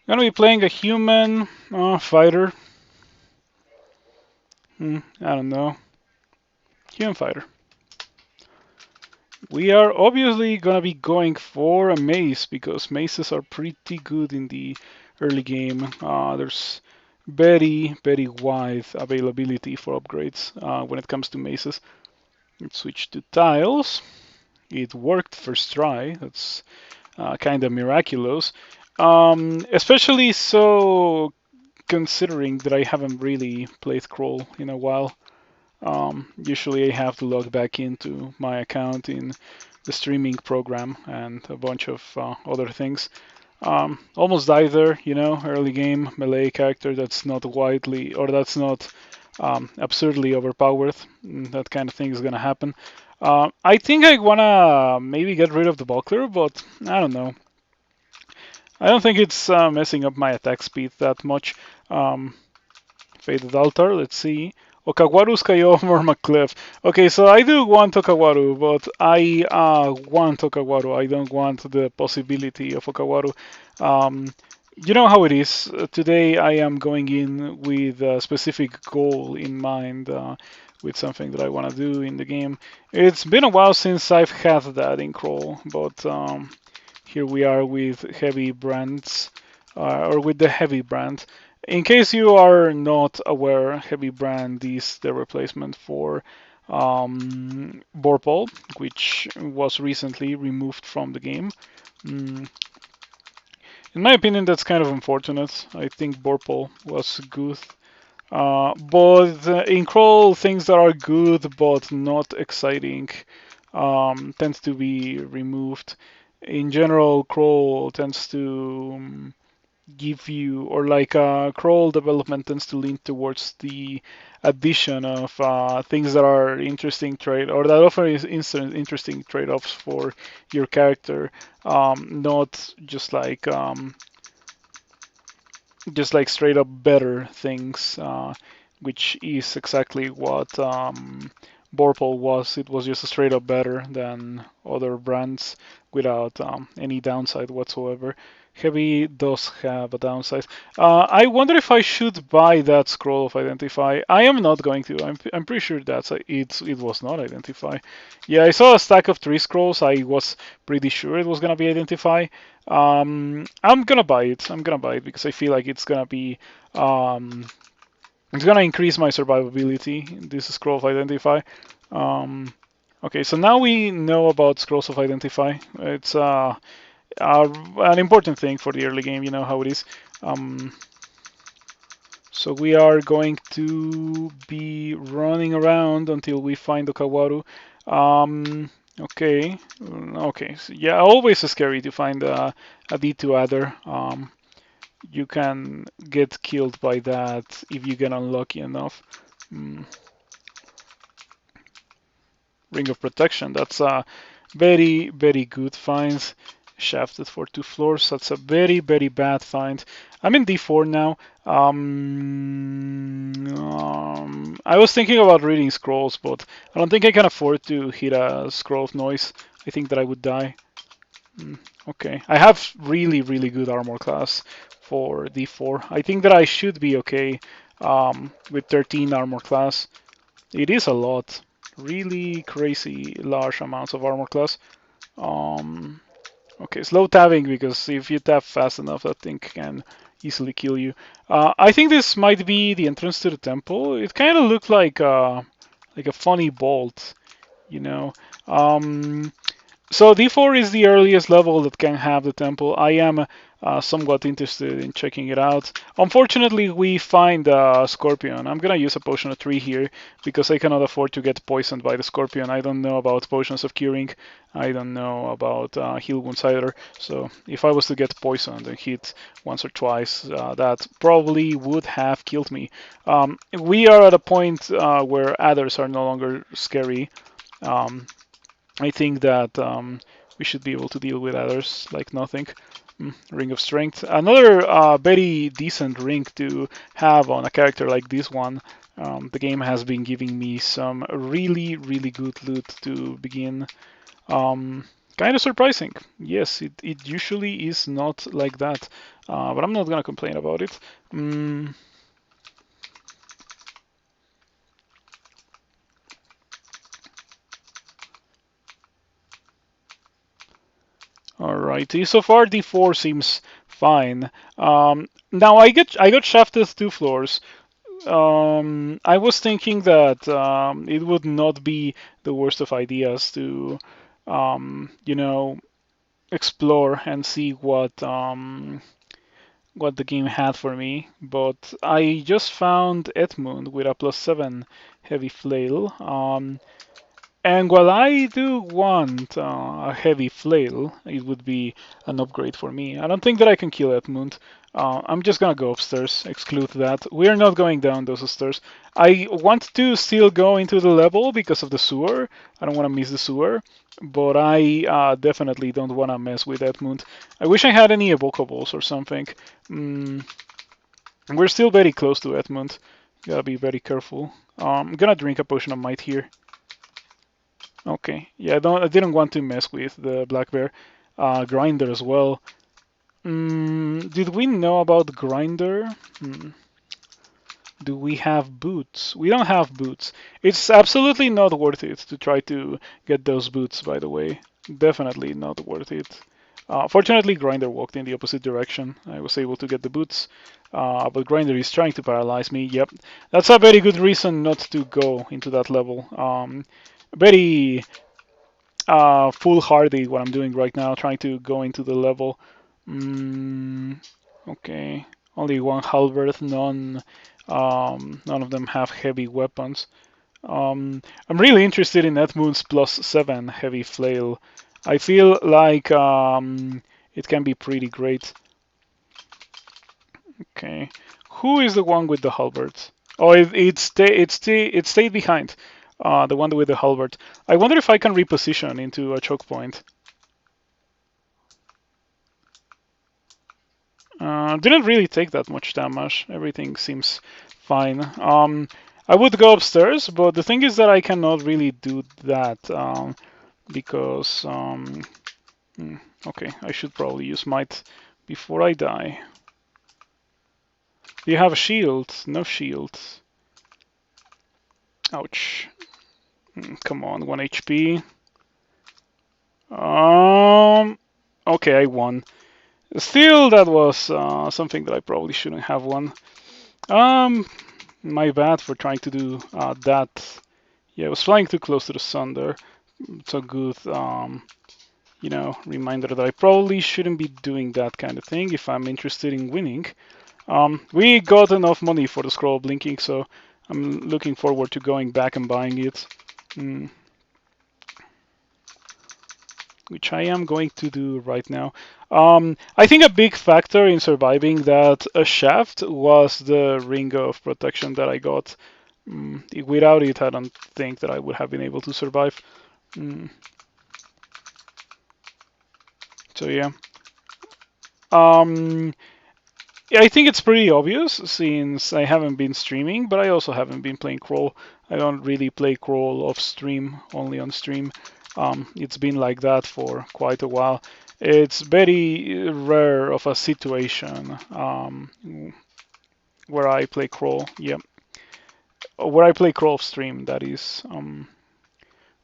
Gonna be playing a human fighter. I don't know. Human fighter. We are obviously gonna be going for a mace because maces are pretty good in the early game. There's very wide availability for upgrades when it comes to maces. Let's switch to tiles. It worked first try. That's kind of miraculous. Especially so considering that I haven't really played Crawl in a while. Usually I have to log back into my account in the streaming program and a bunch of other things. Almost died there, early game melee character that's not widely or that's not absurdly overpowered. That kind of thing is gonna happen. I think I wanna maybe get rid of the buckler, but I don't know. I don't think it's messing up my attack speed that much. Um, Faded altar, let's see. Okawaru, Skyom, or McClef. Okay, so I do want Okawaru, but I want Okawaru. I don't want the possibility of Okawaru. Um, you know how it is. Today I am going in with a specific goal in mind, with something that I want to do in the game. It's been a while since I've had that in Crawl, but here we are with heavy brands, or with the heavy brand. In case you are not aware, Heavy Brand is the replacement for Borpal, which was recently removed from the game. Mm, in my opinion, that's kind of unfortunate. I think Borpal was good. But in Crawl, things that are good but not exciting tend to be removed. In general, Crawl tends to give you, or like Crawl development tends to lean towards the addition of things that are interesting trade or that offer interesting trade-offs for your character, not just like straight up better things, which is exactly what Borpal was. It was just straight up better than other brands without any downside whatsoever. Heavy does have a downside. I wonder if I should buy that scroll of identify. I am not going to. I'm pretty sure it was not identify. Yeah, I saw a stack of 3 scrolls. I was pretty sure it was gonna be identify. I'm gonna buy it. I'm gonna buy it because I feel like um, it's gonna increase my survivability. This is scroll of identify. Um, okay, so now we know about scrolls of identify. It's an important thing for the early game. You know how it is. Um, so we are going to be running around until we find Okawaru. Okay, okay. So yeah, always scary to find a D2 adder. You can get killed by that if you get unlucky enough. Mm, Ring of Protection, that's a very good find. Shafted for 2 floors, that's a very bad find. I'm in D4 now. I was thinking about reading scrolls, but I don't think I can afford to hit a scroll of noise. I think that I would die. Okay, I have really good armor class for D4. I think that I should be okay with 13 armor class. It is a lot, really crazy large amounts of armor class. Um, okay, slow tabbing because if you tap fast enough, that thing can easily kill you. I think this might be the entrance to the temple. It kind of looked like a funny bolt, you know. Um, so D4 is the earliest level that can have the temple. I am somewhat interested in checking it out. Unfortunately, we find Scorpion. I'm gonna use a potion of 3 here because I cannot afford to get poisoned by the Scorpion. I don't know about potions of curing. I don't know about heal wounds either. So if I was to get poisoned and hit once or twice, that probably would have killed me. We are at a point where adders are no longer scary. Um, I think that we should be able to deal with others like nothing. Ring of Strength. Another very decent ring to have on a character like this one. The game has been giving me some really good loot to begin. Um, Kind of surprising. Yes, it usually is not like that, but I'm not gonna complain about it. Mm, Alrighty. So far, D4 seems fine. Now I got shafted 2 floors. I was thinking that it would not be the worst of ideas to, you know, explore and see what the game had for me. But I just found Edmund with a +7 heavy flail. And while I do want a heavy flail, it would be an upgrade for me. I don't think that I can kill Edmund. I'm just gonna go upstairs, exclude that. We're not going down those stairs. I want to still go into the level because of the sewer. I don't want to miss the sewer, but I definitely don't want to mess with Edmund. I wish I had any evocables or something. Mm, we're still very close to Edmund. Gotta be very careful. I'm gonna drink a potion of might here. Okay. Yeah, I didn't want to mess with the black bear. Grinder as well. Did we know about grinder? Do we have boots? We don't have boots. It's absolutely not worth it to try to get those boots, by the way. Definitely not worth it. Fortunately, Grinder walked in the opposite direction. I was able to get the boots, but Grinder is trying to paralyze me. Yep, that's a very good reason not to go into that level. Very foolhardy what I'm doing right now, trying to go into the level. Okay, only one halberd, none of them have heavy weapons. I'm really interested in Edmund's +7 heavy flail. I feel like it can be pretty great. Okay, who is the one with the halberd? Oh, it stayed behind. The one with the halberd. I wonder if I can reposition into a choke point. Didn't really take that much damage. Everything seems fine. I would go upstairs, but the thing is that I cannot really do that because okay, I should probably use might before I die. Do you have a shield? No shield. Ouch. Come on, 1 HP. Okay, I won. Still, that was something that I probably shouldn't have won. My bad for trying to do that. Yeah, I was flying too close to the sun there. It's a good, reminder that I probably shouldn't be doing that kind of thing if I'm interested in winning. We got enough money for the scroll blinking, so I'm looking forward to going back and buying it. Which I am going to do right now. I think a big factor in surviving that shaft was the ring of protection that I got. Without it, I don't think that I would have been able to survive. So yeah. I think it's pretty obvious since I haven't been streaming, but I also haven't been playing Crawl. I don't really play Crawl off stream, only on stream. It's been like that for quite a while. It's very rare of a situation where I play Crawl. Yeah, where I play Crawl off stream. That is.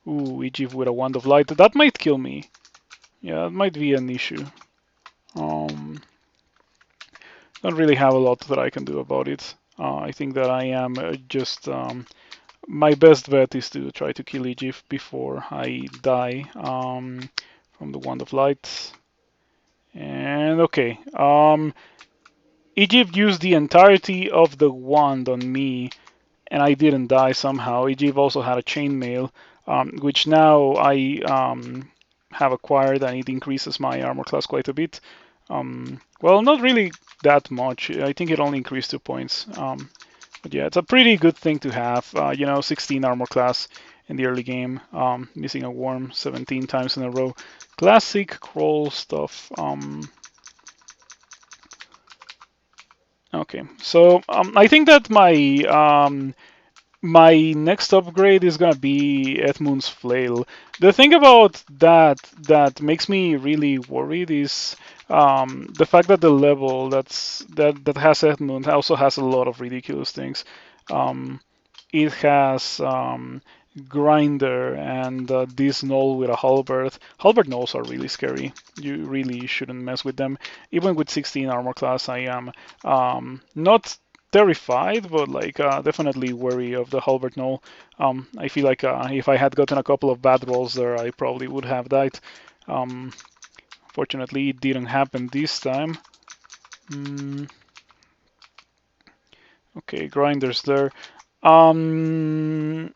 Ooh, Egypt with a wand of light. That might kill me. Yeah, that might be an issue. Don't really have a lot that I can do about it. I think that I am just my best bet is to try to kill Egypt before I die from the Wand of Light. And okay, Egypt used the entirety of the wand on me, and I didn't die somehow. Egypt also had a chainmail, which now I have acquired, and it increases my armor class quite a bit. Well, not really that much. I think it only increased 2 points. But yeah, it's a pretty good thing to have. 16 armor class in the early game. Missing a worm 17 times in a row. Classic crawl stuff. Okay, so I think that my My next upgrade is gonna be Edmund's Flail. The thing about that makes me really worried is the fact that the level that has Edmund also has a lot of ridiculous things. Um, it has Grinder and this Null with a Halberd. Halberd Nulls are really scary. You really shouldn't mess with them. Even with 16 armor class, I am not terrified, but like definitely wary of the Halberd Null. I feel like if I had gotten a couple of bad rolls there, I probably would have died. Um, Fortunately, it didn't happen this time. Mm, okay, Grinder's there. Um,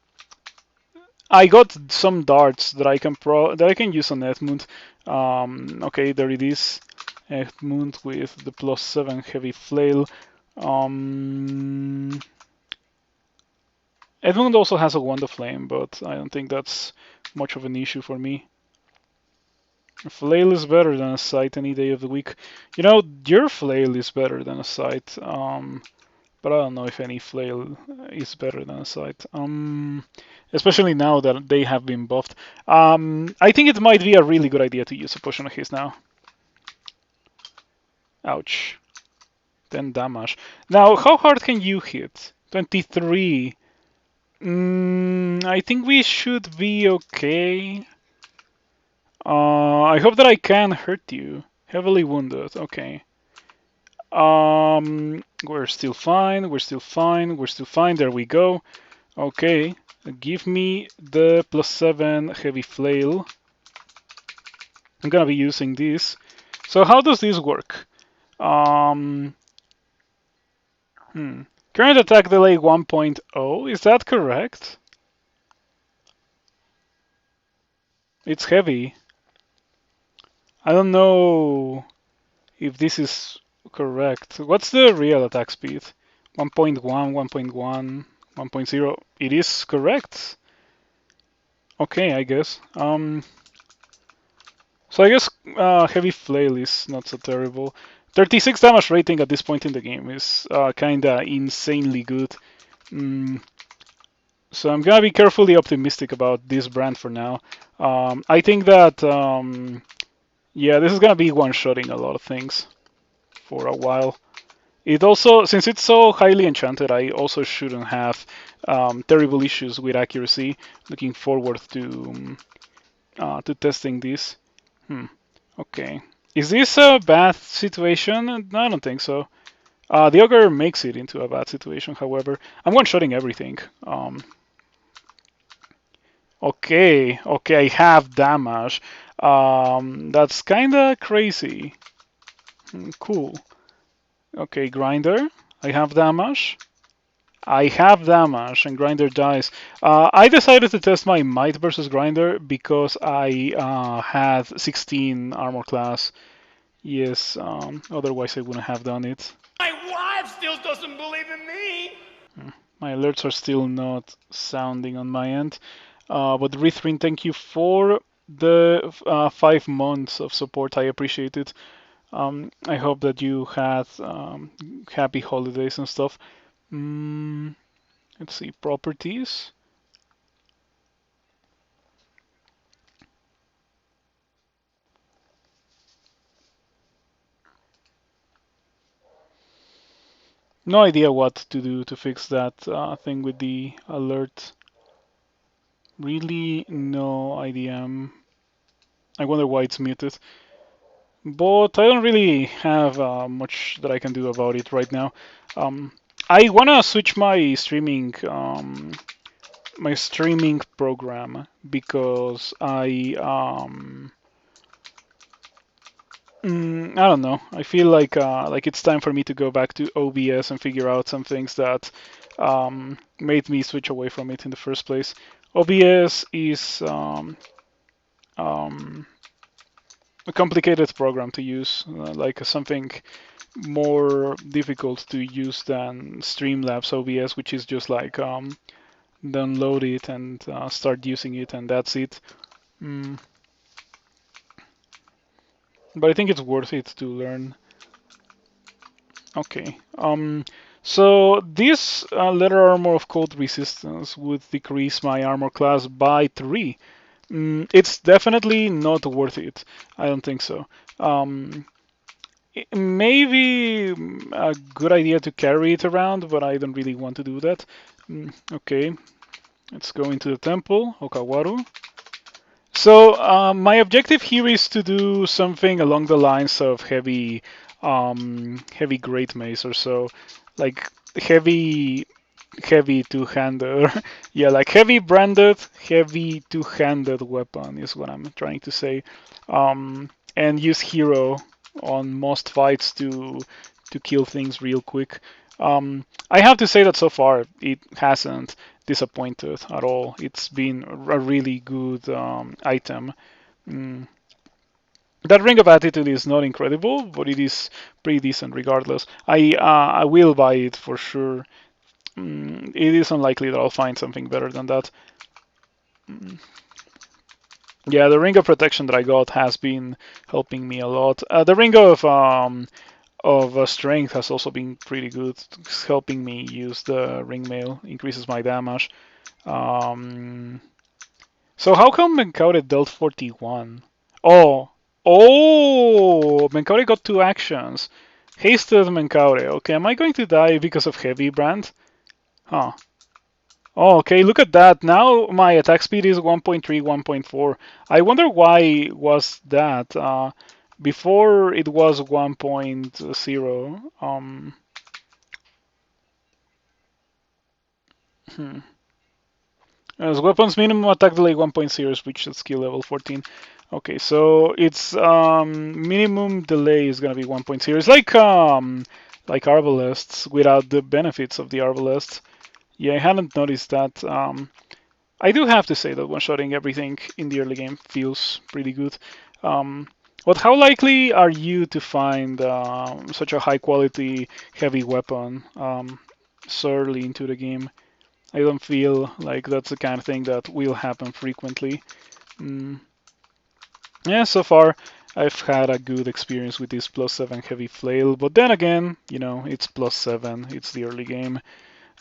I got some darts that I can use on Edmund. Okay, there it is. Edmund with the +7 heavy flail. Um, Edmund also has a wand of flame, but I don't think that's much of an issue for me. Flail is better than a sight any day of the week. You know, your flail is better than a sight. But I don't know if any flail is better than a sight. Especially now that they have been buffed. I think it might be a really good idea to use a potion of haste now. Ouch. 10 damage. Now, how hard can you hit? 23. I think we should be okay. I hope that I can hurt you. Heavily wounded. Okay. We're still fine. We're still fine. We're still fine. There we go. Okay, give me the +7 heavy flail. I'm gonna be using this. So how does this work? Um, Current attack delay 1.0, is that correct? It's heavy. I don't know if this is correct. What's the real attack speed? 1.1, 1.1, 1.0. It is correct. Okay, I guess. So I guess Heavy Flail is not so terrible. 36 damage rating at this point in the game is kinda insanely good. Mm, so I'm gonna be carefully optimistic about this brand for now. I think that yeah, this is gonna be one-shotting a lot of things for a while. It also, since it's so highly enchanted, I also shouldn't have terrible issues with accuracy. Looking forward to testing this. Hmm. Okay. Is this a bad situation? I don't think so. The ogre makes it into a bad situation, however. I'm one-shotting everything. Okay, okay, I have damage. That's kinda crazy. Cool. Okay, grinder. I have damage. I have damage, and grinder dies. I decided to test my might versus grinder because I had 16 armor class. Yes, otherwise I wouldn't have done it. My wife still doesn't believe in me. My alerts are still not sounding on my end. But Rithrin, thank you for the 5 months of support. I appreciate it. I hope that you had happy holidays and stuff. Mm, let's see, properties. No idea what to do to fix that thing with the alert. Really, no idea. I wonder why it's muted. But I don't really have much that I can do about it right now. Um, I wanna switch my streaming program because I don't know. I feel like it's time for me to go back to OBS and figure out some things that made me switch away from it in the first place. OBS is um, a complicated program to use, like something more difficult to use than Streamlabs OBS, which is just like download it and start using it, and that's it. Mm, but I think it's worth it to learn. Okay. So this letter armor of cold resistance would decrease my armor class by 3. It's definitely not worth it. I don't think so. Um, it may be a good idea to carry it around, but I don't really want to do that. Okay, let's go into the temple, Okawaru. So my objective here is to do something along the lines of heavy great mace or so, like heavy, heavy two-handed. Yeah, like heavy branded, heavy two-handed weapon is what I'm trying to say. And use hero on most fights to kill things real quick. I have to say that so far it hasn't disappointed at all. It's been a really good item. Mm. That Ring of Attitude is not incredible, but it is pretty decent regardless. I will buy it for sure. It is unlikely that I'll find something better than that. Mm. Yeah, the Ring of Protection that I got has been helping me a lot. The Ring of Strength has also been pretty good. It's helping me use the ring mail, increases my damage. Um, so how come Menkaure dealt 41? Oh, oh, Menkaure got 2 actions. Hasted Menkaure. Okay, am I going to die because of heavy brand? Huh. Oh, okay, look at that. Now my attack speed is 1.3, 1.4. I wonder why was that. Before it was 1.0. Hmm. As weapons minimum attack delay 1.0 is reached at skill level 14. Okay, so its minimum delay is gonna be 1.0. It's like arbalests without the benefits of the arbalests. Yeah, I hadn't noticed that. I do have to say that one-shotting everything in the early game feels pretty good. Um, but how likely are you to find such a high-quality heavy weapon so early into the game? I don't feel like that's the kind of thing that will happen frequently. Mm. Yeah, so far I've had a good experience with this +7 heavy flail, but then again, it's +7, it's the early game.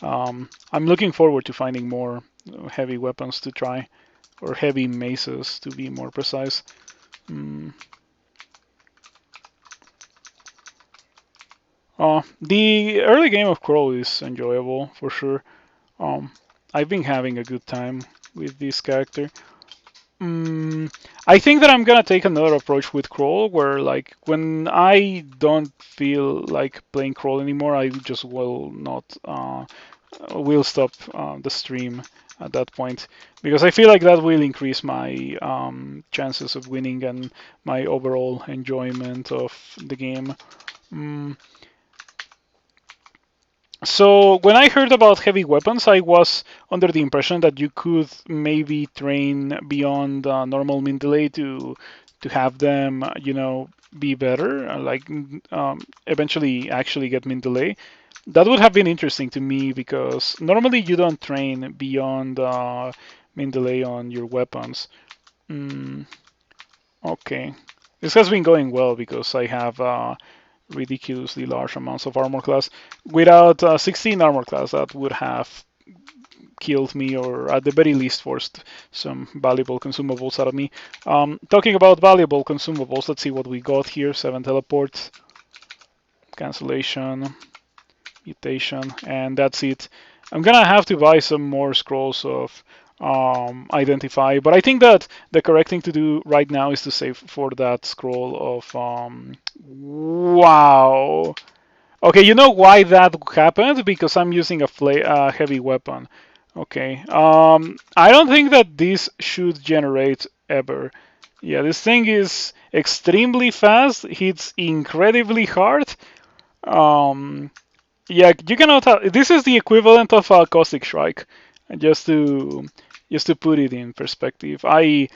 I'm looking forward to finding more heavy weapons to try, or heavy maces to be more precise. Mm. The early game of Crawl is enjoyable for sure. Um, I've been having a good time with this character. Mm, I think that I'm gonna take another approach with crawl, where like when I don't feel like playing crawl anymore, I just will stop the stream at that point because I feel like that will increase my chances of winning and my overall enjoyment of the game. Mm, so when I heard about heavy weapons, I was under the impression that you could maybe train beyond normal min delay to have them, be better, eventually actually get min delay. That would have been interesting to me because normally you don't train beyond min delay on your weapons. Mm, okay, this has been going well because I have ridiculously large amounts of armor class. Without 16 armor class, that would have killed me, or at the very least forced some valuable consumables out of me. Talking about valuable consumables, let's see what we got here. 7 teleport, cancellation, mutation, and that's it. I'm gonna have to buy some more scrolls of identify, but I think that the correct thing to do right now is to save for that scroll of wow. Okay, you know why that happened? Because I'm using a heavy weapon. Okay. I don't think that this should generate ever. Yeah, this thing is extremely fast, hits incredibly hard. Um, yeah, you cannot have, this is the equivalent of a caustic strike. Just to just to put it in perspective, I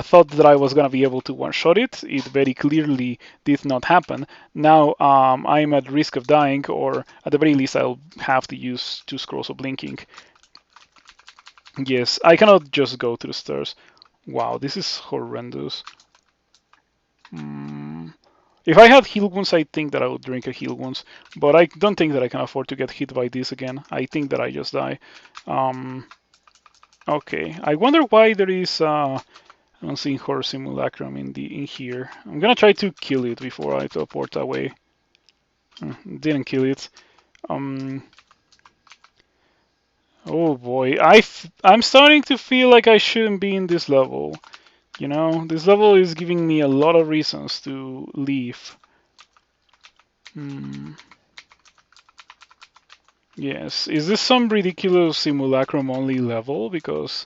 thought that I was gonna be able to one-shot it. It very clearly did not happen. Now I'm at risk of dying, or at the very least, I'll have to use 2 scrolls of blinking. Yes, I cannot just go to the stairs. Wow, this is horrendous. Mm. If I had heal wounds, I think that I would drink a heal wounds, but I don't think that I can afford to get hit by this again. I think that I just die. Um, okay, I wonder why there is unseen horror simulacrum in here. I'm gonna try to kill it before I teleport away. Didn't kill it. Um, oh boy, I'm starting to feel like I shouldn't be in this level. You know, this level is giving me a lot of reasons to leave. Hmm. Yes, is this some ridiculous simulacrum only level? Because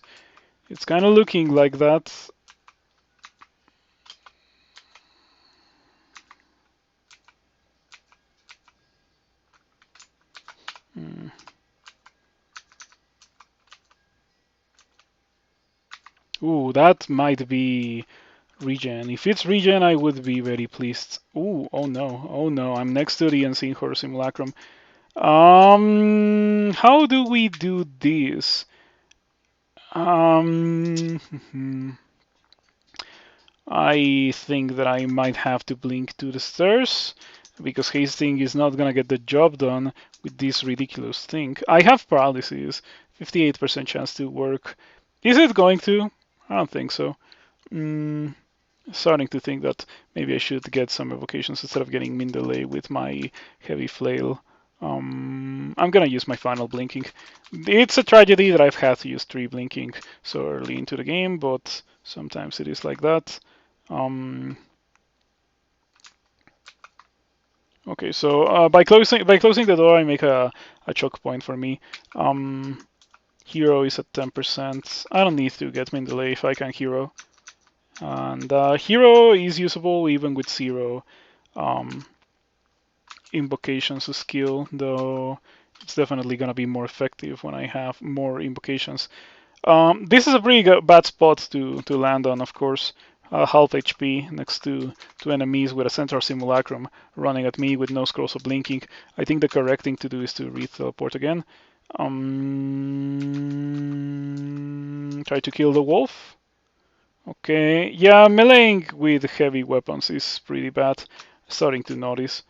it's kind of looking like that. Hmm. Ooh, that might be regen. If it's regen, I would be very pleased. Ooh, oh no, I'm next to the unseen horror simulacrum. How do we do this? Um, I think that I might have to blink to the stairs because Hastings is not gonna get the job done with this ridiculous thing. I have paralysis, 58% chance to work. Is it going to? I don't think so. Mm, Starting to think that maybe I should get some evocations instead of getting min delay with my heavy flail. I'm gonna use my final blinking. It's a tragedy that I've had to use 3 blinking so early into the game, but sometimes it is like that. Um, okay, so by closing the door, I make a choke point for me. Um, Hero is at 10%. I don't need to get min delay if I can hero. And hero is usable even with 0 um, invocations skill, though it's definitely gonna be more effective when I have more invocations. This is a pretty bad spot to land on, of course. Half HP next to enemies with a central simulacrum running at me with no scrolls of blinking. I think the correct thing to do is to re-teleport again. Try to kill the wolf. Okay, yeah, meleeing with heavy weapons is pretty bad. Starting to notice.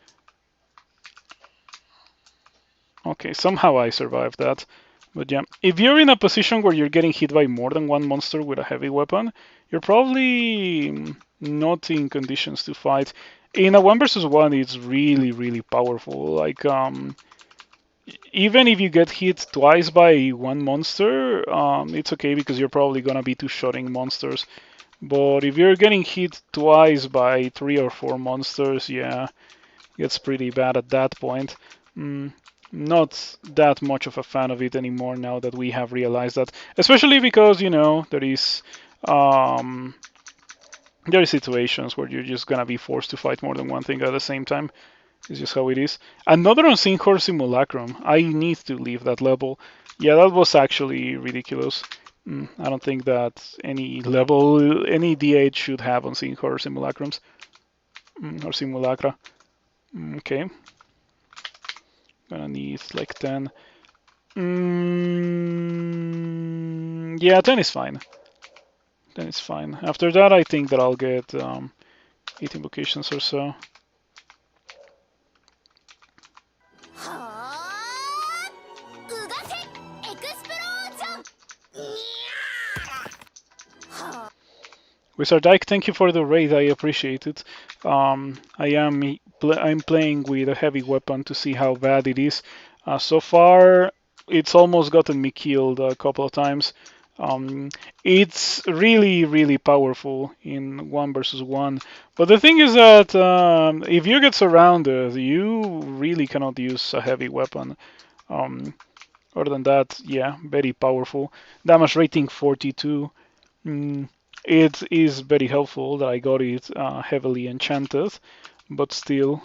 Okay, somehow I survived that. But yeah, if you're in a position where you're getting hit by more than one monster with a heavy weapon, you're probably not in conditions to fight. In a 1 versus 1, it's really, really powerful. Like, even if you get hit twice by one monster, it's okay because you're probably gonna be two-shotting monsters. But if you're getting hit twice by 3 or 4 monsters, yeah, gets pretty bad at that point. Mm, Not that much of a fan of it anymore now that we have realized that, especially because um, there is situations where you're just gonna be forced to fight more than one thing at the same time. It's just how it is. Another unseen horror simulacrum. I need to leave that level. Yeah, that was actually ridiculous. I don't think that any level, any D8 should have unseen horror simulacrums or simulacra. Okay, gonna need like 10. Yeah, 10 is fine. 10 is fine. After that, I think that I'll get 8 invocations or so. Wizard Ike, thank you for the raid. I appreciate it. I'm playing with a heavy weapon to see how bad it is. So far, it's almost gotten me killed a couple of times. Um, it's really, really powerful in 1 versus 1. But the thing is that if you get surrounded, you really cannot use a heavy weapon. Um, Other than that, yeah, very powerful. Damage rating 42. Mm, it is very helpful that I got it heavily enchanted, but still,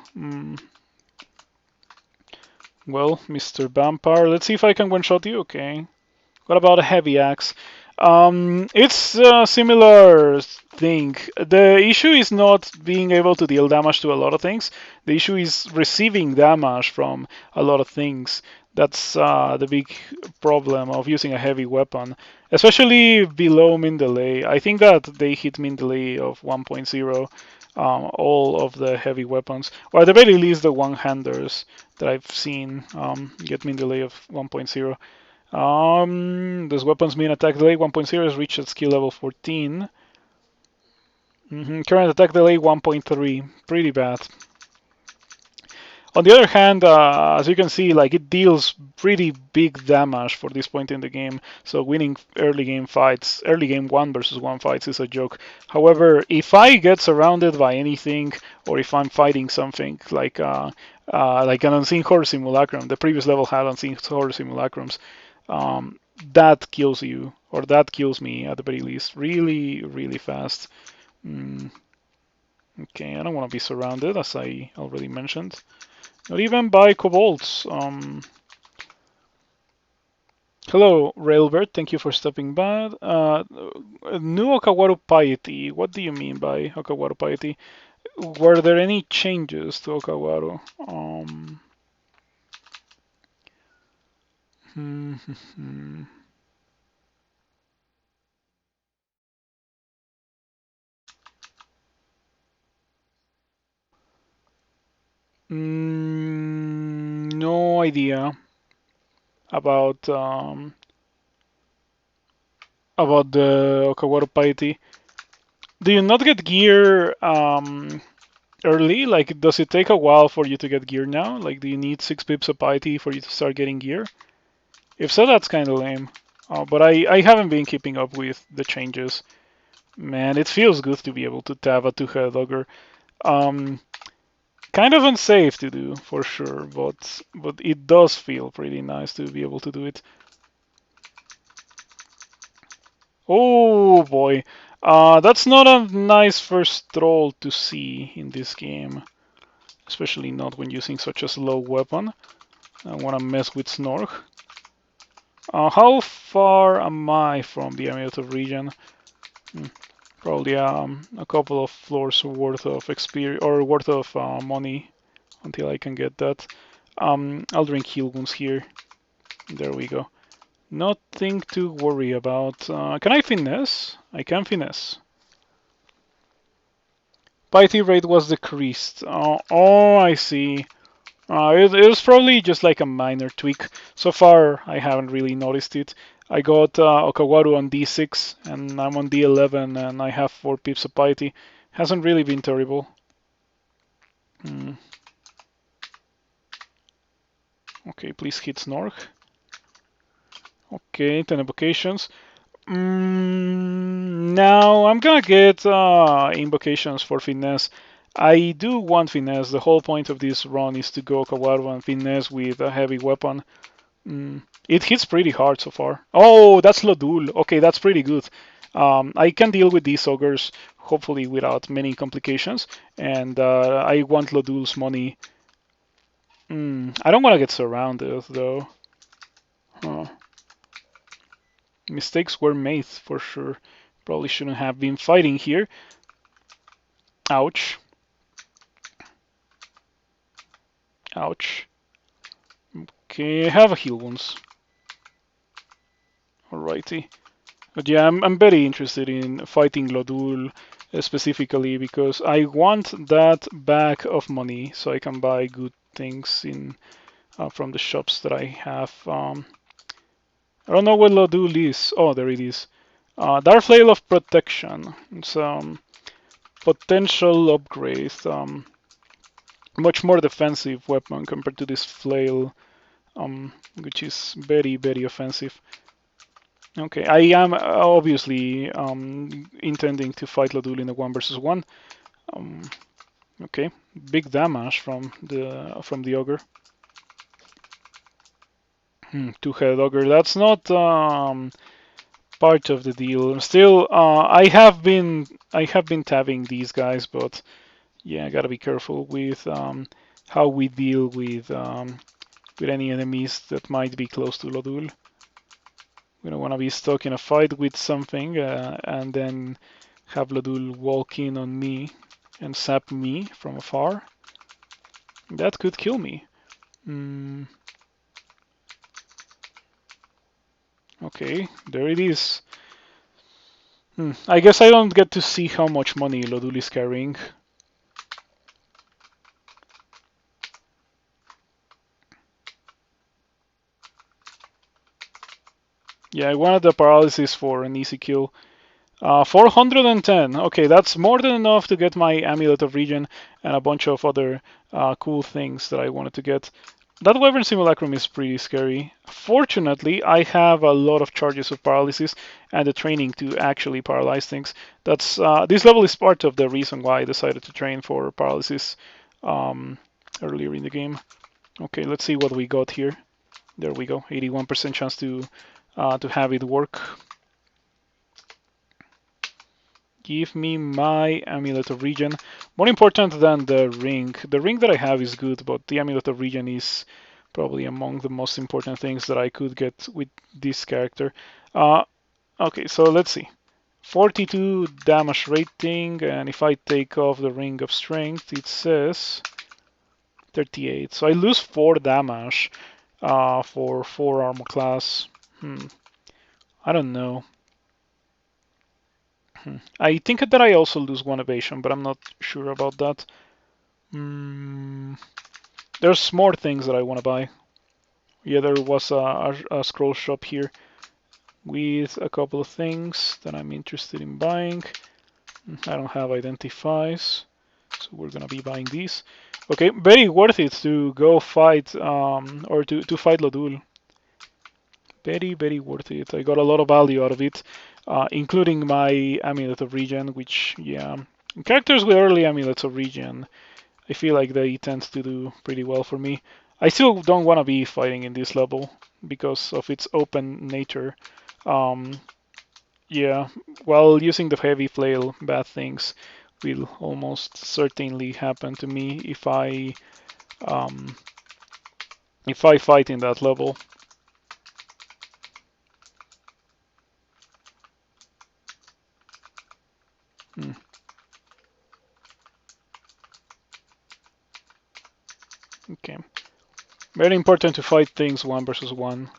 well, Mr. Vampire, let's see if I can one-shot you. Okay. What about a heavy axe? It's a similar thing. The issue is not being able to deal damage to a lot of things. The issue is receiving damage from a lot of things. That's the big problem of using a heavy weapon, especially below min delay. I think that they hit min delay of 1.0. all of the heavy weapons, or at the very least the one-handers that I've seen get mean delay of 1.0. Those weapons mean attack delay 1.0 is reached at skill level 14. Current attack delay 1.3, pretty bad. On the other hand, as you can see, like it deals pretty big damage for this point in the game. So winning early game fights, early game 1 versus 1 fights is a joke. However, if I get surrounded by anything, or if I'm fighting something like an unseen horror simulacrum, the previous level had unseen horror simulacrums, that kills you, or that kills me at the very least, really, really fast. Okay, I don't want to be surrounded, as I already mentioned. Not even by kobolds. Hello, Railbird. Thank you for stopping by. New Okawaru Piety. What do you mean by Okawaru Piety? Were there any changes to Okawaru? No idea about the Okawaru Piety. Do you not get gear early? Like, does it take a while for you to get gear now? Like, do you need 6 pips of piety for you to start getting gear? If so, that's kind of lame. But I haven't been keeping up with the changes. Man, it feels good to be able to tab a two-headed ogre. Kind of unsafe to do, for sure, but it does feel pretty nice to be able to do it. Oh boy. That's not a nice first troll to see in this game. Especially not when using such a slow weapon. I want to mess with Snork. How far am I from the Amuleto region? Probably a couple of floors worth of experience or worth of money until I can get that. I'll drink heal wounds here. There we go. Nothing to worry about. Can I finesse? I can finesse. Piety rate was decreased. Oh, I see. It was probably just like a minor tweak. So far, I haven't really noticed it. I got Okawaru on D6, and I'm on D11, and I have 4 pips of piety. Hasn't really been terrible. Okay, please hit Snork. Okay, 10 invocations. Now I'm gonna get invocations for finesse. I do want finesse. The whole point of this run is to go Okawaru and finesse with a heavy weapon. It hits pretty hard so far. Oh, that's Lodul. Okay, that's pretty good. I can deal with these ogres, hopefully without many complications. And I want Lodul's money. I don't want to get surrounded, though. Mistakes were made, for sure. Probably shouldn't have been fighting here. Ouch. Ouch. Okay, I have a heal wounds. Alrighty. But yeah, I'm very interested in fighting Lodul specifically because I want that bag of money so I can buy good things in from the shops that I have. I don't know what Lodul is. Oh, there it is. Dark Flail of Protection. It's potential upgrade. Much more defensive weapon compared to this flail, which is very, very offensive. Okay, I am obviously intending to fight Lodul in a 1 versus 1. Okay, big damage from the ogre. Two-headed ogre. That's not part of the deal. Still, I have been tabbing these guys, but yeah, I gotta be careful with how we deal with any enemies that might be close to Lodul. We don't want to be stuck in a fight with something and then have Lodul walk in on me and zap me from afar. That could kill me. Okay, there it is. I guess I don't get to see how much money Lodul is carrying. Yeah, I wanted the paralysis for an easy kill. 410. Okay, that's more than enough to get my Amulet of Regen and a bunch of other cool things that I wanted to get. That Wyvern Simulacrum is pretty scary. Fortunately, I have a lot of charges of paralysis and the training to actually paralyze things. That's this level is part of the reason why I decided to train for paralysis um, earlier in the game. Okay, let's see what we got here. There we go, 81% chance to have it work. Give me my Amulet of Regen. More important than the ring. The ring that I have is good, but the Amulet of Regen is probably among the most important things that I could get with this character. Uh, okay, so let's see. 42 damage rating, and if I take off the Ring of Strength, it says 38. So I lose 4 damage for 4 armor class. I don't know. I think that I also lose 1 evasion, but I'm not sure about that. There's more things that I want to buy. Yeah, there was a scroll shop here with a couple of things that I'm interested in buying. I don't have identifies, so we're gonna be buying these. Okay, very worth it to go fight or to fight Lodul. Very, very worth it. I got a lot of value out of it, including my Amulet of Regen, which, yeah, characters with early Amulets of Regen, I feel like they tend to do pretty well for me. I still don't want to be fighting in this level because of its open nature. Um, yeah, while using the heavy flail, bad things will almost certainly happen to me um, if I fight in that level. Hmm. Okay, very important to fight things 1 versus 1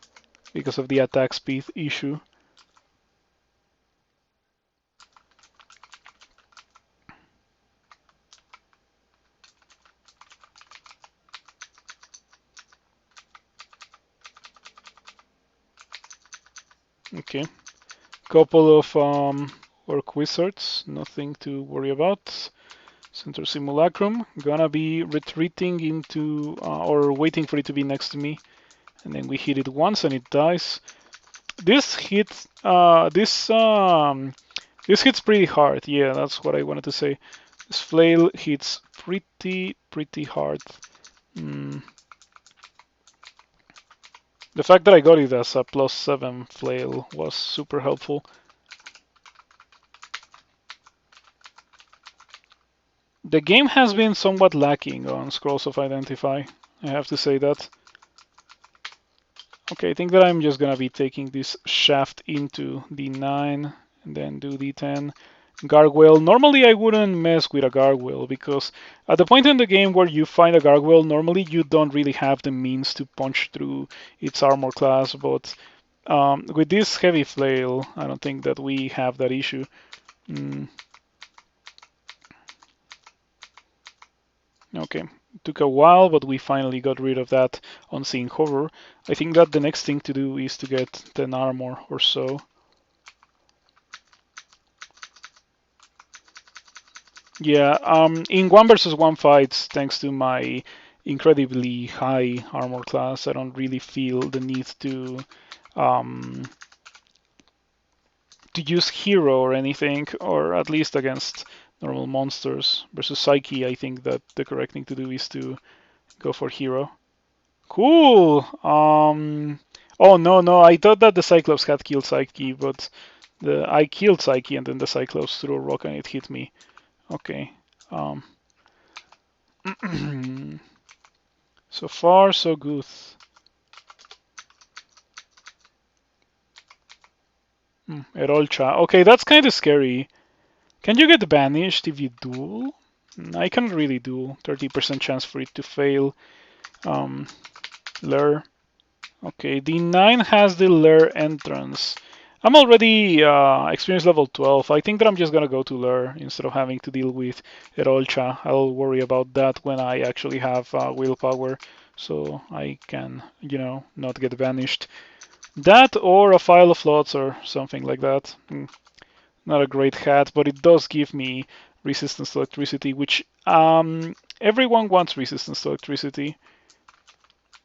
because of the attack speed issue. Okay, couple of orc wizards, nothing to worry about. Center Simulacrum, gonna be retreating into or waiting for it to be next to me, and then we hit it once and it dies. This hits this hits pretty hard. Yeah, that's what I wanted to say. This flail hits pretty hard. Mm. The fact that I got it as a +7 flail was super helpful. The game has been somewhat lacking on Scrolls of Identify. I have to say that. Okay, I think that I'm just gonna be taking this shaft into D9 and then do D10. Gargoyle. Normally I wouldn't mess with a gargoyle because at the point in the game where you find a gargoyle, normally you don't really have the means to punch through its armor class, but with this heavy flail, I don't think that we have that issue. Mm, okay, took a while, but we finally got rid of that unseen horror. I think that the next thing to do is to get 10 armor or so. Yeah, in 1 versus 1 fights, thanks to my incredibly high armor class, I don't really feel the need um, to use hero or anything, or at least against normal monsters. Versus Psyche, I think that the correct thing to do is to go for hero. Cool. Oh no, I thought that the Cyclops had killed Psyche, but I killed Psyche and then the Cyclops threw a rock and it hit me. Okay. Um, so far, so good. Erolcha. Okay, that's kind of scary. Can you get banished if you duel? I can't really duel. 30% chance for it to fail. Lure. Okay, D9 has the Lure entrance. I'm already experience level 12. I think that I'm just gonna go to Lure instead of having to deal with Erolcha. I'll worry about that when I actually have willpower, so I can, not get banished. That or a file of lots or something like that. Not a great hat, but it does give me resistance to electricity, which everyone wants resistance to electricity.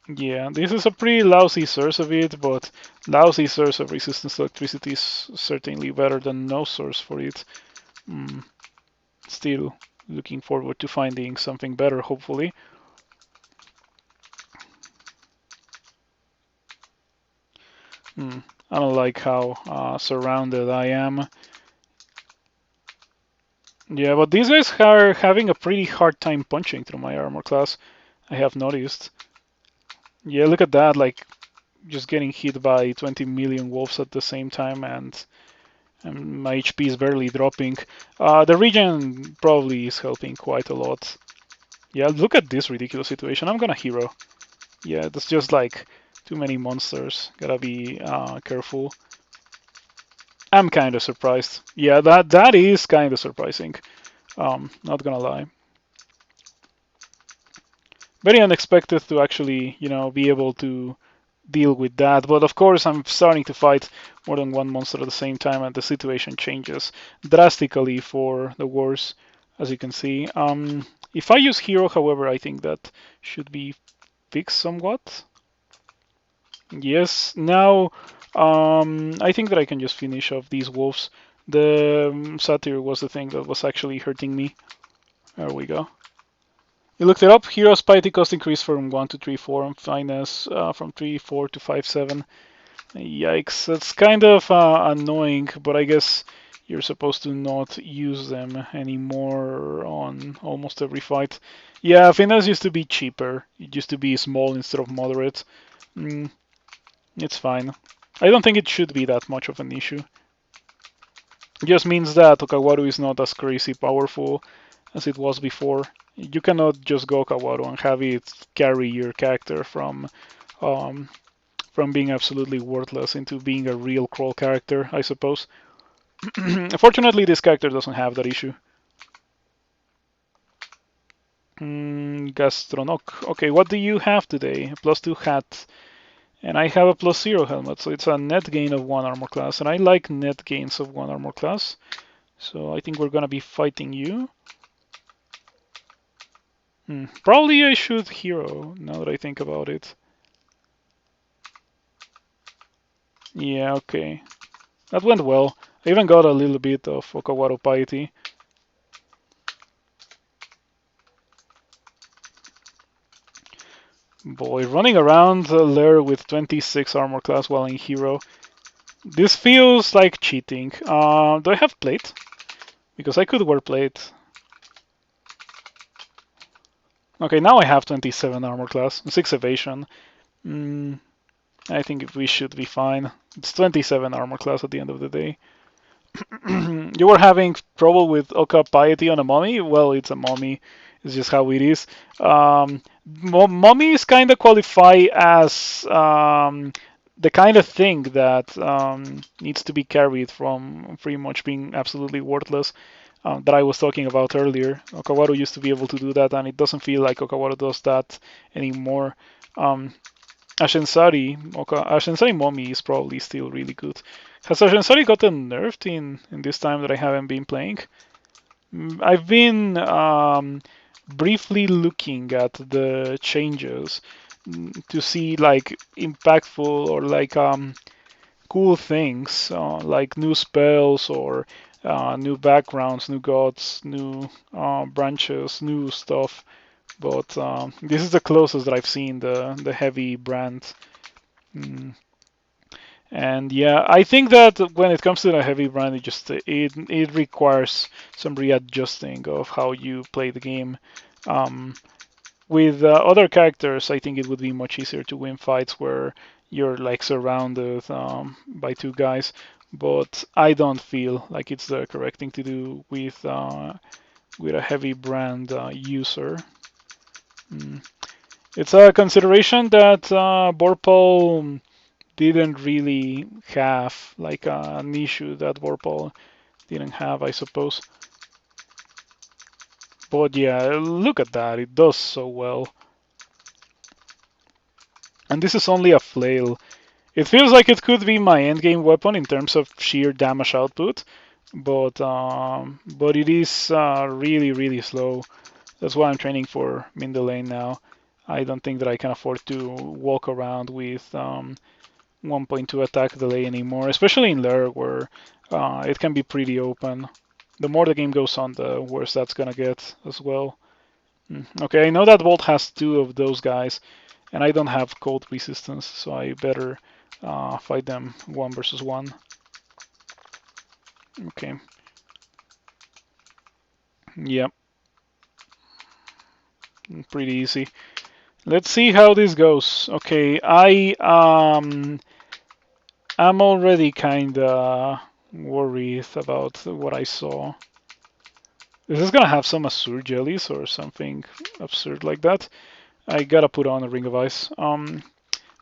Yeah, this is a pretty lousy source of it, but lousy source of resistance to electricity is certainly better than no source for it. Mm, Still looking forward to finding something better, hopefully. I don't like how surrounded I am. Yeah, but these guys are having a pretty hard time punching through my armor class, I have noticed. Yeah, look at that, like just getting hit by 20 million wolves at the same time, and my HP is barely dropping. The regen probably is helping quite a lot. Yeah, look at this ridiculous situation. I'm gonna hero. Yeah, that's just like too many monsters. Gotta be careful. I'm kind of surprised. Yeah, that is kind of surprising. Not gonna lie. Very unexpected to actually, be able to deal with that. But of course, I'm starting to fight more than one monster at the same time, and the situation changes drastically for the worse, as you can see. If I use hero, however, I think that should be fixed somewhat. Yes, now I think that I can just finish off these wolves. The satyr was the thing that was actually hurting me. There we go. You looked it up. Hero's piety cost increased from 1 to 3, 4, and finesse from 3, 4 to 5, 7. Yikes, that's kind of annoying, but I guess you're supposed to not use them anymore on almost every fight. Yeah, finesse used to be cheaper. It used to be small instead of moderate. Mm, it's fine. I don't think it should be that much of an issue. It just means that Okawaru is not as crazy powerful as it was before. You cannot just go Okawaru and have it carry your character um, from being absolutely worthless into being a real crawl character, I suppose. Fortunately, this character doesn't have that issue. Gastronok. Okay, what do you have today? +2 hat. And I have a +0 helmet, so it's a net gain of 1 armor class. And I like net gains of 1 armor class. So I think we're gonna be fighting you. Probably I should hero, now that I think about it. Yeah, okay. That went well. I even got a little bit of Okawaru piety. Boy, running around there with 26 armor class while in hero. This feels like cheating. Do I have plate? Because I could wear plate. Okay, now I have 27 armor class, 6 evasion. I think we should be fine. It's 27 armor class at the end of the day. You were having trouble with Oka piety on a mummy? Well, it's a mummy. It's just how it is. Mummies kind of qualify as the kind of thing that needs to be carried from pretty much being absolutely worthless that I was talking about earlier. Okawaru used to be able to do that, and it doesn't feel like Okawaru does that anymore. Ashensari Mommy is probably still really good. Has Ashensari gotten nerfed in this time that I haven't been playing? I've been briefly looking at the changes to see like impactful or like cool things like new spells or new backgrounds, new gods, new branches, new stuff. But this is the closest that I've seen the heavy brand. Mm. And yeah, I think that when it comes to the heavy brand, it requires some readjusting of how you play the game. Um, with other characters, I think it would be much easier to win fights where you're like surrounded by two guys. But I don't feel like it's the correct thing to do with a heavy brand user. Mm. It's a consideration that Borpal didn't really have, like an issue that Borpal didn't have, I suppose. But yeah, look at that, it does so well. And this is only a flail. It feels like it could be my endgame weapon in terms of sheer damage output, but it is really really slow. That's why I'm training for mid lane now. I don't think that I can afford to walk around with 1.2 attack delay anymore, especially in Lair where it can be pretty open. The more the game goes on, the worse that's gonna get as well. Okay, I know that Volt has two of those guys, and I don't have cold resistance, so I better fight them 1 versus 1. Okay. Yep. Pretty easy. Let's see how this goes. Okay, I'm already kinda worried about what I saw. Is this gonna have some Azure jellies or something absurd like that? I gotta put on a Ring of Ice.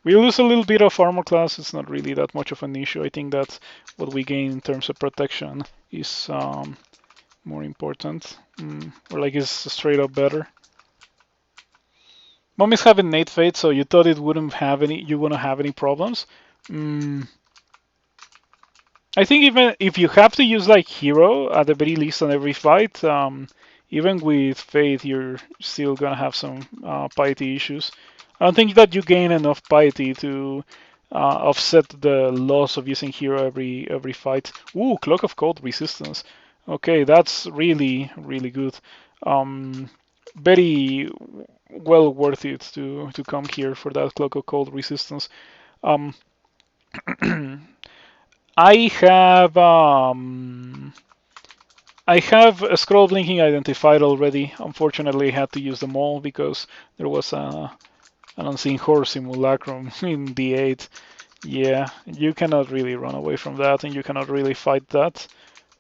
We lose a little bit of armor class. It's not really that much of an issue. I think that what we gain in terms of protection is more important, or like is straight up better. Mommy's having Nate Fate, so you thought it wouldn't have any, you wouldn't have any problems. Mm, I think even if you have to use like hero at the very least on every fight, even with Fate, you're still gonna have some piety issues. I don't think that you gain enough piety to offset the loss of using hero every fight. Ooh, Cloak of Cold resistance. Okay, that's really really good. Um, very well worth it to come here for that Cloak of Cold resistance. Um, I have I have a scroll blinking identified already. Unfortunately, I had to use them all because there was an unseen horror simulacrum in D8. Yeah, you cannot really run away from that, and you cannot really fight that.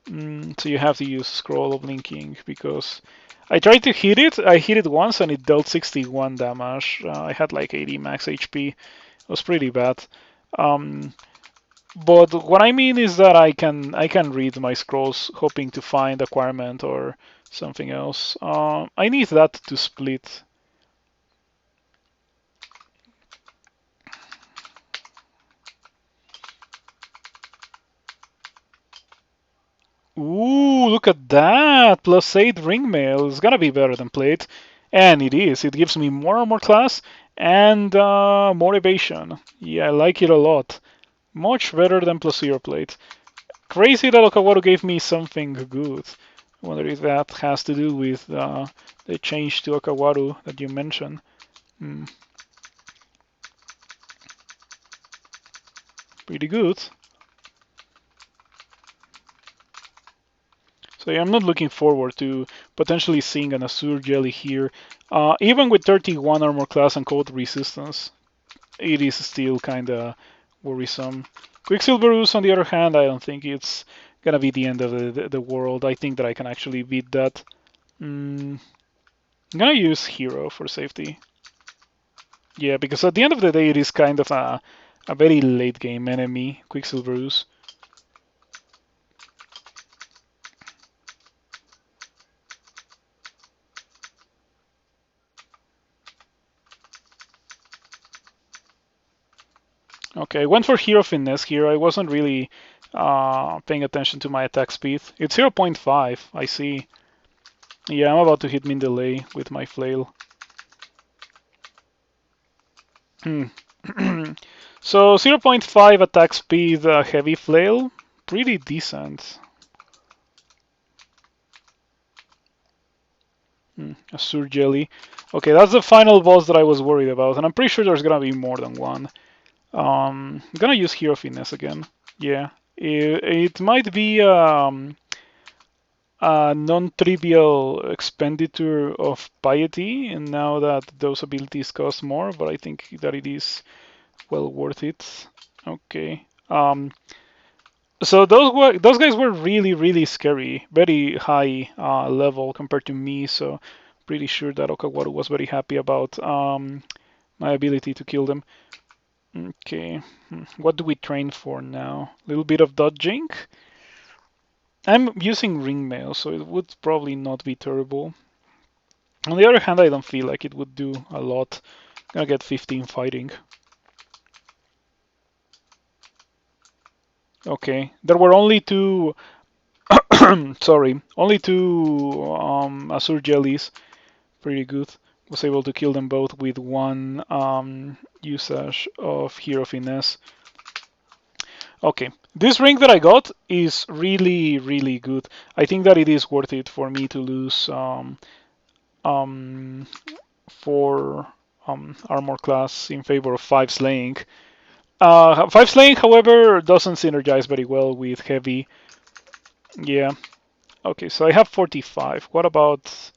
So you have to use scroll blinking because I tried to hit it. I hit it once and it dealt 61 damage. I had like 80 max HP. It was pretty bad. Um, but what I mean is that I can read my scrolls hoping to find acquirement or something else. I need that to split. Ooh, look at that! +8 ring mail. It's gonna be better than plate. And it is. It gives me more armor class and more evasion. Yeah, I like it a lot. Much better than +0 plate. Crazy that Okawaru gave me something good. I wonder if that has to do with the change to Okawaru that you mentioned. Hmm, pretty good. So yeah, I'm not looking forward to potentially seeing an Azure Jelly here. Even with 31 armor class and cold resistance, it is still kinda worrisome. Quicksilverus, on the other hand, I don't think it's gonna be the end of the world. I think that I can actually beat that. I'm gonna use Hero for safety. Yeah, because at the end of the day, it is kind of a very late game enemy, Quicksilverus. Okay, I went for Hero Finesse here. I wasn't really paying attention to my attack speed. It's 0.5, I see. Yeah, I'm about to hit min delay with my flail. So 0.5 attack speed, heavy flail, pretty decent. Azure Jelly. Okay, that's the final boss that I was worried about, and I'm pretty sure there's gonna be more than one. I'm gonna use Hero Finesse again. Yeah, it might be a non-trivial expenditure of piety, and now that those abilities cost more, but I think that it is well worth it. Okay. So those guys were really really scary, very high level compared to me. So pretty sure that Okawaru was very happy about my ability to kill them. Okay, what do we train for now? A little bit of dodging. I'm using ring mail, so it would probably not be terrible. On the other hand, I don't feel like it would do a lot. Gonna get 15 fighting. Okay, there were only two. Sorry, only two Azure jellies. Pretty good. Was able to kill them both with one usage of Hero Finesse. Okay, this ring that I got is really, really good. I think that it is worth it for me to lose um, 4 armor class in favor of 5 slaying. 5 slaying, however, doesn't synergize very well with heavy. Yeah. Okay, so I have 45. What about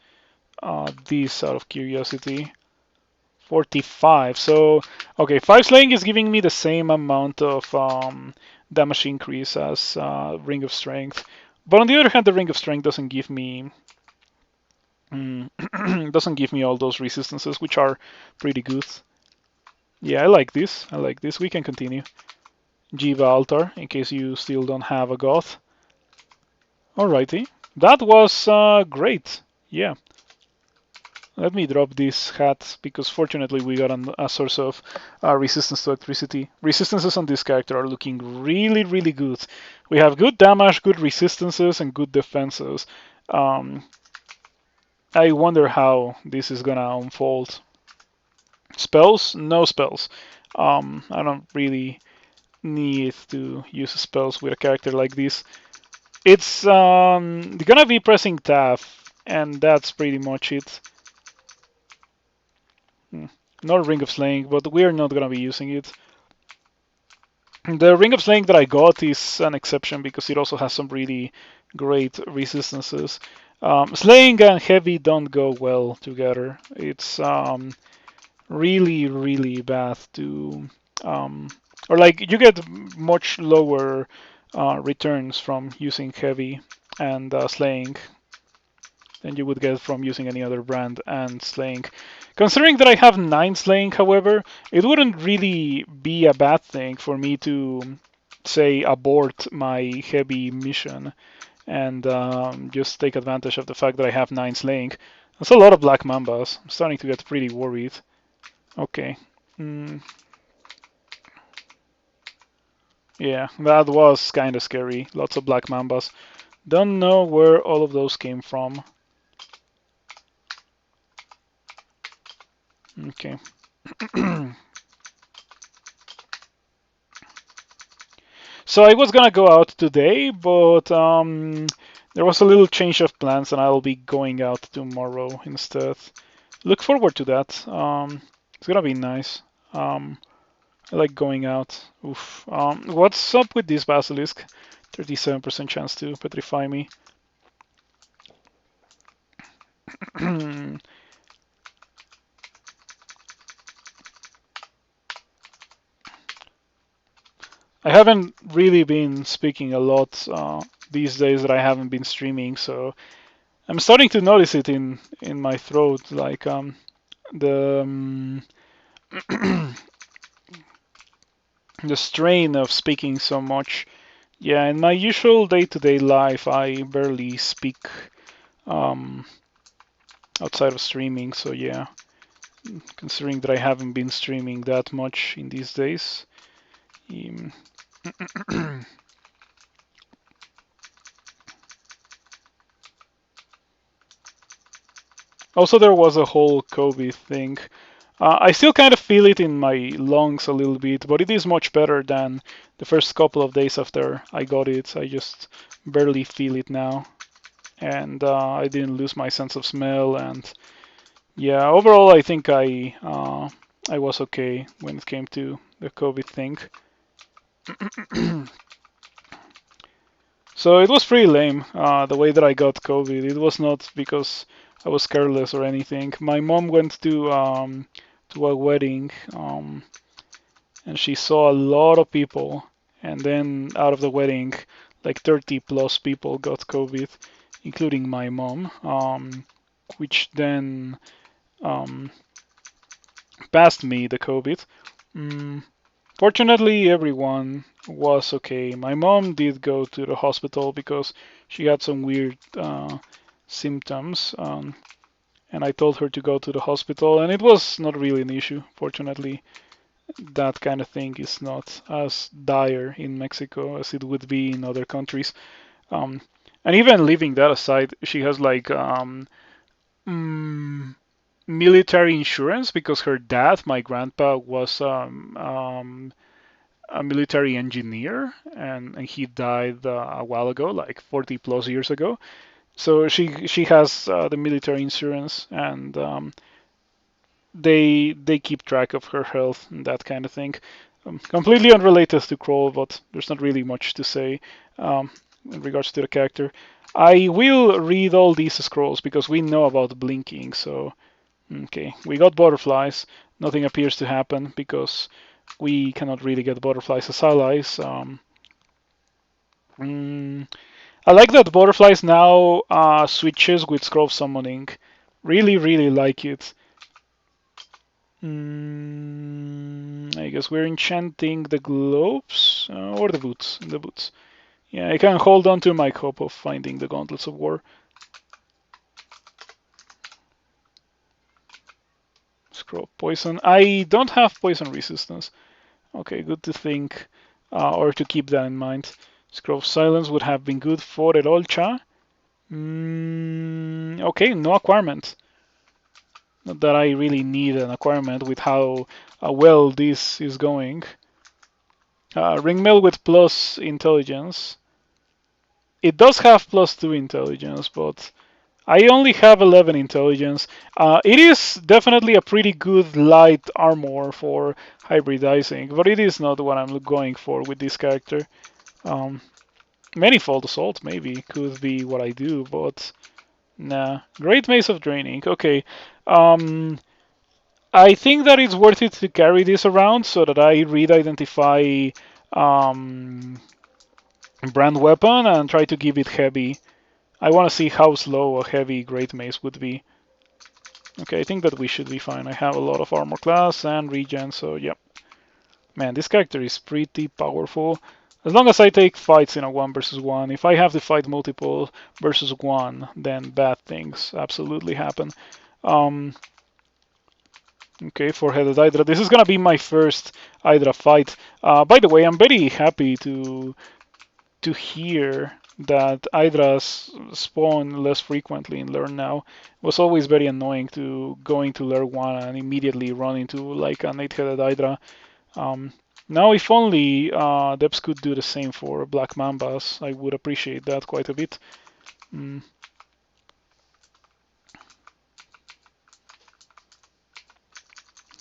this out of curiosity? 45. So, okay, 5 slaying is giving me the same amount of damage increase as Ring of Strength. But on the other hand, the Ring of Strength doesn't give me doesn't give me all those resistances, which are pretty good. Yeah, I like this. I like this. We can continue. Jiva Altar, in case you still don't have a Goth. Alrighty. That was great. Yeah. Let me drop this hat because fortunately we got a source of resistance to electricity. Resistances on this character are looking really, really good. We have good damage, good resistances, and good defenses. Um, I wonder how this is gonna unfold. Spells? No spells. I don't really need to use spells with a character like this. It's gonna be pressing tab, and that's pretty much it. Not Ring of Slaying, but we're not gonna be using it. The Ring of Slaying that I got is an exception because it also has some really great resistances. Slaying and Heavy don't go well together. It's really, really bad to, or like you get much lower returns from using Heavy and Slaying than you would get from using any other brand and slaying. Considering that I have 9 slaying, however, it wouldn't really be a bad thing for me to, say, abort my heavy mission and just take advantage of the fact that I have 9 slaying. That's a lot of Black Mambas. I'm starting to get pretty worried. Okay. Mm, yeah, that was kind of scary. Lots of Black Mambas. Don't know where all of those came from. Okay. So I was gonna go out today, but there was a little change of plans, and I'll be going out tomorrow instead. Look forward to that. It's gonna be nice. I like going out. Oof. What's up with this basilisk? 37% chance to petrify me. I haven't really been speaking a lot these days that I haven't been streaming, so I'm starting to notice it in my throat, like the the strain of speaking so much. Yeah, in my usual day-to-day life, I barely speak um, outside of streaming. So yeah, considering that I haven't been streaming that much in these days. Um, Also, there was a whole COVID thing. I still kind of feel it in my lungs a little bit, but it is much better than the first couple of days after I got it. I just barely feel it now, and I didn't lose my sense of smell. And yeah, overall, I think I was okay when it came to the COVID thing. So it was pretty lame the way that I got COVID. It was not because I was careless or anything. My mom went to a wedding and she saw a lot of people, and then out of the wedding, like 30 plus people got COVID, including my mom, which then um, passed me the COVID. Mm, Fortunately, everyone was okay. My mom did go to the hospital because she had some weird symptoms, and I told her to go to the hospital, and it was not really an issue, fortunately. that kind of thing is not as dire in Mexico as it would be in other countries. Um, and even leaving that aside, she has like mm, military insurance because her dad, my grandpa, was a military engineer, and he died a while ago, like 40 plus years ago. So she has the military insurance, and they keep track of her health and that kind of thing. Completely unrelated to Kroll, but there's not really much to say in regards to the character. I will read all these scrolls because we know about blinking. So okay, we got butterflies. Nothing appears to happen because we cannot really get butterflies as allies. Mm, I like that butterflies now switches with scroll summoning. Really, really like it. I guess we're enchanting the globes or the boots. The boots. Yeah, I can hold on to my hope of finding the gauntlets of war. Scroll poison. I don't have poison resistance. Okay, good to think or to keep that in mind. Scroll of silence would have been good for El Olcha. Okay, no acquirement. Not that I really need an acquirement with how well this is going. Ringmail with plus intelligence. It does have plus 2 intelligence, but I only have 11 intelligence. It is definitely a pretty good light armor for hybridizing, but it is not what I'm going for with this character. Um, Manifold Assault maybe could be what I do, but nah. Great Mace of Draining. Okay. Um, I think that it's worth it to carry this around so that I read identify um, brand weapon and try to give it heavy. I want to see how slow a heavy Great Mace would be. Okay, I think that we should be fine. I have a lot of armor class and regen, so yep. Man, this character is pretty powerful. As long as I take fights in a 1 versus 1, if I have to fight multiple versus 1, then bad things absolutely happen. Um, okay, four-headed Hydra. This is gonna be my first Hydra fight. By the way, I'm very happy to hear that Hydras spawn less frequently in Learn now. It was always very annoying to go into Learn 1 and immediately run into like an 8-headed Hydra. Um, Now, if only Depths could do the same for Black Mambas, I would appreciate that quite a bit. Mm.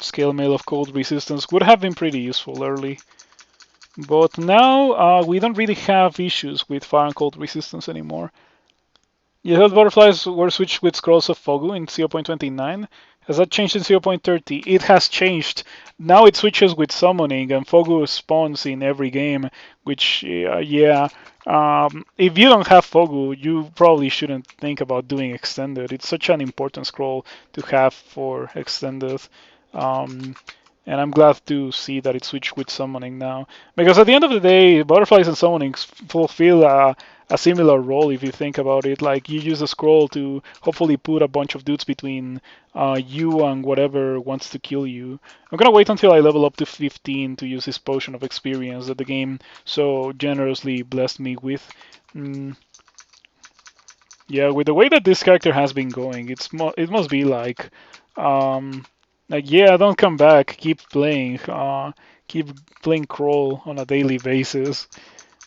Scale Mail of Cold Resistance would have been pretty useful early. But now we don't really have issues with Fire and Cold Resistance anymore. Yellow butterflies were switched with scrolls of Fogu in 0.29. Has that changed in 0.30? It has changed. Now it switches with summoning, and Fogu spawns in every game, which, yeah. If you don't have Fogu, you probably shouldn't think about doing Extended. It's such an important scroll to have for Extended. Um, and I'm glad to see that it switched with summoning now. Because at the end of the day, butterflies and summonings fulfill a similar role if you think about it. Like you use a scroll to hopefully put a bunch of dudes between you and whatever wants to kill you. I'm gonna wait until I level up to 15 to use this potion of experience that the game so generously blessed me with. Mm, yeah, with the way that this character has been going, it must be like yeah, don't come back, keep playing Crawl on a daily basis.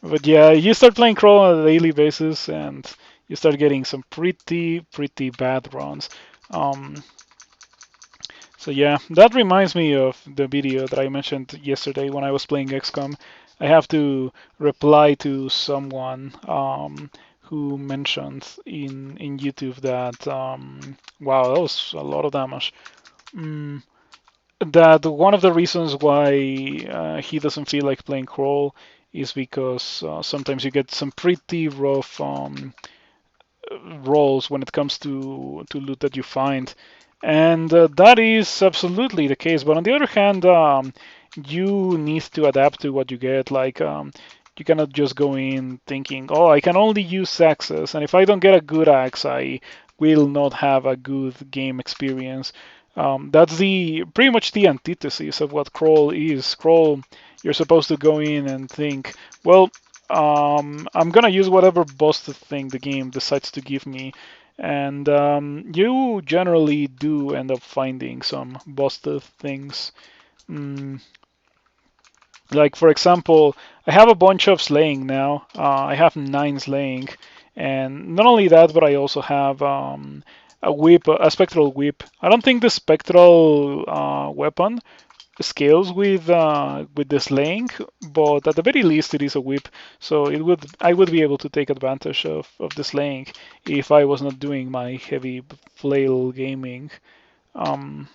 But yeah, you start playing Crawl on a daily basis, and you start getting some pretty bad runs. Um, so yeah, that reminds me of the video that I mentioned yesterday when I was playing XCOM. I have to reply to someone who mentioned in YouTube that wow, that was a lot of damage. Mm, that one of the reasons why he doesn't feel like playing Crawl is because sometimes you get some pretty rough rolls when it comes to loot that you find, and that is absolutely the case. But on the other hand, you need to adapt to what you get. Like you cannot just go in thinking, oh, I can only use axes, and if I don't get a good axe, I will not have a good game experience. That's the pretty much the antithesis of what crawl is. Crawl, you're supposed to go in and think, well, I'm gonna use whatever busted thing the game decides to give me, and you generally do end up finding some busted things. Mm, like for example, I have a bunch of slaying now. I have 9 slaying, and not only that, but I also have a whip, a spectral whip. I don't think the spectral weapon scales with the slaying, but at the very least it is a whip. So I would be able to take advantage of the slaying if I was not doing my heavy flail gaming. Um,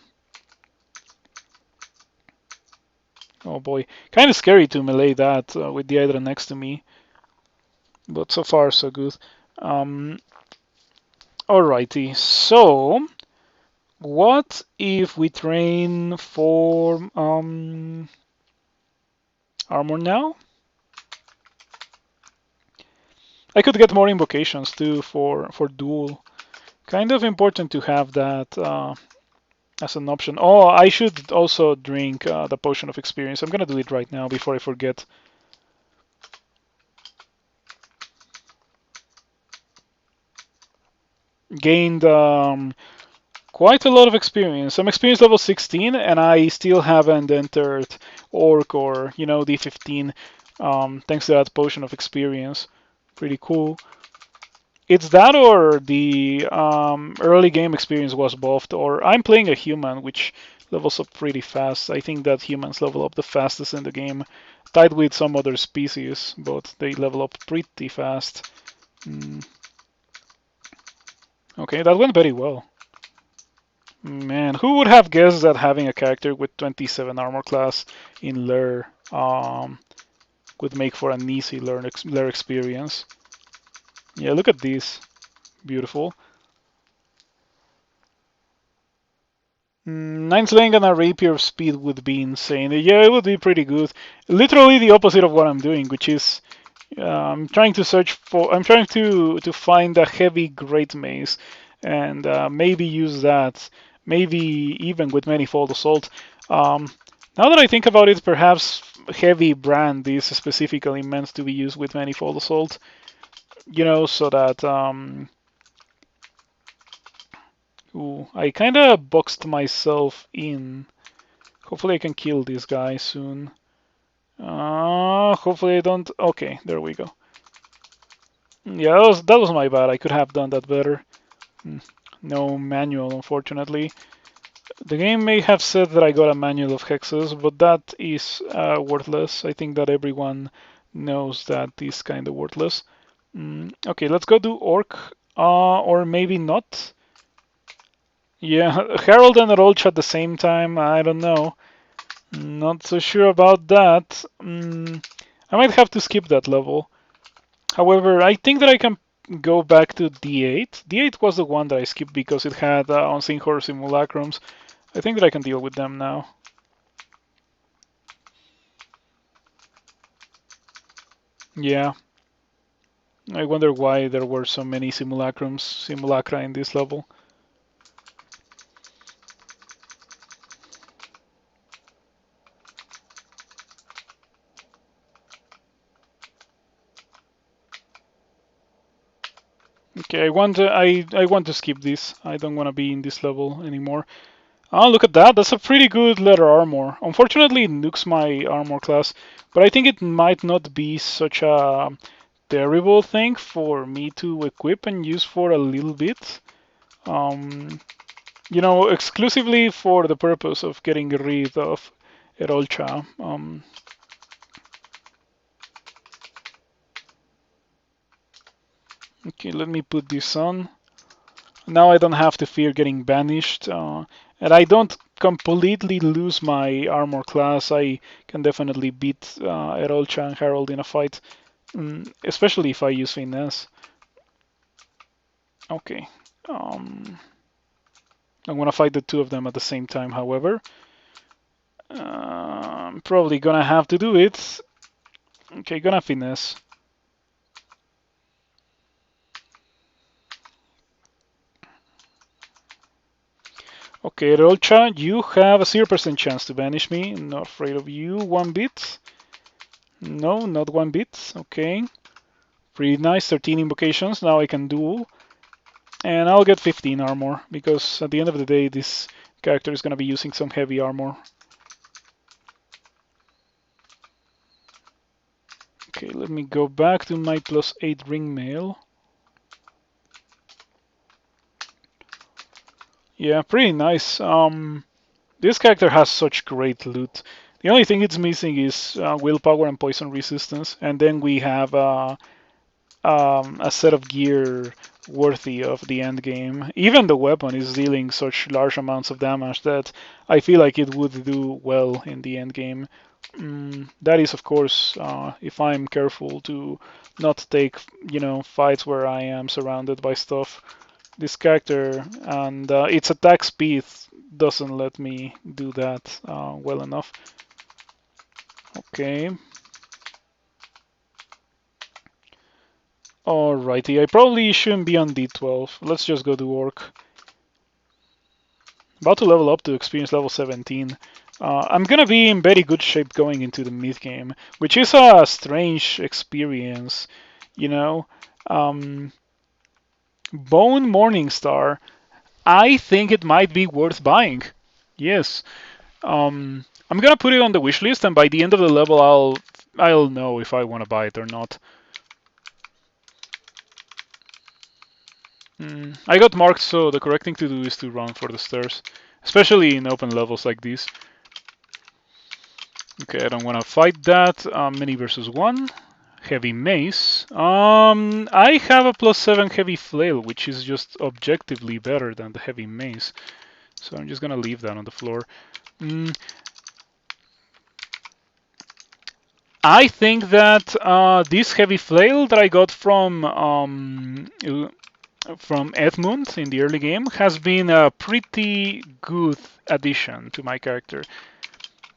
oh boy, kind of scary to melee that with the Hydra next to me. But so far so good. Um, Alrighty, so what if we train for armor now? I could get more invocations too for duel. Kind of important to have that as an option. Oh, I should also drink the potion of experience. I'm gonna do it right now before I forget. Gained quite a lot of experience. I'm experience level 16, and I still haven't entered Orc or D15. Thanks to that potion of experience. Pretty cool. It's that or the early game experience was buffed, or I'm playing a human, which levels up pretty fast. I think that humans level up the fastest in the game, tied with some other species, but they level up pretty fast. Mm. Okay, that went very well. Man, who would have guessed that having a character with 27 armor class in Lair would make for an easy Lair experience? Yeah, look at this. Beautiful. 9 slaying and a rapier speed would be insane. Yeah, it would be pretty good. Literally the opposite of what I'm doing, which is I'm trying to find a heavy great mace and maybe use that. Maybe even with manifold assault. Um, Now that I think about it, perhaps heavy brand is specifically meant to be used with manifold assault. So that ooh, I kind of boxed myself in. Hopefully I can kill this guy soon. Hopefully I don't. Okay, there we go. Yeah, that was my bad. I could have done that better. Hmm, no manual, unfortunately. The game may have said that I got a manual of hexes, but that is worthless. I think that everyone knows that is kind of worthless. Okay, let's go do Orc, or maybe not. Yeah, Herald and Rolch at the same time. I don't know. Not so sure about that. I might have to skip that level. However, I think that I can go back to D8. D8 was the one that I skipped because it had Unseen Horror Simulacrums. I think that I can deal with them now. Yeah, I wonder why there were so many simulacra in this level. Okay, I want to skip this. I don't want to be in this level anymore. Oh, look at that. That's a pretty good leather armor. Unfortunately, it nukes my armor class, but I think it might not be such a terrible thing for me to equip and use for a little bit. Um, exclusively for the purpose of getting rid of Erolcha. Okay, let me put this on. Now I don't have to fear getting banished, and I don't completely lose my armor class. I can definitely beat Erolcha and Harold in a fight, especially if I use finesse. Okay. I'm gonna fight the two of them at the same time, however. I'm probably gonna have to do it. Okay, gonna finesse. Okay, Rolcha, you have a 0% chance to banish me. Not afraid of you. 1 bit. No, not 1 bit. Okay. Pretty nice. 13 invocations. Now I can duel. And I'll get 15 armor because at the end of the day, this character is going to be using some heavy armor. Okay, let me go back to my +8 ring mail. Yeah, pretty nice. This character has such great loot. The only thing it's missing is willpower and poison resistance, and then we have a set of gear worthy of the end game. Even the weapon is dealing such large amounts of damage that I feel like it would do well in the end game. That is, of course, if I'm careful to not take, fights where I am surrounded by stuff. This character and its attack speed doesn't let me do that well enough. Okay. Alrighty, I probably shouldn't be on D12. Let's just go to Orc. About to level up to experience level 17. I'm gonna be in very good shape going into the mid game, which is a strange experience, you know. Um, Bone Morningstar, I think it might be worth buying. Yes. I'm gonna put it on the wish list, and by the end of the level, I'll know if I want to buy it or not. I got marked, so the correct thing to do is to run for the stairs, especially in open levels like these. Okay, I don't want to fight that. Mini versus 1. Heavy mace. I have a +7 heavy flail, which is just objectively better than the heavy mace. So I'm just gonna leave that on the floor. I think that this heavy flail that I got from Edmund in the early game has been a pretty good addition to my character.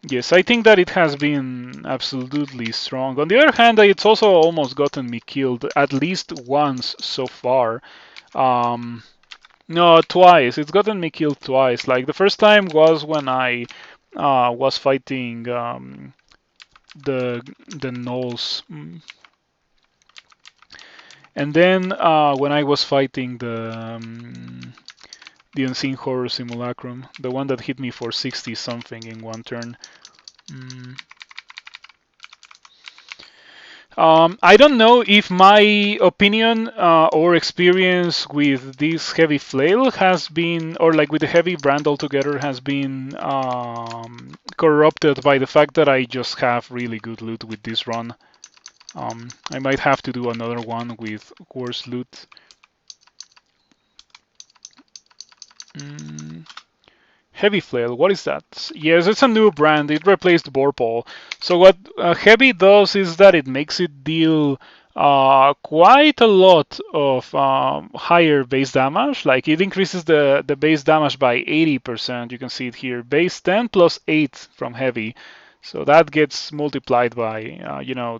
Yes, I think that it has been absolutely strong. On the other hand, it's also almost gotten me killed at least once so far. No, twice. It's gotten me killed twice. Like the first time was when I was fighting the gnolls. And then when I was fighting the Unseen Horror Simulacrum, the one that hit me for 60 something in one turn. I don't know if my opinion or experience with this heavy flail has been, or like with the heavy brand altogether, has been corrupted by the fact that I just have really good loot with this run. I might have to do another one with worse loot. Heavy Flail, what is that? Yes, it's a new brand. It replaced Vorpal. So what Heavy does is that it makes it deal quite a lot of higher base damage. Like it increases the base damage by 80%. You can see it here. Base 10 plus 8 from Heavy. So that gets multiplied by,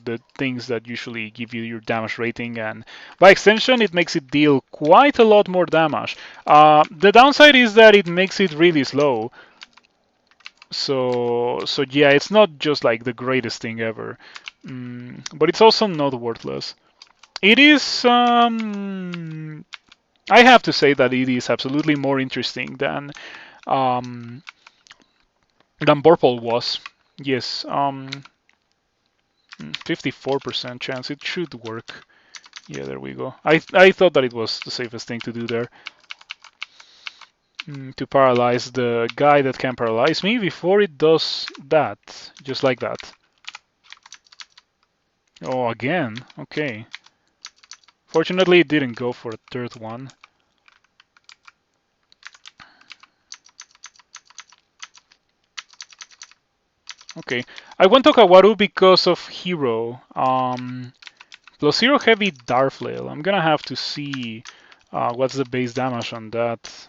the things that usually give you your damage rating, and by extension, it makes it deal quite a lot more damage. The downside is that it makes it really slow. So yeah, it's not just like the greatest thing ever, but it's also not worthless. It is. I have to say that it is absolutely more interesting um, than Burple was. Yes. 54% chance. It should work. Yeah, there we go. I thought that it was the safest thing to do there. To paralyze the guy that can paralyze me before it does that. Just like that. Oh, again. Okay. Fortunately, it didn't go for a third one. Okay. I went Okawaru because of Hero. Plus 0 heavy Darflail. I'm gonna have to see what's the base damage on that.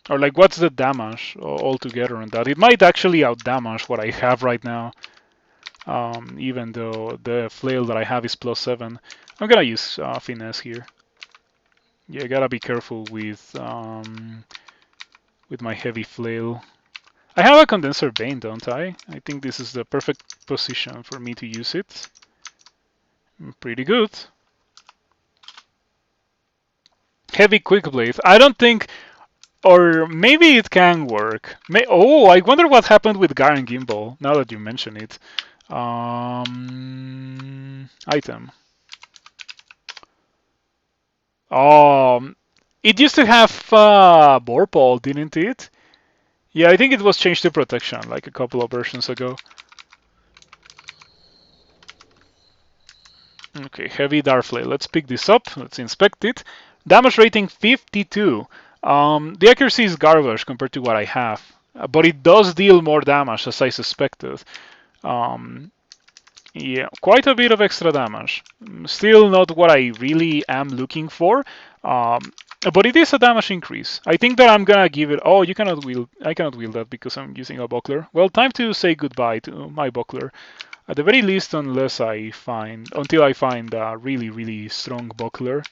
Or like what's the damage altogether on that. It might actually outdamage what I have right now. Even though the flail that I have is +7. I'm gonna use finesse here. Yeah, gotta be careful with with my heavy flail. I have a condenser bane, don't I? I think this is the perfect position for me to use it. Pretty good. Heavy quick blade. I don't think, or maybe it can work. Oh, I wonder what happened with Garen Gimbal. Now that you mention it. Item. It used to have Vorpal, didn't it? Yeah, I think it was changed to protection like a couple of versions ago. Okay, heavy Darflay. Let's pick this up. Let's inspect it. Damage rating 52. The accuracy is garbage compared to what I have, but it does deal more damage as I suspected. Um, yeah, quite a bit of extra damage. Still not what I really am looking for, but it is a damage increase. I think that I'm gonna give it. Oh, you cannot wield. I cannot wield that because I'm using a buckler. Well, time to say goodbye to my buckler. At the very least, until I find a really, really strong buckler.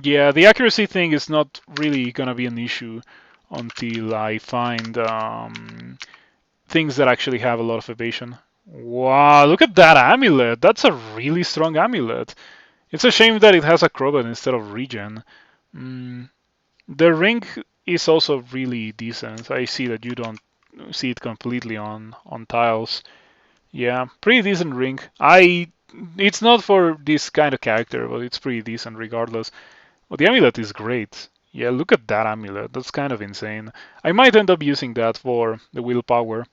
Yeah, the accuracy thing is not really gonna be an issue until I find things that actually have a lot of evasion. Wow, look at that amulet. That's a really strong amulet. It's a shame that it has a crowbar instead of regen. Mm, the ring is also really decent. I see that you don't see it completely on tiles. Yeah, pretty decent ring. It's not for this kind of character, but it's pretty decent regardless. Well, the amulet is great. Yeah, look at that amulet. That's kind of insane. I might end up using that for the willpower.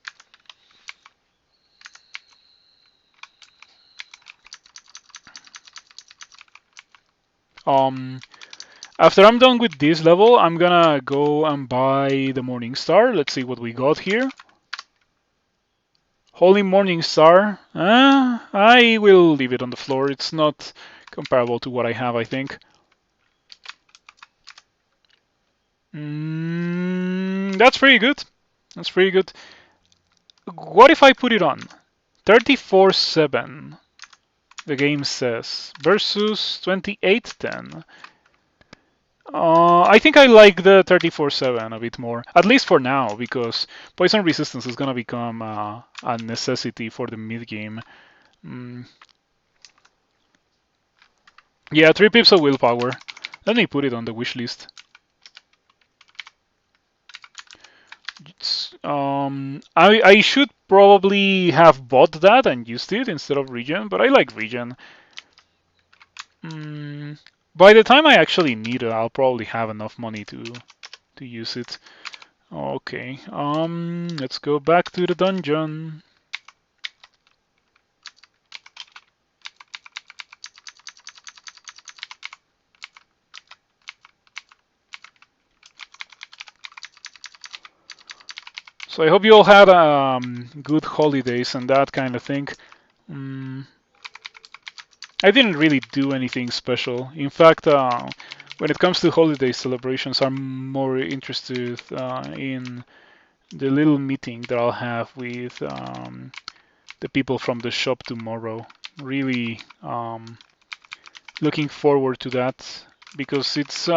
Um, After I'm done with this level, I'm gonna go and buy the Morning Star. Let's see what we got here. Holy Morning Star. I will leave it on the floor. It's not comparable to what I have, I think. That's pretty good. That's pretty good. What if I put it on? 34-7, the game says, versus 28-10. I think I like the 34-7 a bit more, at least for now, because poison resistance is gonna become a necessity for the mid game. Yeah, 3 pips of willpower. Let me put it on the wish list. I should probably have bought that and used it instead of regen, but I like regen. By the time I actually need it, I'll probably have enough money to use it. Okay, let's go back to the dungeon. So I hope you all had good holidays and that kind of thing. I didn't really do anything special. In fact, when it comes to holiday celebrations, I'm more interested in the little meeting that I'll have with the people from the shop tomorrow. Really looking forward to that because it's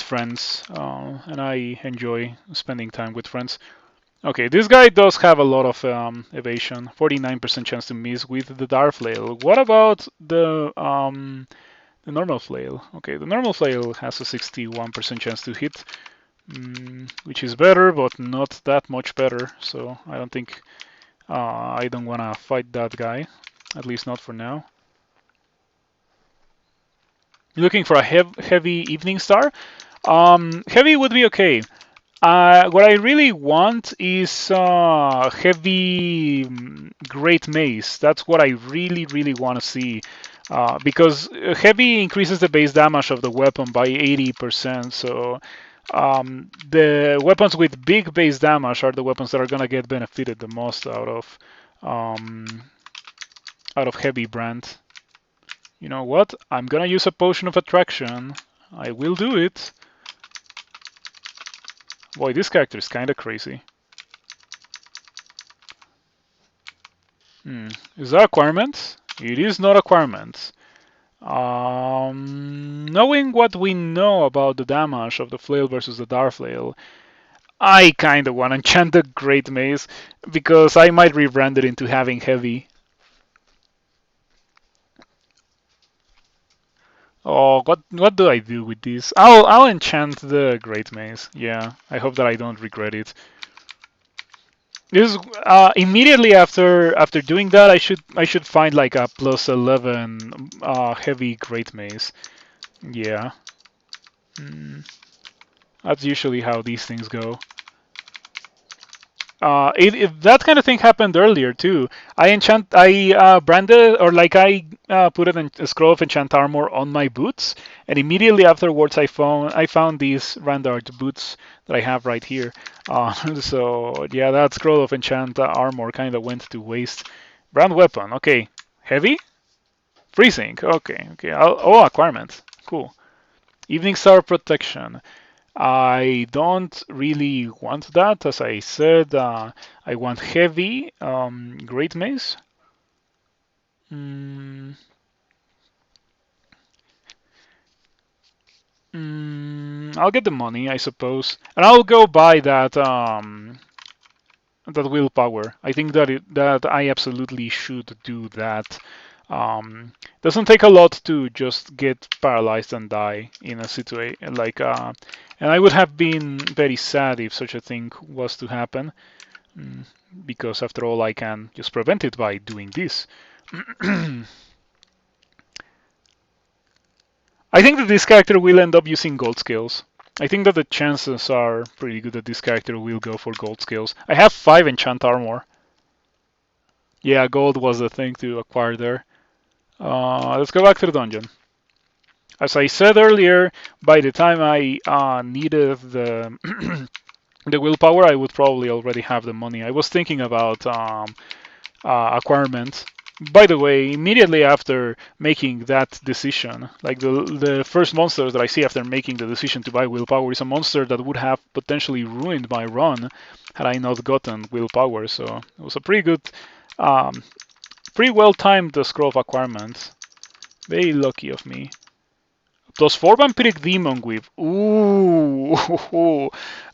friends, and I enjoy spending time with friends. Okay, this guy does have a lot of evasion, 49% chance to miss with the Dart Flail. What about the normal flail? Okay, the normal flail has a 61% chance to hit, which is better, but not that much better. So I don't think I don't want to fight that guy, at least not for now. Looking for a heavy evening star. Heavy would be okay. What I really want is heavy great mace. That's what I really, really want to see. Because heavy increases the base damage of the weapon by 80%. So the weapons with big base damage are the weapons that are gonna get benefited the most out of heavy brand. You know what? I'm gonna use a potion of attraction. I will do it. Boy, this character is kinda crazy. Is that a requirement? It is not acquirement. Knowing what we know about the damage of the flail versus the dart flail, I kind of want to enchant the Great Mace because I might rebrand it into having heavy. Oh, what do I do with this? I'll enchant the Great Mace. Yeah, I hope that I don't regret it. This immediately after doing that, I should find like a plus 11 heavy Great Mace. Yeah, mm, that's usually how these things go. That kind of thing happened earlier too. I branded or like I put a scroll of enchant armor on my boots, and immediately afterwards I found these Randart boots that I have right here. So yeah, that scroll of enchant armor kind of went to waste. Brand weapon, okay. Heavy, freezing, okay, okay. Oh, acquirement, cool. Evening Star protection. I don't really want that, as I said. I want heavy, great mace. Mm, I'll get the money, I suppose, and I'll go buy that willpower. I think that I absolutely should do that. Doesn't take a lot to just get paralyzed and die in a situation like and I would have been very sad if such a thing was to happen. Mm, because after all, I can just prevent it by doing this. I think that this character will end up using gold scales. I think that the chances are pretty good that this character will go for gold scales. I have 5 enchant armor. Yeah, gold was the thing to acquire there. Let's go back to the dungeon. As I said earlier, by the time I needed the the willpower, I would probably already have the money. I was thinking about acquirement. By the way, immediately after making that decision, like the first monster that I see after making the decision to buy willpower is a monster that would have potentially ruined my run had I not gotten willpower. So it was a pretty good, um, pretty well timed scroll of acquirement. Very lucky of me. Plus 4 Vampiric Demon Whip. Ooh.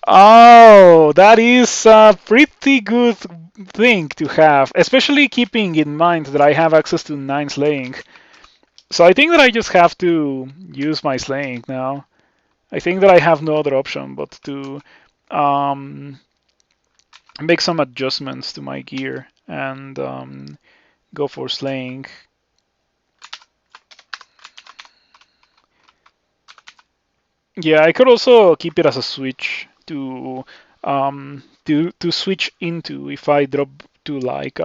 Oh, that is a pretty good thing to have, especially keeping in mind that I have access to 9 Slaying. So I think that I just have to use my Slaying now. I think that I have no other option but to um, make some adjustments to my gear and go for Slaying. Yeah, I could also keep it as a switch to switch into if I drop to like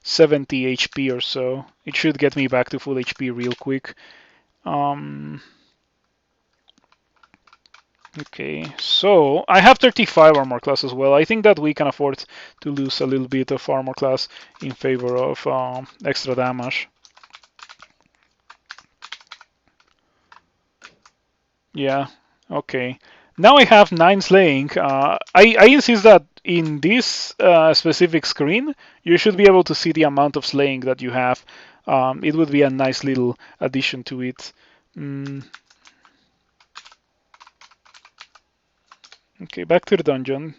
70 HP or so. It should get me back to full HP real quick. Um, okay, so I have 35 armor class as well. I think that we can afford to lose a little bit of armor class in favor of extra damage. Yeah, okay. Now I have 9 slaying. I insist that in this specific screen, you should be able to see the amount of slaying that you have. It would be a nice little addition to it. Mm, okay, back to the dungeon.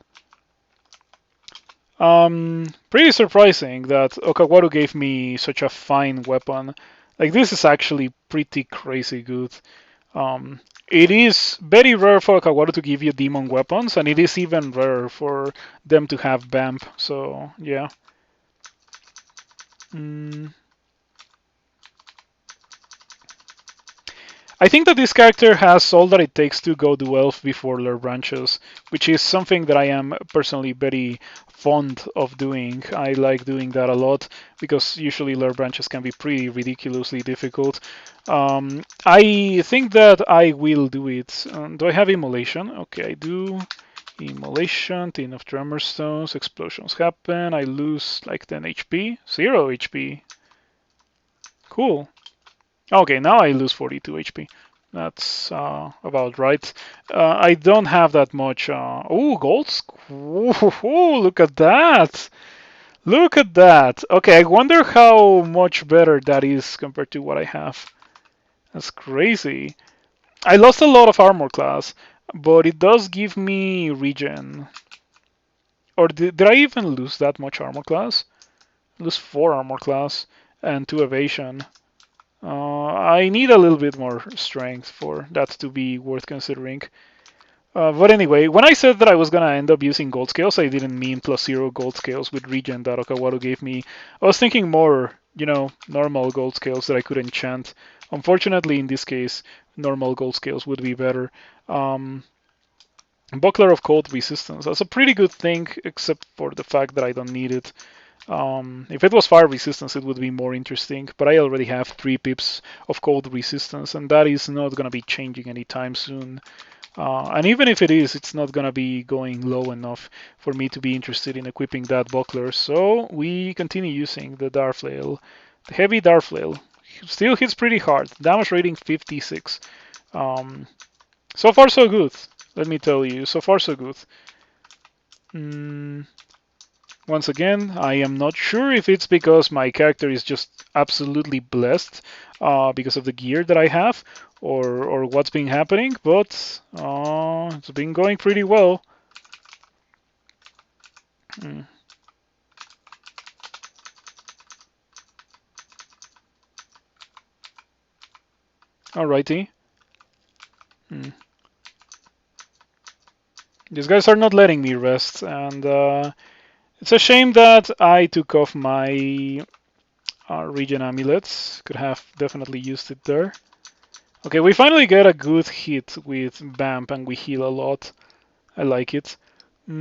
Pretty surprising that Okawaru gave me such a fine weapon. Like, this is actually pretty crazy good. It is very rare for Okawaru to give you demon weapons, and it is even rarer for them to have Vamp. So yeah. Mm. I think that this character has all that it takes to go to Elf before Lure Branches, which is something that I am personally very fond of doing. I like doing that a lot because usually Lure Branches can be pretty ridiculously difficult. I think that I will do it. Do I have Immolation? Okay, I do. Immolation, 10 of Tremor Stones, explosions happen, I lose like 10 HP, 0 HP. Cool. Okay, now I lose 42 HP. That's about right. I don't have that much. Oh, golds. Ooh, look at that. Look at that. Okay, I wonder how much better that is compared to what I have. That's crazy. I lost a lot of armor class, but it does give me regen. Or did I even lose that much armor class? Lose 4 armor class and 2 evasion. I need a little bit more strength for that to be worth considering. But anyway, when I said that I was gonna end up using gold scales, I didn't mean +0 gold scales with regen that Okawaru gave me. I was thinking more, normal gold scales that I could enchant. Unfortunately, in this case, normal gold scales would be better. Um, Buckler of Cold Resistance. That's a pretty good thing, except for the fact that I don't need it. If it was Fire Resistance, it would be more interesting, but I already have 3 pips of Cold Resistance, and that is not going to be changing anytime soon. And even if it is, it's not going to be going low enough for me to be interested in equipping that buckler. So we continue using the Darflail. The heavy Darflail still hits pretty hard. Damage rating 56. So far so good. Let me tell you, so far so good. Mm, Once again, I am not sure if it's because my character is just absolutely blessed because of the gear that I have, or what's been happening, but it's been going pretty well. Mm. Alrighty. Mm. These guys are not letting me rest, and it's a shame that I took off my regen amulets. Could have definitely used it there. Okay, we finally get a good hit with Bamp, and we heal a lot. I like it. I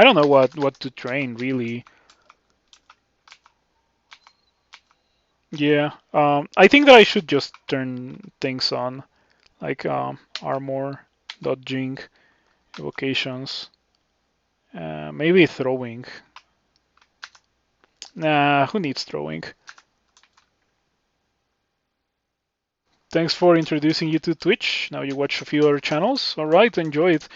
don't know what to train really. Yeah, I think that I should just turn things on, like armor, dodging, evocations, maybe throwing. Nah, who needs throwing? Thanks for introducing you to Twitch. Now you watch a few other channels. All right, enjoy it.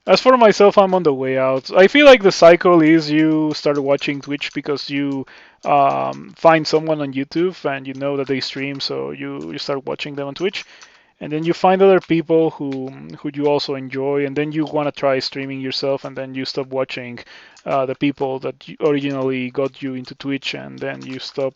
As for myself, I'm on the way out. I feel like the cycle is you start watching Twitch because you find someone on YouTube and you know that they stream, so you start watching them on Twitch. And then you find other people who you also enjoy, and then you want to try streaming yourself, and then you stop watching the people that originally got you into Twitch, and then you stop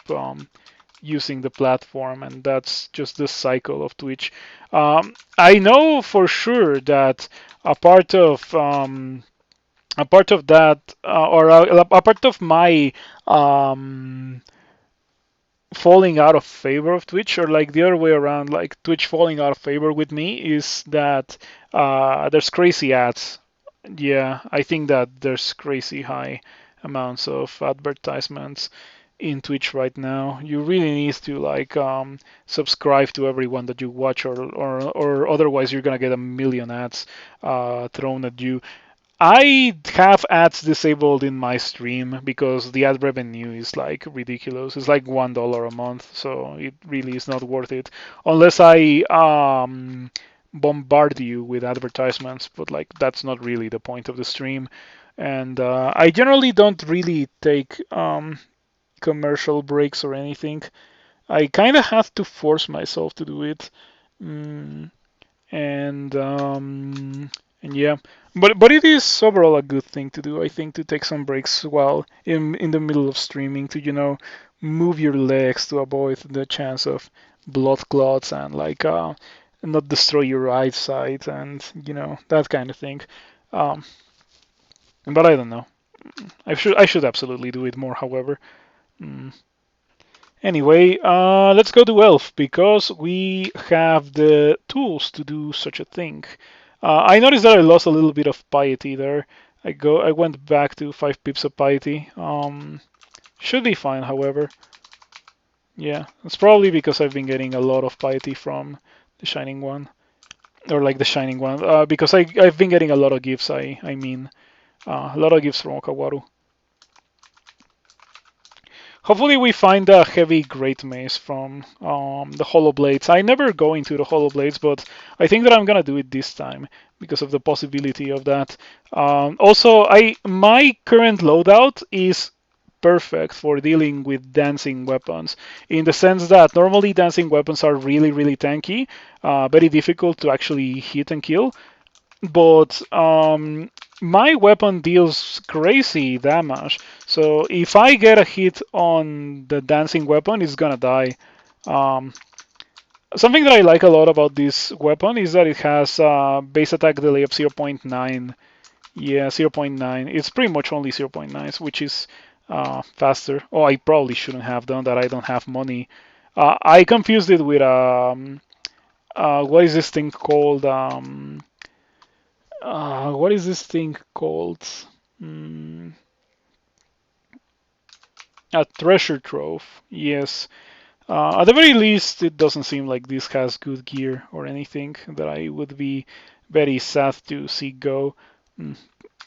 using the platform, and that's just the cycle of Twitch. I know for sure that a part of that, or a part of my falling out of favor of Twitch, or like the other way around, like Twitch falling out of favor with me, is that there's crazy ads. Yeah, I think that there's crazy high amounts of advertisements in Twitch right now. You really need to like subscribe to everyone that you watch, or otherwise you're gonna get a million ads thrown at you. I have ads disabled in my stream because the ad revenue is like ridiculous. It's like $1 a month, so it really is not worth it unless I bombard you with advertisements. But like that's not really the point of the stream. And I generally don't really take commercial breaks or anything. I kind of have to force myself to do it. Mm, and yeah, but it is overall a good thing to do. I think to take some breaks while in the middle of streaming to move your legs to avoid the chance of blood clots and like not destroy your eyesight and that kind of thing. Um, but I don't know. I should absolutely do it more. However. Mm. Anyway, let's go to Elf because we have the tools to do such a thing. I noticed that I lost a little bit of piety there. I went back to 5 pips of piety. Should be fine, however. Yeah, it's probably because I've been getting a lot of piety from the Shining One, or like the Shining One, because I've been getting a lot of gifts. I mean, a lot of gifts from Okawaru. Hopefully we find a heavy Great Mace from the Hollow Blades. I never go into the Hollow Blades, but I think that I'm gonna do it this time because of the possibility of that. Also, my current loadout is perfect for dealing with dancing weapons in the sense that normally dancing weapons are really, really tanky, very difficult to actually hit and kill. But my weapon deals crazy damage. So if I get a hit on the dancing weapon, it's gonna die. Um, Something that I like a lot about this weapon is that it has base attack delay of 0.9. Yeah, 0.9. It's pretty much only 0.9, which is faster. Oh, I probably shouldn't have done that. I don't have money. I confused it with what is this thing called? What is this thing called? Mm, a treasure trove. Yes. At the very least, it doesn't seem like this has good gear or anything that I would be very sad to see go. Mm,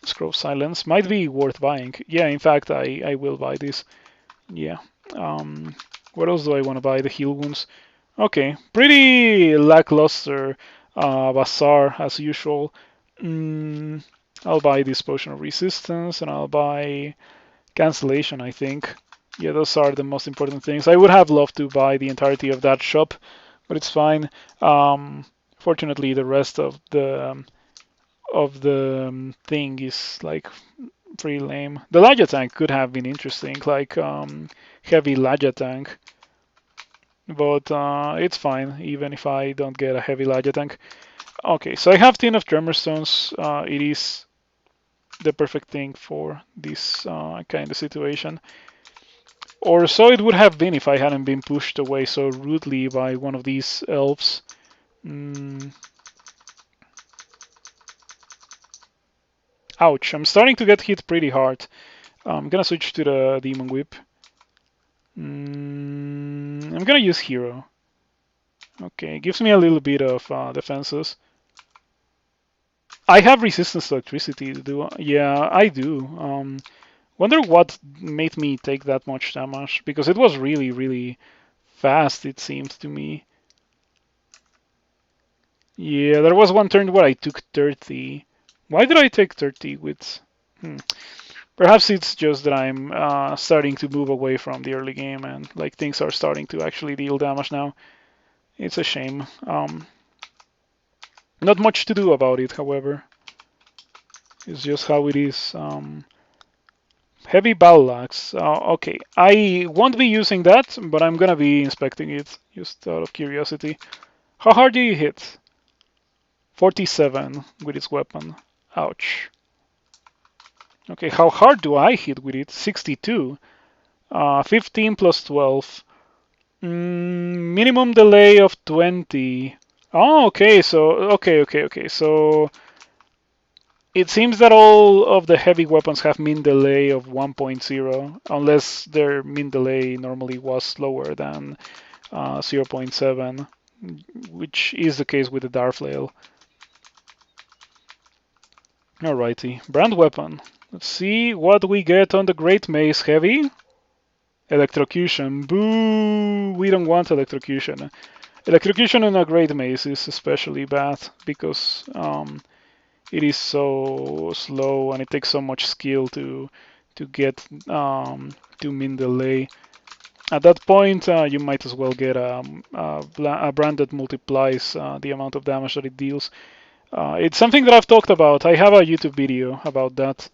Scroll Silence might be worth buying. Yeah, in fact, I will buy this. Yeah. What else do I want to buy? The heal wounds. Okay, pretty lackluster bazaar as usual. Mm, I'll buy this potion of resistance and I'll buy cancellation, I think. Yeah, those are the most important things. I would have loved to buy the entirety of that shop, but it's fine. Fortunately, the rest of the thing is like pretty lame. The Laja tank could have been interesting, like heavy Laja tank, but it's fine even if I don't get a heavy Laja tank. Okay, so I have 10 of Tremor Stones. It is the perfect thing for this kind of situation. Or so it would have been if I hadn't been pushed away so rudely by one of these elves. Mm. Ouch, I'm starting to get hit pretty hard. I'm gonna switch to the Demon Whip. I'm gonna use Hero. Okay, gives me a little bit of defenses. I have resistance to electricity. Yeah, I do. Wonder what made me take that much damage because it was really, really fast. It seemed to me. Yeah, there was one turn where I took 30. Why did I take 30 with? Perhaps it's just that I'm starting to move away from the early game and like things are starting to actually deal damage now. It's a shame. Not much to do about it, however. It's just how it is. Heavy battle axe. Okay, I won't be using that, but I'm gonna be inspecting it just out of curiosity. How hard do you hit? 47 with its weapon. Ouch. Okay, how hard do I hit with it? 62. 15 plus 12. Minimum delay of 20. Oh, okay, so, okay. So it seems that all of the heavy weapons have min delay of 1.0, unless their min delay normally was lower than 0.7, which is the case with the Darflail. Alrighty, brand weapon. Let's see what we get on the Great Mace Heavy. Electrocution. Boo! We don't want electrocution. Electrocution in a Great Mace is especially bad because it is so slow and it takes so much skill to get to min delay. At that point, you might as well get a brand that multiplies the amount of damage that it deals. It's something that I've talked about. I have a YouTube video about that,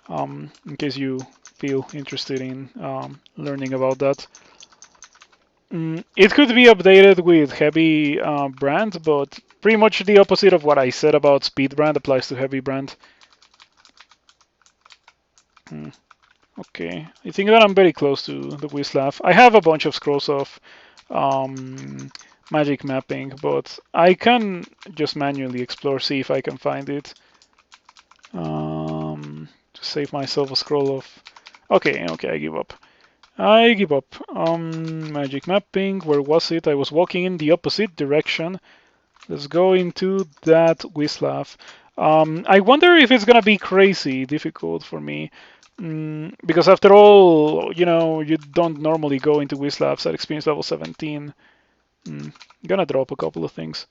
in case you feel interested in learning about that. It could be updated with heavy brand, but pretty much the opposite of what I said about speed brand applies to heavy brand. Okay, I think that I'm very close to the Wislav. I have a bunch of scrolls of magic mapping, but I can just manually explore, see if I can find it. To save myself a scroll of... Okay, I give up. I give up. Magic mapping, where was it? I was walking in the opposite direction. Let's go into that Wislav. I wonder if it's gonna be crazy difficult for me. Because after all, you don't normally go into Wiz Labs at experience level 17. Gonna drop a couple of things.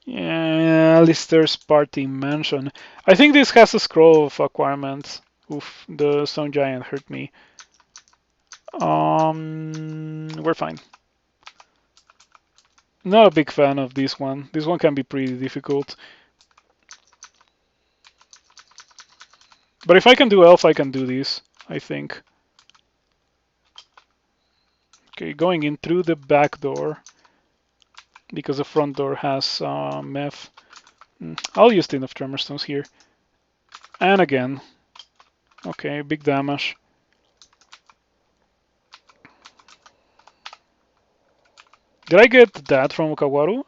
Yeah, Alistair's Party Mansion. I think this has a scroll of acquirements. Oof, the Stone Giant hurt me. We're fine. Not a big fan of this one. This one can be pretty difficult. But if I can do Elf, I can do this, I think. Okay, going in through the back door. Because the front door has meth. I'll use Tin of Tremorstones here. And again. Okay, big damage. Did I get that from Okawaru?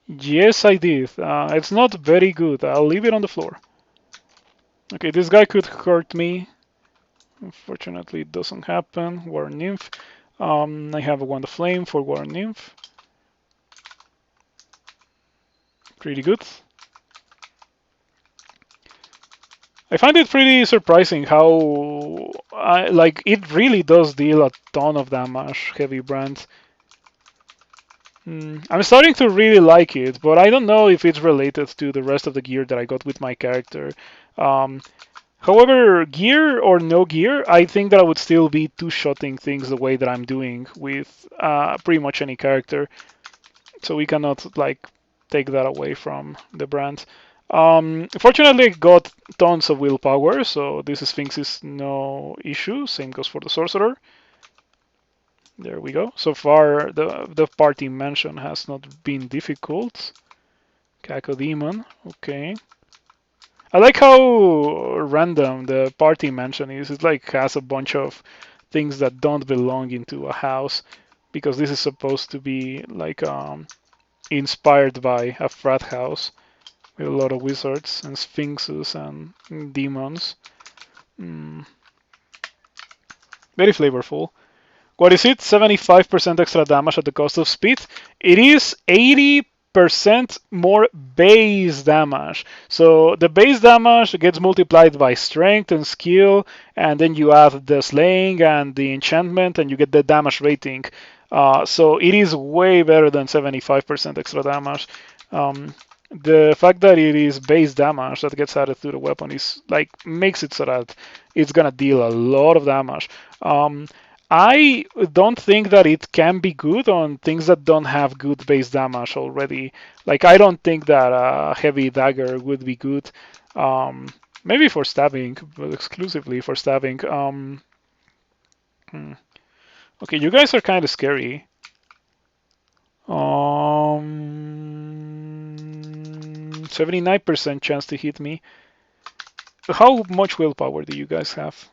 Yes, I did. It's not very good. I'll leave it on the floor. Okay, this guy could hurt me. Unfortunately, it doesn't happen. War Nymph. I have a Wand of Flame for War Nymph. Pretty good. I find it pretty surprising how it really does deal a ton of damage, Heavy Brand. I'm starting to really like it, but I don't know if it's related to the rest of the gear that I got with my character. However, gear or no gear, I think that I would still be two-shotting things the way that I'm doing with pretty much any character. So we cannot take that away from the brand. Fortunately, I got tons of willpower, so this Sphinx is no issue. Same goes for the sorcerer. There we go. So far, the party mansion has not been difficult. Cacodemon, okay. I like how random the party mansion is. It has a bunch of things that don't belong into a house, because this is supposed to be inspired by a frat house with a lot of wizards and sphinxes and demons. Very flavorful. What is it? 75% extra damage at the cost of speed. It is 80% more base damage. So the base damage gets multiplied by strength and skill, and then you add the slaying and the enchantment, and you get the damage rating. So it is way better than 75% extra damage. The fact that it is base damage that gets added to the weapon is makes it so that it's gonna deal a lot of damage. I don't think that it can be good on things that don't have good base damage already. I don't think that a heavy dagger would be good. Maybe for stabbing, but exclusively for stabbing. Okay, you guys are kind of scary. 79% chance to hit me. How much willpower do you guys have?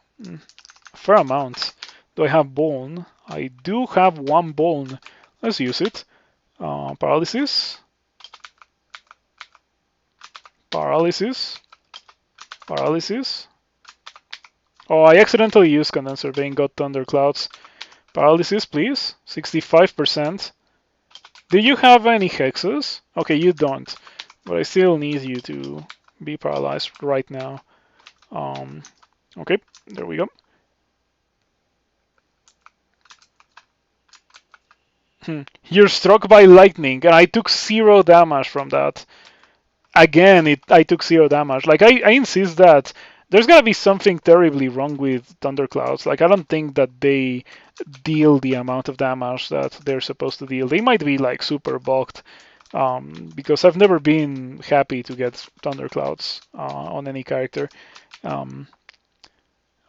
Fair amount. Do I have bone? I do have one bone. Let's use it. Paralysis. Paralysis. Paralysis. Oh, I accidentally used Condenser Vein, got Thunderclouds. Paralysis, please. 65%. Do you have any hexes? Okay, you don't. But I still need you to be paralyzed right now. Okay, there we go. You're struck by lightning, and I took 0 damage from that. Again, I took 0 damage. I insist that there's gonna be something terribly wrong with Thunderclouds. I don't think that they deal the amount of damage that they're supposed to deal. They might be super bugged, because I've never been happy to get Thunderclouds on any character.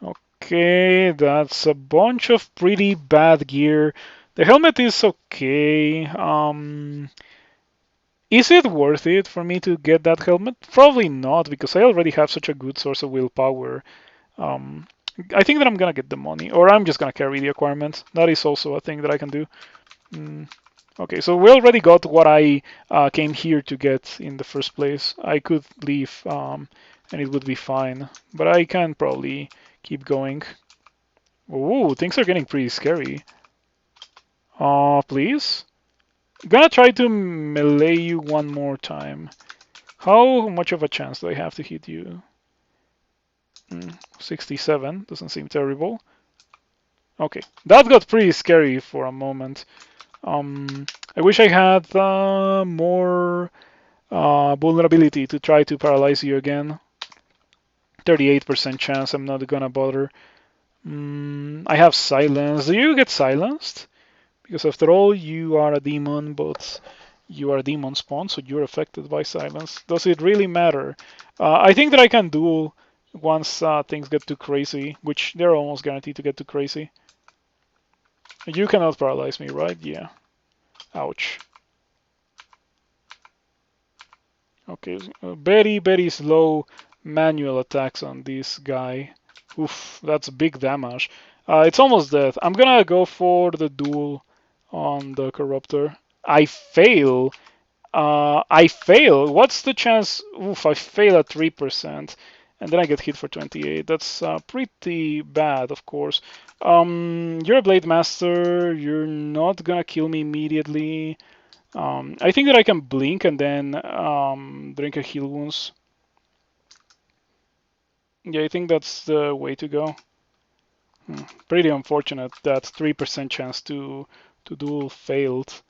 Okay, that's a bunch of pretty bad gear. The helmet is okay. Is it worth it for me to get that helmet? Probably not, because I already have such a good source of willpower. I think that I'm gonna get the money, or I'm just gonna carry the acquirement. That is also a thing that I can do. Okay, so we already got what I came here to get in the first place. I could leave, and it would be fine, but I can probably keep going. Ooh, things are getting pretty scary. Please? Gonna try to melee you one more time. How much of a chance do I have to hit you? 67, doesn't seem terrible. Okay, that got pretty scary for a moment. I wish I had more vulnerability to try to paralyze you again. 38% chance, I'm not gonna bother. I have silence. Do you get silenced? Because after all, you are a demon, but you are a demon spawn, so you're affected by silence. Does it really matter? I think that I can duel once things get too crazy, which they're almost guaranteed to get too crazy. You cannot paralyze me, right? Yeah. Ouch. Okay, very, very slow manual attacks on this guy. Oof, that's big damage. It's almost dead. I'm gonna go for the duel on the Corruptor. I fail. I fail. What's the chance? Oof, I fail at 3%. And then I get hit for 28. That's pretty bad, of course. You're a Blade Master. You're not gonna kill me immediately. I think that I can blink and then drink a heal wounds. Yeah, I think that's the way to go. Pretty unfortunate that 3% chance to duel failed.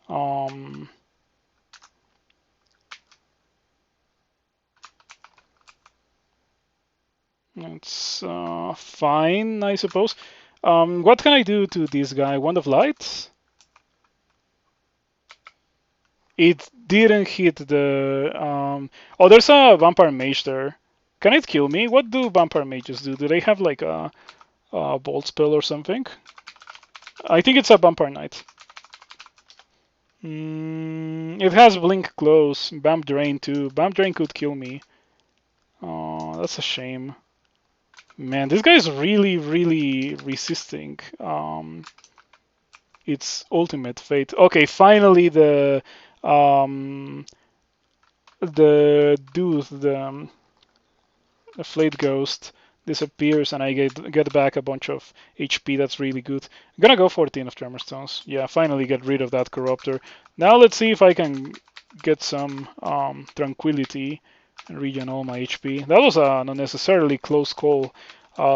Um, it's fine, I suppose. What can I do to this guy? Wand of Light? It didn't hit the. Oh, there's a vampire mage there. Can it kill me? What do vampire mages do? Do they have like a bolt spell or something? I think it's a vampire knight. It has blink close. Bump drain too. Bump drain could kill me. Oh, that's a shame. Man, this guy is really, really resisting. Its ultimate fate. Okay, finally um, the dude, the flayed ghost disappears, and I get back a bunch of HP. That's really good. I'm gonna go 14 of Tremor Stones. Yeah, finally get rid of that Corruptor. Now let's see if I can get some tranquility and regen all my HP. That was an unnecessarily close call,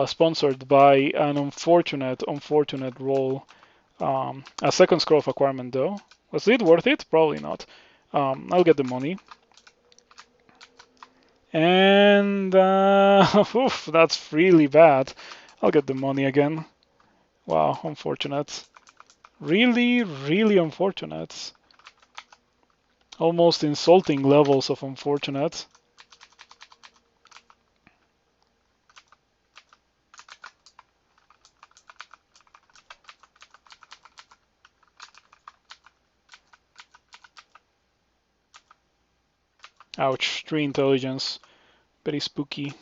sponsored by an unfortunate roll. A second scroll of acquirement though. Was it worth it? Probably not. I'll get the money. And oof, that's really bad. I'll get the money again. Wow, unfortunate. Really, really unfortunate. Almost insulting levels of unfortunate. Ouch, 3 intelligence. Very spooky.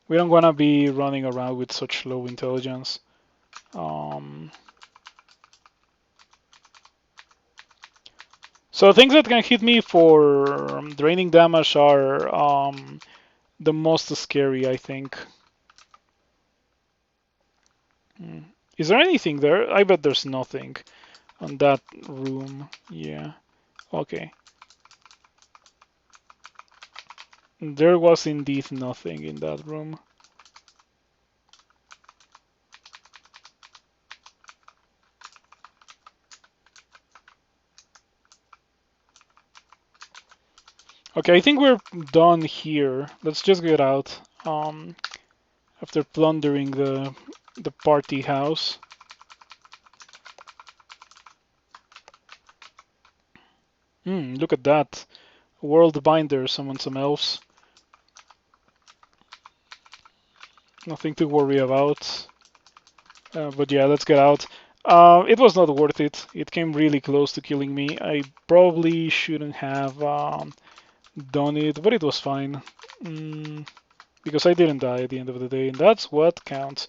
We don't wanna be running around with such low intelligence. So things that can hit me for draining damage are the most scary, I think. Is there anything there? I bet there's nothing on that room. Yeah. Okay. There was indeed nothing in that room. Okay, I think we're done here. Let's just get out. After plundering the party house. Look at that. World Binder, summon some elves. Nothing to worry about. But yeah, let's get out. It was not worth it. It came really close to killing me. I probably shouldn't have done it, but it was fine. Because I didn't die at the end of the day, and that's what counts.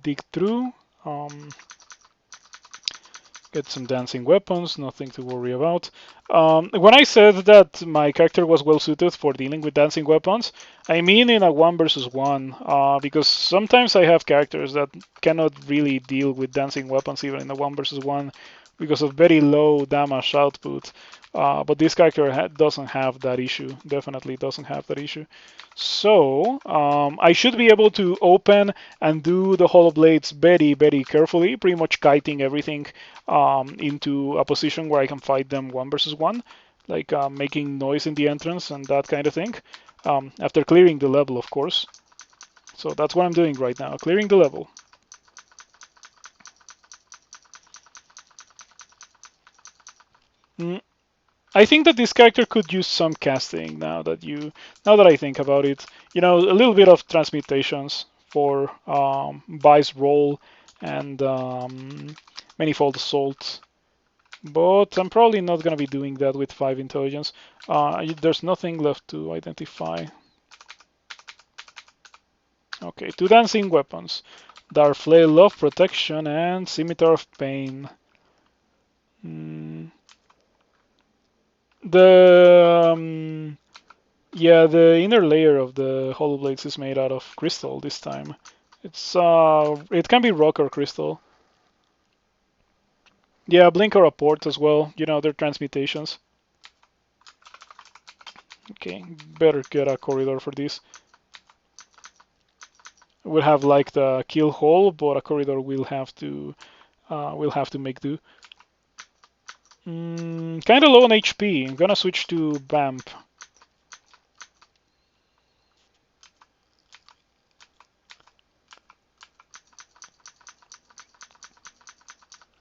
Dig through. Get some dancing weapons, nothing to worry about. When I said that my character was well suited for dealing with dancing weapons, I mean in a 1 versus 1, because sometimes I have characters that cannot really deal with dancing weapons even in a 1 versus 1 because of very low damage output. But this character doesn't have that issue, definitely doesn't have that issue. So I should be able to open and do the hollow blades very, very carefully, pretty much kiting everything into a position where I can fight them 1 versus 1, like making noise in the entrance and that kind of thing. After clearing the level, of course. So that's what I'm doing right now, clearing the level. Mm, I think that this character could use some casting now that I think about it. A little bit of transmutations for Vice Roll and Manifold Assault. But I'm probably not going to be doing that with 5 intelligence. There's nothing left to identify. Okay, 2 dancing weapons. Dark Flail of Protection and Scimitar of Pain. Mm. The yeah, the inner layer of the hollow blades is made out of crystal this time. It can be rock or crystal. Yeah, blink or a port as well. They're transmutations. Okay, better get a corridor for this. We'll have like the kill hole, but a corridor will have to make do. Kind of low on HP. I'm gonna switch to Bamp.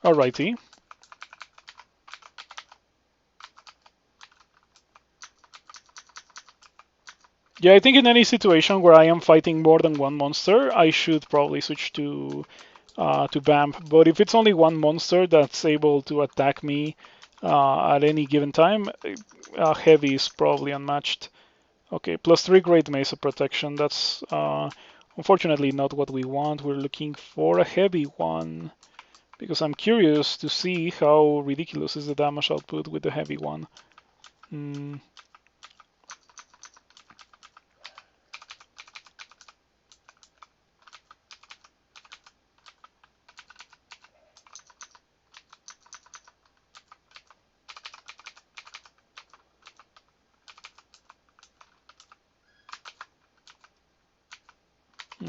Alrighty. Yeah, I think in any situation where I am fighting more than one monster, I should probably switch to Bamp. But if it's only one monster that's able to attack me at any given time, Heavy is probably unmatched. Okay, +3 Great Mesa Protection. That's unfortunately not what we want. We're looking for a heavy one because I'm curious to see how ridiculous is the damage output with the heavy one. Mm.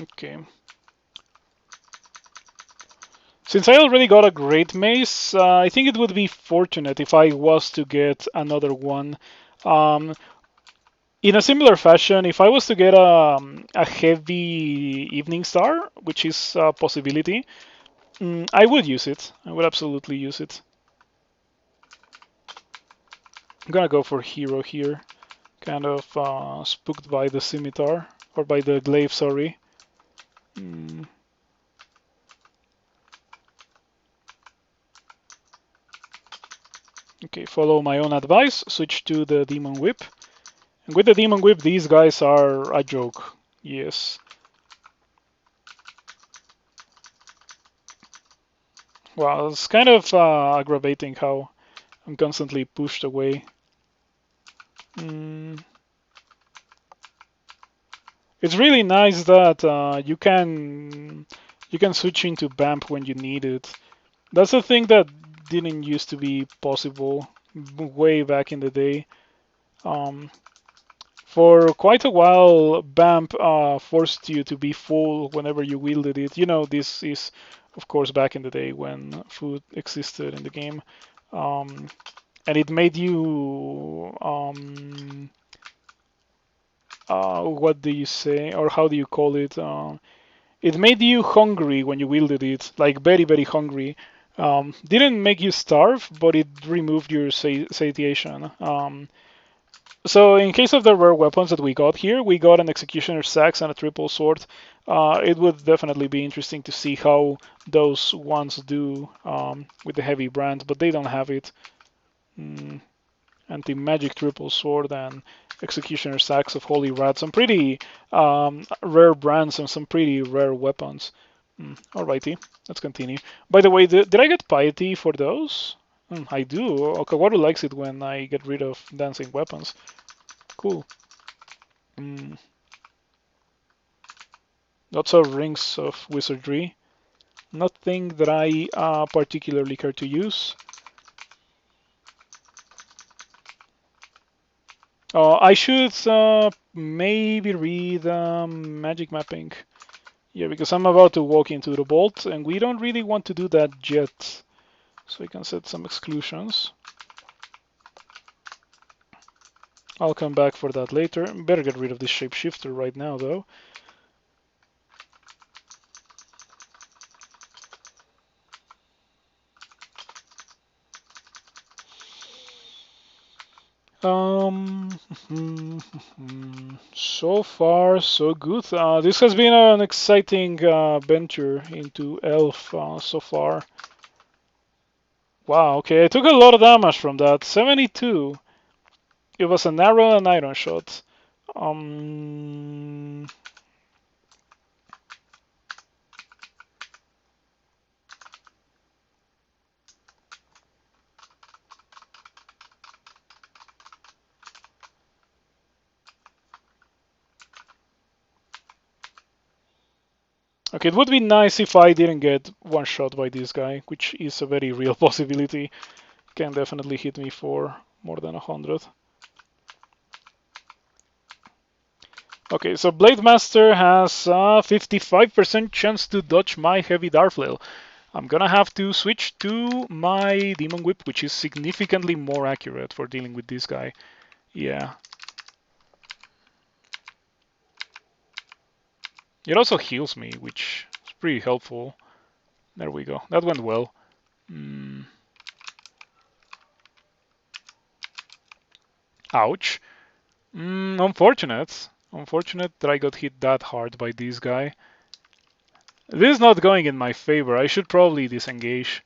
Okay. Since I already got a Great Mace, I think it would be fortunate if I was to get another one. Um, in a similar fashion, if I was to get a heavy Evening Star, which is a possibility, I would use it. I would absolutely use it. I'm gonna go for Hero here. Kind of spooked by the Scimitar, or by the Glaive, sorry. Okay, follow my own advice, switch to the Demon Whip. And with the Demon Whip, these guys are a joke. Yes. Well, it's kind of aggravating how I'm constantly pushed away. It's really nice that you can switch into Bamp when you need it. That's a thing that didn't used to be possible way back in the day. For quite a while, Bamp forced you to be full whenever you wielded it. This is, of course, back in the day when food existed in the game. And it made you, what do you say, or how do you call it? It made you hungry when you wielded it, like very, very hungry. Didn't make you starve, but it removed your satiation. So in case of the rare weapons that we got here, we got an Executioner's Axe and a Triple Sword. It would definitely be interesting to see how those ones do with the heavy brand, but they don't have it. Anti-magic Triple Sword and Executioner's Axe of Holy Rat. Some pretty rare brands and some pretty rare weapons. Alrighty, let's continue. By the way, did I get piety for those? I do. Okawaru likes it when I get rid of dancing weapons. Cool. Mm, Lots of rings of wizardry. Nothing that I particularly care to use. I should maybe read magic mapping. Yeah, because I'm about to walk into the vault, and we don't really want to do that yet. So I can set some exclusions. I'll come back for that later. Better get rid of this shapeshifter right now, though. Um, so far, so good. This has been an exciting venture into Elf so far. Wow, okay, I took a lot of damage from that. 72. It was an arrow and iron shot. Um, okay, it would be nice if I didn't get one shot by this guy, which is a very real possibility. Can definitely hit me for more than 100. Okay, so Blade Master has a 55% chance to dodge my heavy Darflail. I'm gonna have to switch to my Demon Whip, which is significantly more accurate for dealing with this guy. Yeah. It also heals me, which is pretty helpful. There we go. That went well. Ouch. Unfortunate. Unfortunate that I got hit that hard by this guy. This is not going in my favor. I should probably disengage.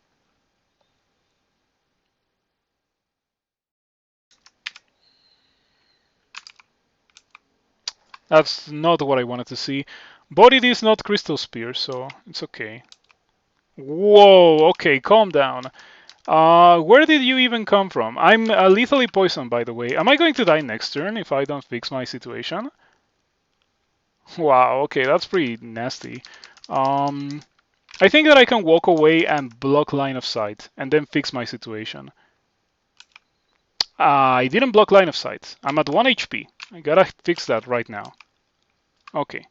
That's not what I wanted to see. But it is not Crystal Spear, so it's okay. Whoa, okay, calm down. Where did you even come from? I'm lethally poisoned, by the way. Am I going to die next turn if I don't fix my situation? Wow, okay, that's pretty nasty. I think that I can walk away and block line of sight and then fix my situation. I didn't block line of sight. I'm at 1 HP. I gotta fix that right now. Okay.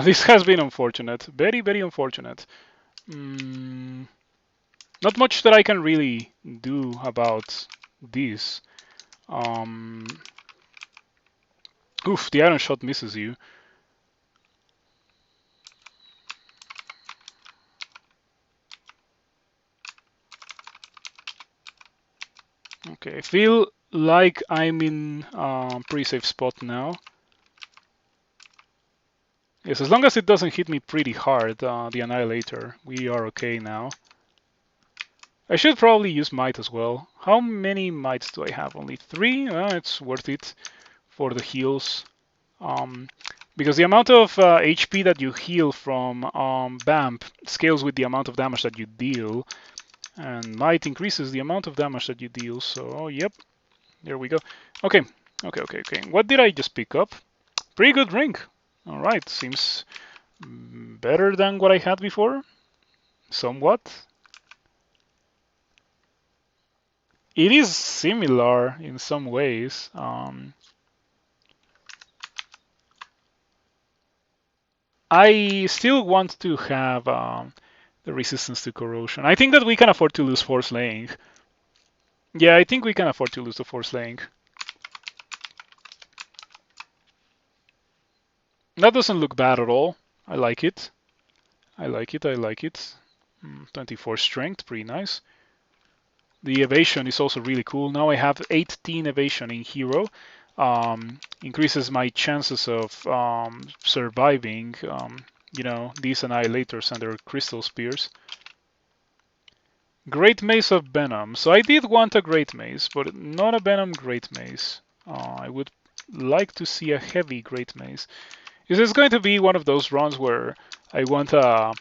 This has been unfortunate. Very, very unfortunate. Not much that I can really do about this. Oof, the iron shot misses you. Okay, I feel like I'm in a pretty safe spot now. Yes, as long as it doesn't hit me pretty hard, the Annihilator, we are okay now. I should probably use Might as well. How many Mights do I have? Only 3? It's worth it for the heals. Because the amount of HP that you heal from BAMP scales with the amount of damage that you deal. And Might increases the amount of damage that you deal. So, yep. There we go. Okay. Okay. What did I just pick up? Pretty good ring. Alright, seems better than what I had before. Somewhat. It is similar in some ways. I still want to have the resistance to corrosion. I think that we can afford to lose force laying. Yeah, I think we can afford to lose the force laying. That doesn't look bad at all. I like it. I like it. 24 strength, pretty nice. The evasion is also really cool. Now I have 18 evasion in hero. Increases my chances of surviving, these annihilators and their crystal spears. Great Mace of Venom. So I did want a Great Mace, but not a Venom Great Mace. I would like to see a heavy Great Mace. This is going to be one of those runs where I want a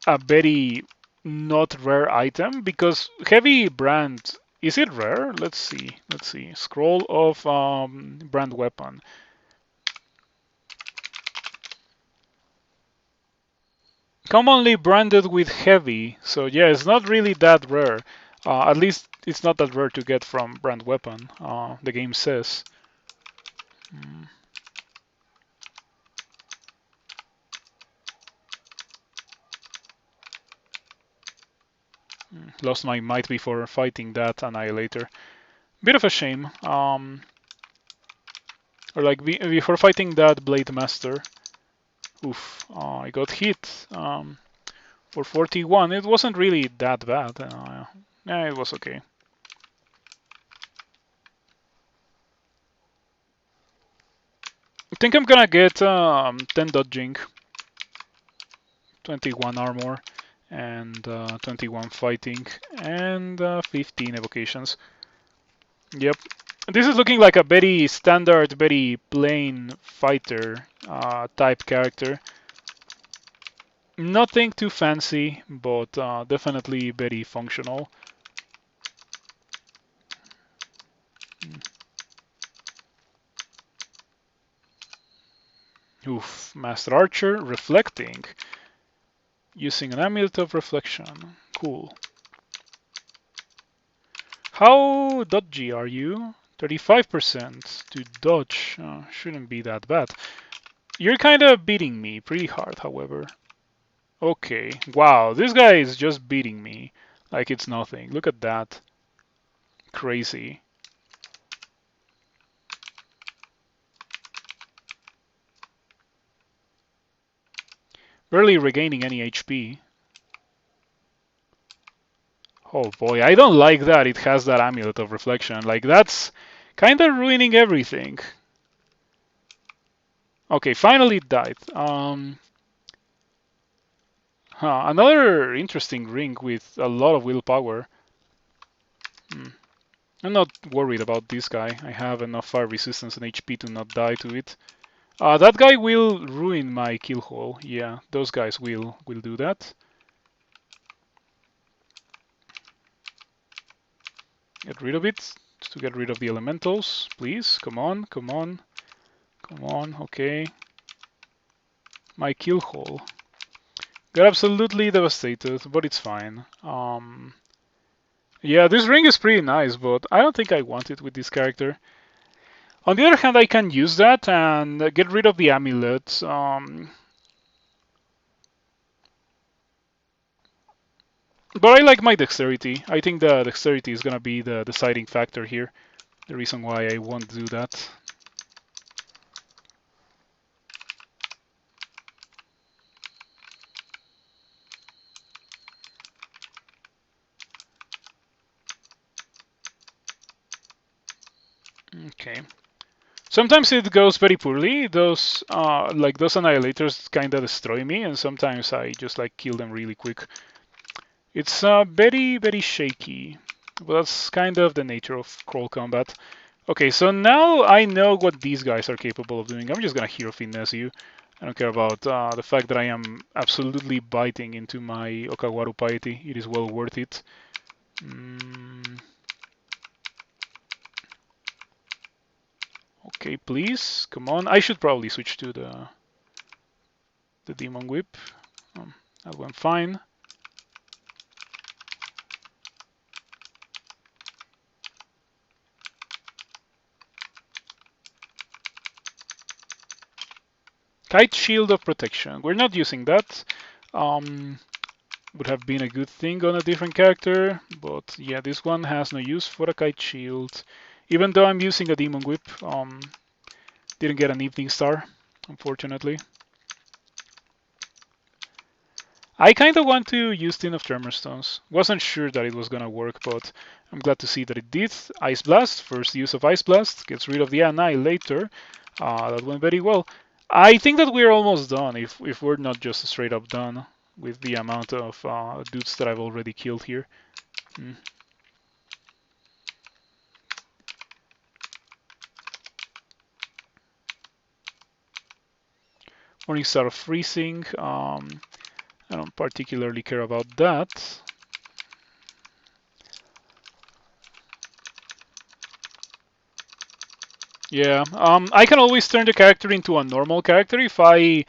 a very not rare item because heavy brand, is it rare? Let's see. Let's see. Scroll of brand weapon. Commonly branded with heavy, so yeah, it's not really that rare. At least it's not that rare to get from brand weapon. The game says. Mm. Lost my might before fighting that annihilator. Bit of a shame. Or like before fighting that blade master. Oof, I got hit for 41. It wasn't really that bad. Yeah, it was okay. I think I'm gonna get 10 dodging, 21 armor, and 21 fighting, and 15 evocations. Yep. This is looking like a very standard, very plain fighter type character. Nothing too fancy, but definitely very functional. Oof, Master Archer, reflecting. Using an amulet of reflection. Cool. How dodgy are you? 35% to dodge. Shouldn't be that bad. You're kind of beating me pretty hard, however. Okay. Wow, this guy is just beating me like it's nothing. Look at that. Crazy. Barely regaining any HP. Oh boy, I don't like that it has that amulet of reflection. Like, that's kind of ruining everything. Okay, finally it died. Another interesting ring with a lot of willpower. I'm not worried about this guy. I have enough fire resistance and HP to not die to it. That guy will ruin my kill hole. Yeah, those guys will do that. Get rid of it. To get rid of the elementals, please. Come on, come on, come on. Okay. My kill hole. Got absolutely devastated, but it's fine. Yeah, this ring is pretty nice, but I don't think I want it with this character. On the other hand, I can use that and get rid of the amulet. But I like my dexterity. I think the dexterity is gonna be the deciding factor here. The reason why I won't do that. Okay. Sometimes it goes very poorly. Those like those annihilators kind of destroy me, and sometimes I just like kill them really quick. It's very shaky, but that's kind of the nature of crawl combat. Okay, so now I know what these guys are capable of doing. I'm just gonna hero finesse you. I don't care about the fact that I am absolutely biting into my Okawaru piety. It is well worth it. Okay, please, come on. I should probably switch to the demon whip. That went fine. Kite shield of protection. We're not using that. Would have been a good thing on a different character, but yeah, this one has no use for a kite shield. Even though I'm using a demon whip, didn't get an evening star, unfortunately. I kind of want to use Tin of Tremor Stones. Wasn't sure that it was gonna work, but I'm glad to see that it did. Ice Blast, first use of Ice Blast, gets rid of the Annihilator. That went very well. I think that we're almost done, if we're not just straight up done with the amount of dudes that I've already killed here. Mm. Morningstar of Freezing. I don't particularly care about that. Yeah, I can always turn the character into a normal character if I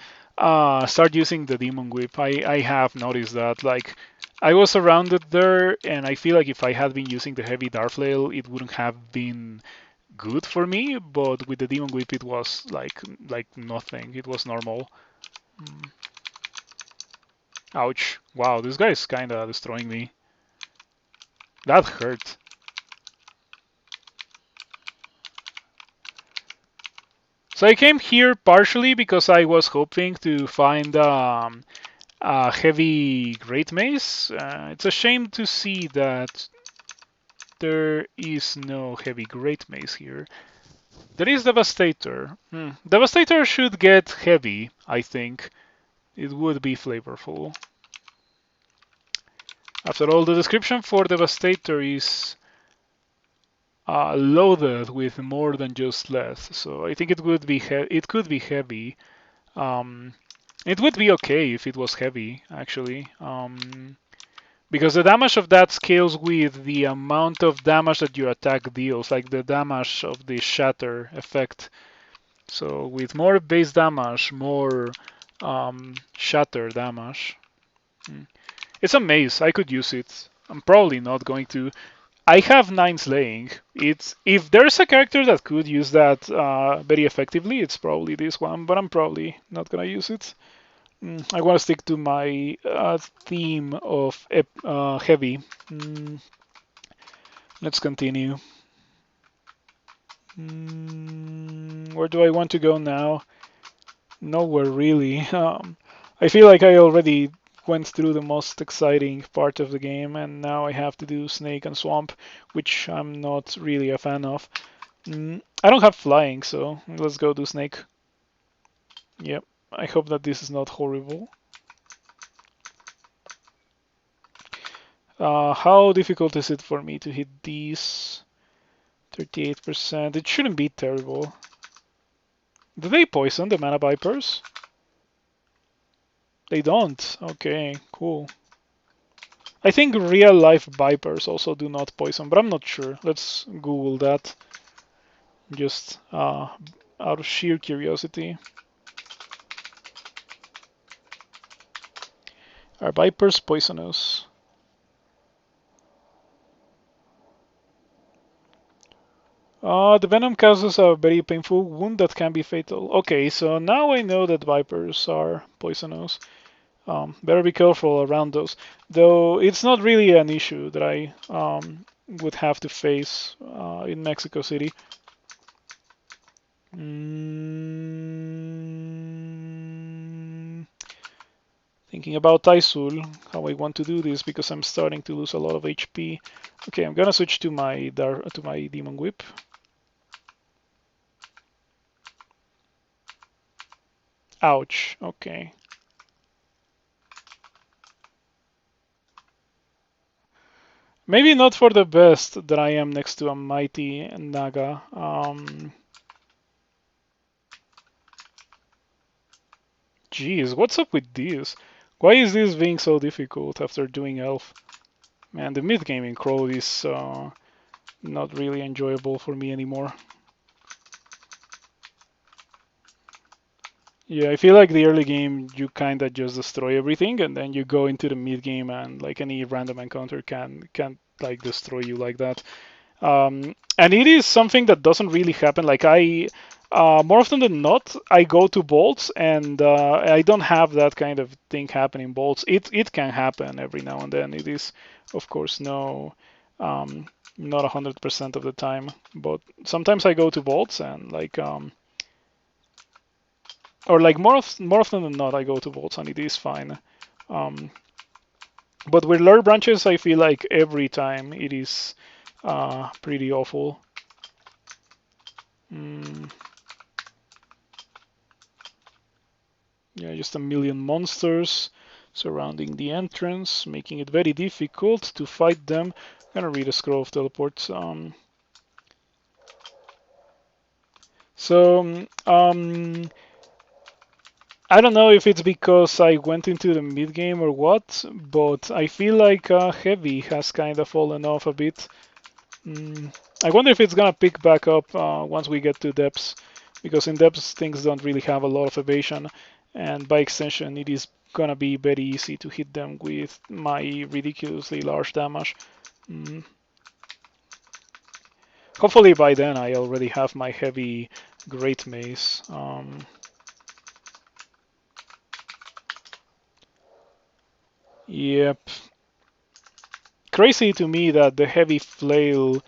start using the Demon Whip. I have noticed that. Like, I was surrounded there, and I feel like if I had been using the heavy Darflail, it wouldn't have been good for me. But with the Demon Whip, it was like nothing. It was normal. Mm. Ouch! Wow, this guy is kind of destroying me. That hurt. So I came here partially because I was hoping to find heavy Great Mace. It's a shame to see that there is no heavy Great Mace here. There is Devastator. Devastator should get heavy, I think. It would be flavorful. After all, the description for Devastator is loaded with more than just less, so I think it would be it could be heavy. Um, it would be okay if it was heavy, actually. Because the damage of that scales with the amount of damage that your attack deals, like the damage of the shatter effect. So with more base damage, more shatter damage. It's a maze. I could use it. I'm probably not going to. I have 9 slaying. It's if there's a character that could use that very effectively, it's probably this one, but I'm probably not gonna use it. I want to stick to my theme of heavy. Let's continue. Where do I want to go now? Nowhere really. I feel like I already went through the most exciting part of the game, and now I have to do Snake and Swamp, which I'm not really a fan of. I don't have flying, so let's go do Snake. Yep. I hope that this is not horrible. How difficult is it for me to hit these? 38%. It shouldn't be terrible. Do they poison the Mana Vipers? They don't. Okay, cool. I think real life Vipers also do not poison, but I'm not sure. Let's Google that. Just out of sheer curiosity. Are Vipers poisonous? The venom causes a very painful wound that can be fatal. Okay, so now I know that Vipers are poisonous. Better be careful around those. Though it's not really an issue that I would have to face in Mexico City. Thinking about Taisul, how I want to do this because I'm starting to lose a lot of HP. Okay, I'm gonna switch to my Demon Whip. Ouch. Okay. Maybe not for the best that I am next to a mighty Naga. Jeez, what's up with this? Why is this being so difficult after doing Elf? Man, the mid-game in Crow is not really enjoyable for me anymore. Yeah, I feel like the early game you kind of just destroy everything, and then you go into the mid game and like any random encounter can like destroy you like that. And it is something that doesn't really happen. Like more often than not, I go to bolts, and I don't have that kind of thing happen in bolts. It can happen every now and then. It is, of course, not 100% of the time, but sometimes I go to bolts and like or like more often than not, I go to bolts and it is fine. But with lure branches, I feel like every time it is pretty awful. Yeah, just a million monsters surrounding the entrance, making it very difficult to fight them. I'm gonna read a scroll of teleports. So I don't know if it's because I went into the mid game or what, but I feel like heavy has kind of fallen off a bit. Mm, I wonder if it's gonna pick back up once we get to depths, because in depths things don't really have a lot of evasion, and by extension it is gonna be very easy to hit them with my ridiculously large damage. Mm. Hopefully by then I already have my heavy great mace. Yep. Crazy to me that the heavy flail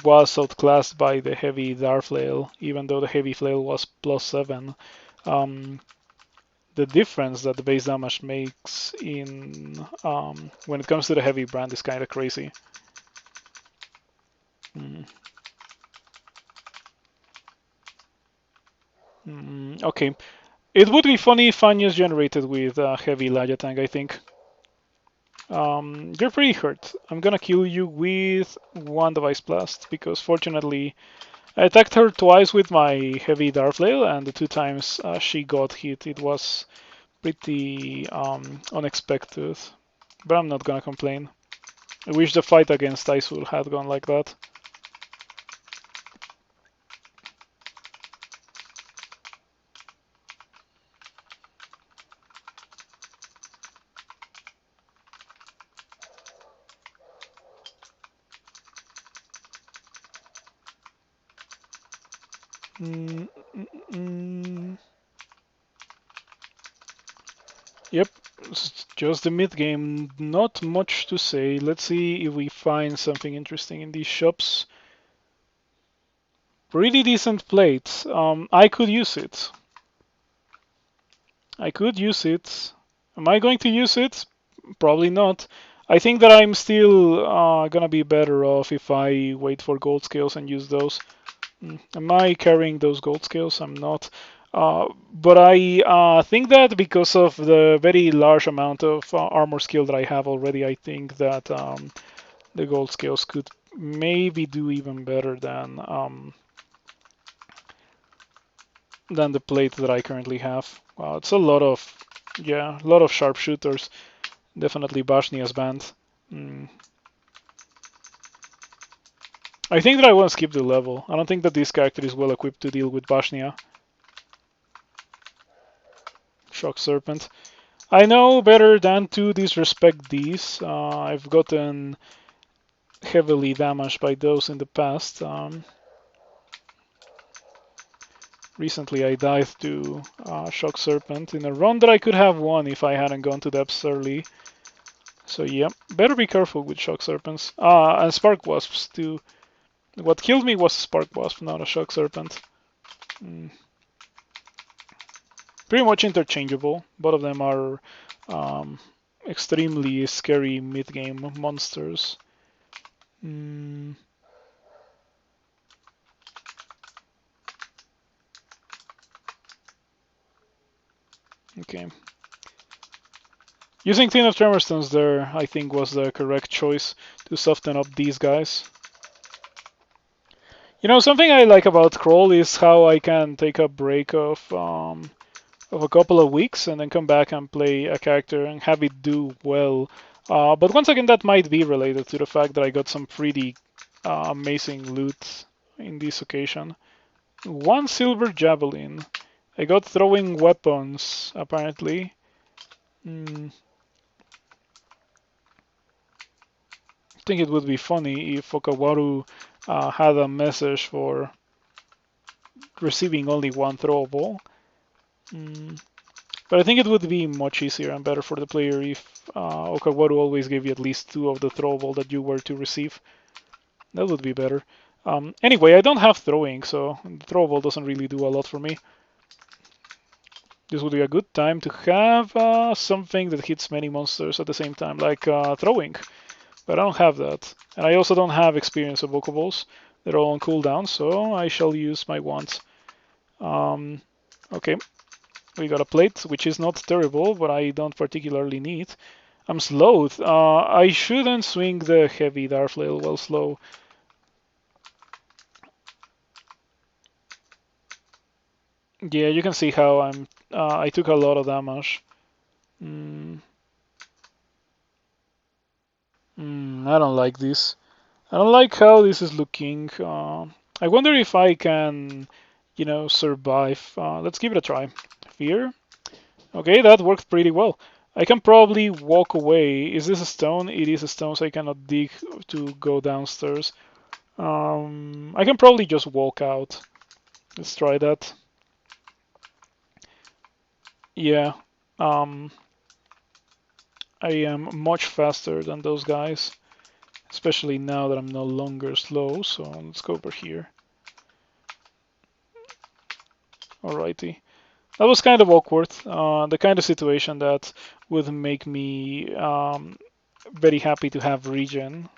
was outclassed by the heavy dart flail, even though the heavy flail was +7. Um, the difference that the base damage makes in when it comes to the heavy brand is kind of crazy. Mm. Okay, it would be funny if Fanya's generated with heavy Lajatang, I think. You're pretty hurt. I'm gonna kill you with one device blast because fortunately I attacked her twice with my heavy Darflail, and the two times she got hit, it was pretty unexpected. But I'm not gonna complain. I wish the fight against Isul had gone like that. Mm, mm, mm. Yep, it's just the mid game. Not much to say. Let's see if we find something interesting in these shops. Pretty decent plate. I could use it. I could use it. Am I going to use it? Probably not. I think that I'm still gonna be better off if I wait for gold scales and use those. Am I carrying those gold scales? I'm not. But I think that because of the very large amount of armor skill that I have already, I think that the gold scales could maybe do even better than the plate that I currently have. It's a lot of, yeah, a lot of sharpshooters. Definitely Bashnia's band. Mm. I think that I want to skip the level. I don't think that this character is well equipped to deal with Bashnia. Shock Serpent. I know better than to disrespect these. I've gotten heavily damaged by those in the past. Recently I died to Shock Serpent in a run that I could have won if I hadn't gone to depths early. So yeah, better be careful with Shock Serpents. And Spark Wasps too. What killed me was a Spark Wasp, not a Shock Serpent. Mm. Pretty much interchangeable. Both of them are extremely scary mid-game monsters. Mm. Okay. Using Tin of Tremorstones there, I think, was the correct choice to soften up these guys. You know, something I like about Crawl is how I can take a break of a couple of weeks and then come back and play a character and have it do well. But once again, that might be related to the fact that I got some pretty amazing loot in this occasion. One silver javelin. I got throwing weapons, apparently. I think it would be funny if Okawaru had a message for receiving only one throwable. But I think it would be much easier and better for the player if Okawaru always gave you at least two of the throwable that you were to receive. That would be better. Anyway, I don't have throwing, so the throwable doesn't really do a lot for me. This would be a good time to have something that hits many monsters at the same time, like throwing. But I don't have that. And I also don't have experience of Vocables. They're all on cooldown, so I shall use my wands. Okay, we got a plate, which is not terrible, but I don't particularly need. I'm slowed. I shouldn't swing the heavy Darflail while slow. Yeah, you can see how I'm I took a lot of damage. Mm, I don't like this. I don't like how this is looking. I wonder if I can, survive. Let's give it a try. Fear. Okay, that worked pretty well. I can probably walk away. Is this a stone? It is a stone, so I cannot dig to go downstairs. I can probably just walk out. Let's try that. Yeah. Um, I am much faster than those guys, especially now that I'm no longer slow. So let's go over here. Alrighty. That was kind of awkward. The kind of situation that would make me very happy to have regen.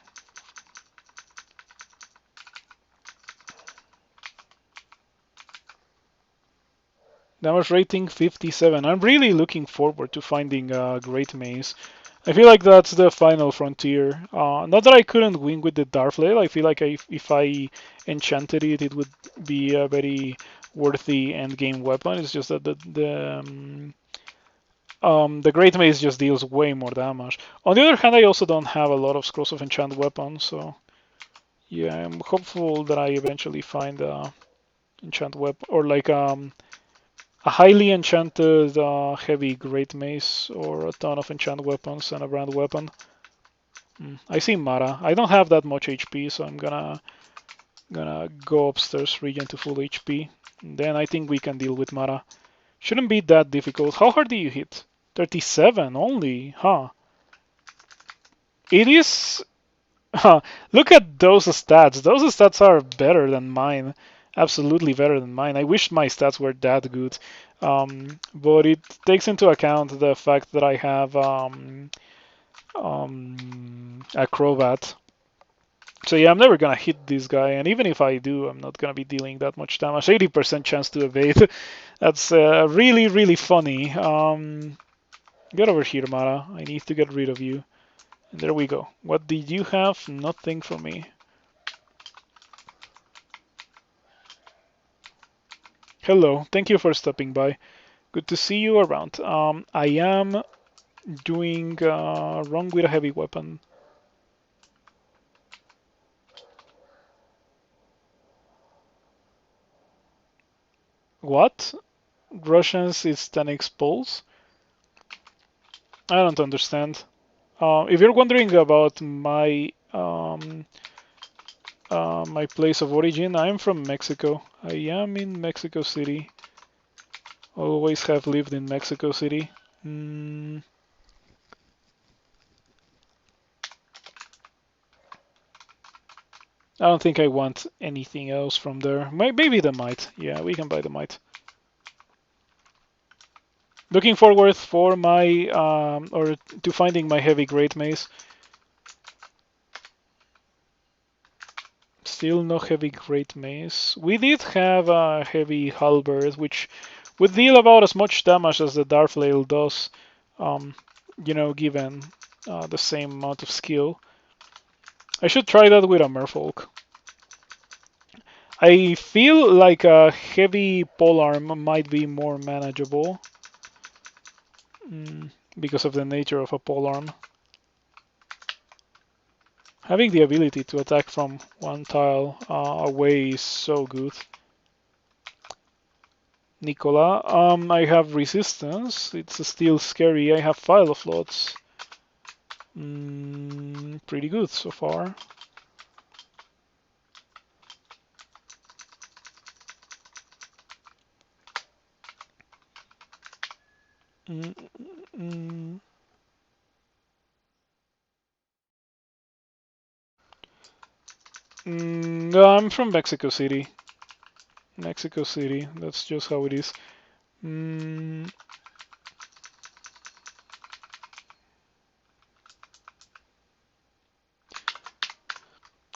Damage rating 57. I'm really looking forward to finding a great maze. I feel like that's the final frontier. Not that I couldn't win with the Darflail. I feel like if I enchanted it, it would be a very worthy endgame weapon. It's just that the Great Mace just deals way more damage. On the other hand, I also don't have a lot of Scrolls of Enchant weapons, so yeah, I'm hopeful that I eventually find a enchant weapon or like a highly enchanted heavy Great Mace or a ton of enchant weapons and a brand weapon. I see Mara. I don't have that much HP, so I'm gonna go upstairs, regen to full HP. And then I think we can deal with Mara. Shouldn't be that difficult. How hard do you hit? 37 only, huh? It is. Look at those stats. Those stats are better than mine. Absolutely better than mine. I wish my stats were that good. But it takes into account the fact that I have Acrobat. So yeah, I'm never gonna hit this guy, and even if I do, I'm not gonna be dealing that much damage. 80% chance to evade. That's really, really funny. Get over here, Mara. I need to get rid of you. And there we go. What did you have? Nothing for me. Hello, thank you for stopping by. Good to see you around. I am doing wrong with a heavy weapon. What? Russians is 10x pulse? I don't understand. If you're wondering about my place of origin, I'm from Mexico. I am in Mexico City. Always have lived in Mexico City. Mm, I don't think I want anything else from there. Maybe the might. Yeah, we can buy the might. Looking forward for my or to finding my heavy great mace. Still no heavy great mace. We did have a heavy halberd, which would deal about as much damage as the Darflail does, um, given the same amount of skill. I should try that with a merfolk. I feel like a heavy polearm might be more manageable because of the nature of a polearm. Having the ability to attack from one tile away is so good. Nicola, I have resistance. It's still scary. I have file of lots. Pretty good so far. Mm, mm, no, I'm from Mexico City. Mexico City. That's just how it is.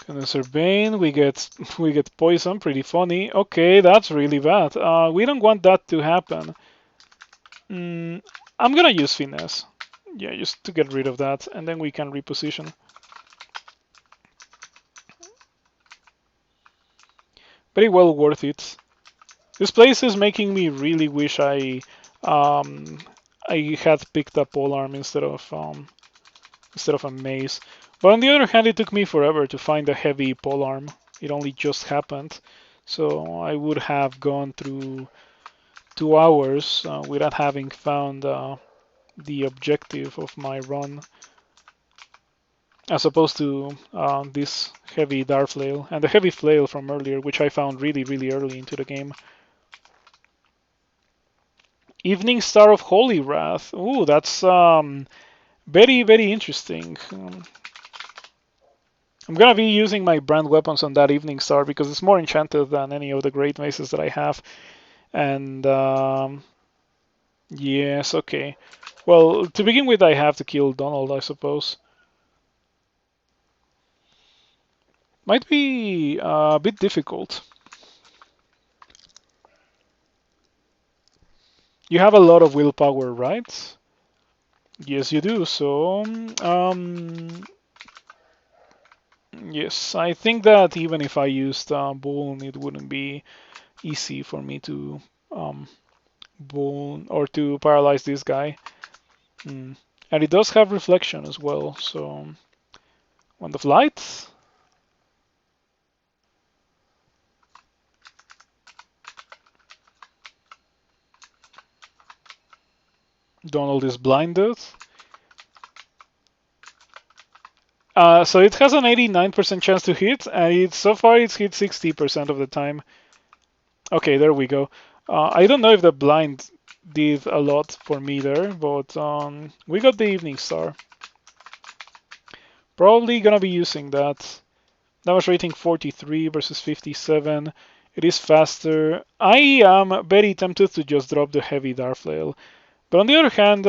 Condenser Bane, we get poison, pretty funny. Okay, that's really bad. We don't want that to happen. I'm gonna use finesse. Yeah, just to get rid of that, and then we can reposition. Very well worth it. This place is making me really wish I um, I had picked up polearm instead of a mace. But on the other hand, it took me forever to find a heavy polearm. It only just happened, so I would have gone through 2 hours without having found the objective of my run, as opposed to this heavy dart flail and the heavy flail from earlier, which I found really, really early into the game. Evening Star of Holy Wrath. Ooh, that's very, very interesting. I'm gonna be using my brand weapons on that Evening Star because it's more enchanted than any of the great maces that I have. And yes, okay. Well, to begin with, I have to kill Donald, I suppose. Might be a bit difficult. You have a lot of willpower, right? Yes, you do. So, yes, I think that even if I used Bone, it wouldn't be easy for me to um, Bone or to paralyze this guy. Mm. And it does have reflection as well. So, Wand of Light. Donald is blinded. So it has an 89% chance to hit, and so far it's hit 60% of the time. Okay, there we go. I don't know if the blind did a lot for me there, but we got the Evening Star. Probably gonna be using that. Damage rating 43 versus 57. It is faster. I am very tempted to just drop the heavy Dart Flail, but on the other hand,